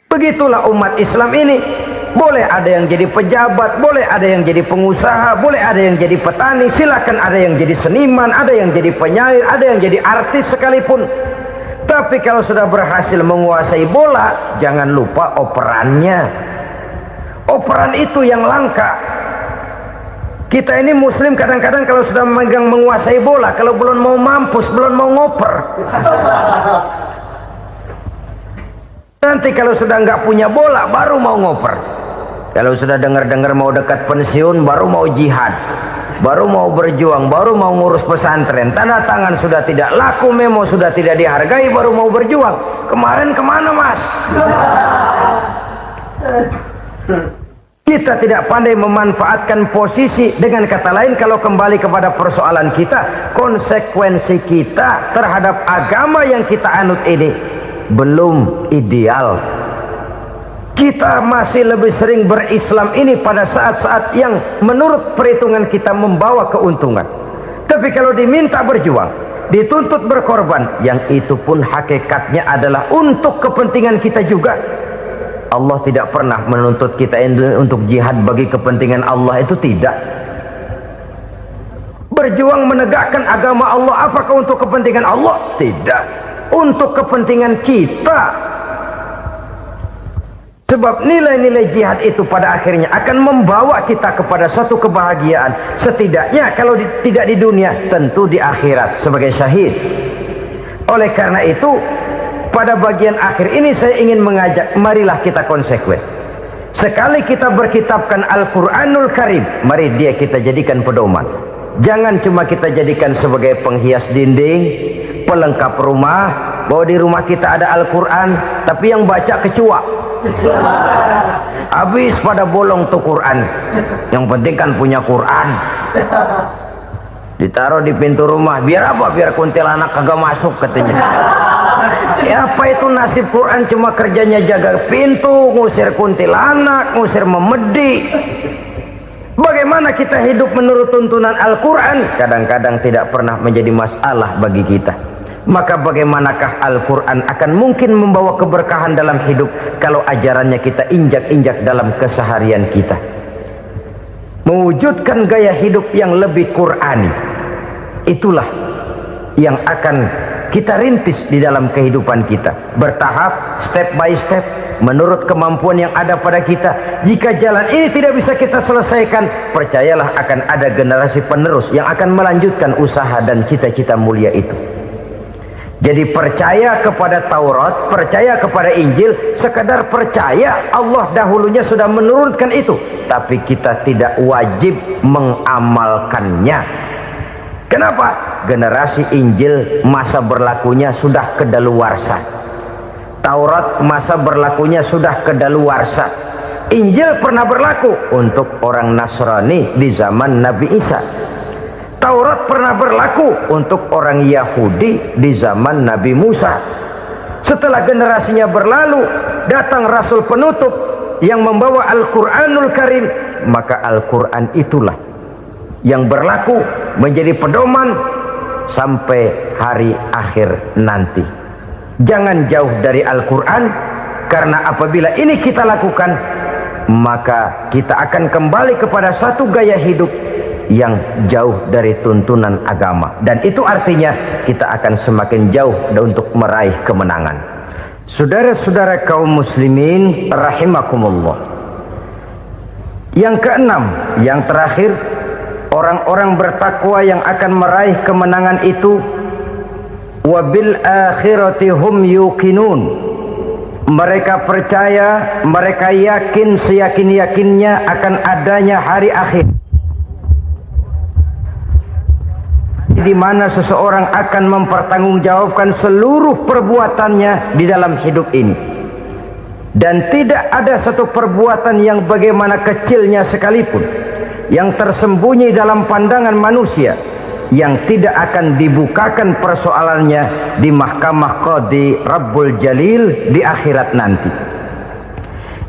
Begitulah umat Islam ini. Boleh ada yang jadi pejabat, boleh ada yang jadi pengusaha, boleh ada yang jadi petani, silakan ada yang jadi seniman, ada yang jadi penyair, ada yang jadi artis sekalipun. Tapi kalau sudah berhasil menguasai bola, jangan lupa operannya. Operan itu yang langka. Kita ini muslim kadang-kadang kalau sudah memegang menguasai bola, kalau belum mau mampus, belum mau ngoper. Nanti kalau sudah nggak punya bola, baru mau ngoper. Kalau sudah dengar-dengar mau dekat pensiun, baru mau jihad, baru mau berjuang, baru mau ngurus pesantren. Tanda tangan sudah tidak laku, memo sudah tidak dihargai, baru mau berjuang. Kemarin kemana mas? Kita tidak pandai memanfaatkan posisi. Dengan kata lain, kalau kembali kepada persoalan kita, konsekuensi kita terhadap agama yang kita anut ini belum ideal. Kita masih lebih sering berislam ini pada saat-saat yang menurut perhitungan kita membawa keuntungan. Tapi kalau diminta berjuang, dituntut berkorban, yang itu pun hakikatnya adalah untuk kepentingan kita juga. Allah tidak pernah menuntut kita untuk jihad bagi kepentingan Allah, itu tidak. Berjuang menegakkan agama Allah, apakah untuk kepentingan Allah? Tidak. Untuk kepentingan kita. Sebab nilai-nilai jihad itu pada akhirnya akan membawa kita kepada suatu kebahagiaan. Setidaknya kalau tidak di dunia, tentu di akhirat sebagai syahid. Oleh karena itu, pada bagian akhir ini saya ingin mengajak, marilah kita konsekuen. Sekali kita berkitabkan Al-Quranul Karim, mari dia kita jadikan pedoman. Jangan cuma kita jadikan sebagai penghias dinding, pelengkap rumah, bahwa di rumah kita ada Al-Quran, tapi yang baca kecoa. Habis pada bolong tuh Quran. Yang penting kan punya Quran. Ditaruh di pintu rumah. Biar apa? Biar kuntilanak kagak masuk katanya. Ya, apa itu nasib Quran? Cuma kerjanya jaga pintu, ngusir kuntilanak, ngusir memedi. Bagaimana kita hidup menurut tuntunan Al-Quran? Kadang-kadang tidak pernah menjadi masalah bagi kita. Maka bagaimanakah Al-Quran akan mungkin membawa keberkahan dalam hidup kalau ajarannya kita injak-injak dalam keseharian kita? Mewujudkan gaya hidup yang lebih Qurani, itulah yang akan kita rintis di dalam kehidupan kita, bertahap, step by step, menurut kemampuan yang ada pada kita. Jika jalan ini tidak bisa kita selesaikan, percayalah akan ada generasi penerus yang akan melanjutkan usaha dan cita-cita mulia itu. Jadi percaya kepada Taurat, percaya kepada Injil, sekadar percaya Allah dahulunya sudah menurunkan itu, tapi kita tidak wajib mengamalkannya. Kenapa? Generasi Injil masa berlakunya sudah kedaluwarsa. Taurat masa berlakunya sudah kedaluwarsa. Injil pernah berlaku untuk orang Nasrani di zaman Nabi Isa. Taurat pernah berlaku untuk orang Yahudi di zaman Nabi Musa. Setelah generasinya berlalu, datang Rasul penutup yang membawa Al-Quranul Karim. Maka Al-Quran itulah yang berlaku menjadi pedoman sampai hari akhir nanti. Jangan jauh dari Al-Quran, karena apabila ini kita lakukan, maka kita akan kembali kepada satu gaya hidup yang jauh dari tuntunan agama, dan itu artinya kita akan semakin jauh untuk meraih kemenangan. Saudara-saudara kaum muslimin rahimakumullah. Yang keenam, yang terakhir, orang-orang bertakwa yang akan meraih kemenangan itu wabil akhirati hum yuqinun. Mereka percaya, mereka yakin seyakin-yakinnya akan adanya hari akhir, di mana seseorang akan mempertanggungjawabkan seluruh perbuatannya di dalam hidup ini, dan tidak ada satu perbuatan yang bagaimana kecilnya sekalipun yang tersembunyi dalam pandangan manusia yang tidak akan dibukakan persoalannya di mahkamah Qadi Rabbul Jalil di akhirat nanti.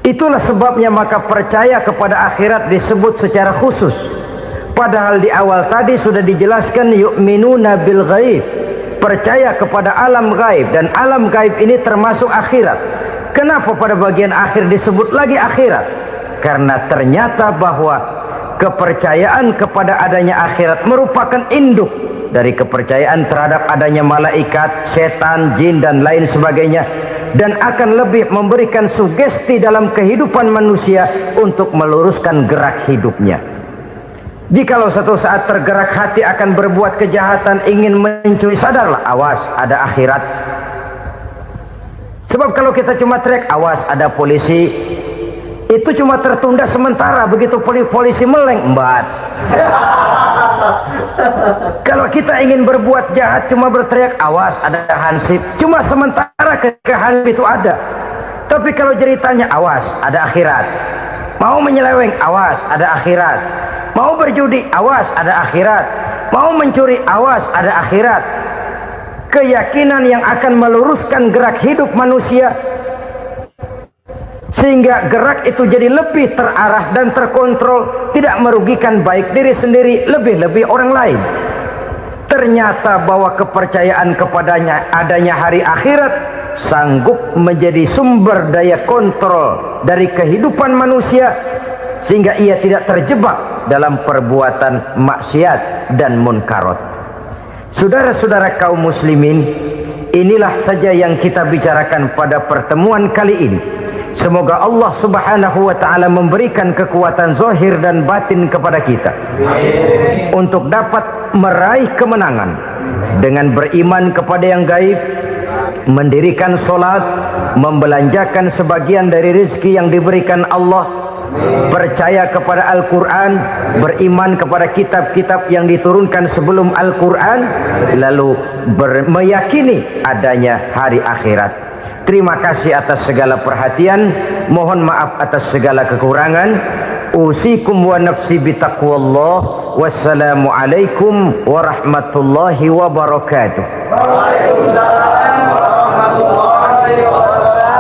Itulah sebabnya maka percaya kepada akhirat disebut secara khusus. Padahal di awal tadi sudah dijelaskan yu'minuna bil ghaib, percaya kepada alam gaib, dan alam gaib ini termasuk akhirat. Kenapa pada bagian akhir disebut lagi akhirat? Karena ternyata bahwa kepercayaan kepada adanya akhirat merupakan induk dari kepercayaan terhadap adanya malaikat, setan, jin, dan lain sebagainya, dan akan lebih memberikan sugesti dalam kehidupan manusia untuk meluruskan gerak hidupnya. Jikalau satu saat tergerak hati akan berbuat kejahatan, ingin mencuri, sadarlah, awas ada akhirat. Sebab kalau kita cuma teriak awas ada polisi, itu cuma tertunda sementara. Begitu polisi meleng, embat. Kalau kita ingin berbuat jahat cuma berteriak awas ada hansip, cuma sementara ke hansip itu ada. Tapi kalau ceritanya awas ada akhirat, mau menyeleweng awas ada akhirat, mau berjudi awas ada akhirat, mau mencuri awas ada akhirat. Keyakinan yang akan meluruskan gerak hidup manusia sehingga gerak itu jadi lebih terarah dan terkontrol, tidak merugikan baik diri sendiri, lebih-lebih orang lain. Ternyata bahwa kepercayaan kepadanya adanya hari akhirat sanggup menjadi sumber daya kontrol dari kehidupan manusia, sehingga ia tidak terjebak dalam perbuatan maksiat dan munkarat. Saudara-saudara kaum muslimin, inilah saja yang kita bicarakan pada pertemuan kali ini. Semoga Allah subhanahu wa ta'ala memberikan kekuatan zahir dan batin kepada kita untuk dapat meraih kemenangan dengan beriman kepada yang gaib, mendirikan solat, membelanjakan sebagian dari rezeki yang diberikan Allah, percaya kepada Al-Quran, beriman kepada kitab-kitab yang diturunkan sebelum Al-Quran, lalu meyakini adanya hari akhirat. Terima kasih atas segala perhatian, mohon maaf atas segala kekurangan. usikum wa nafsi bitaqwallah. Wassalamualaikum warahmatullahi wabarakatuh. Waalaikumsalam warahmatullahi wabarakatuh.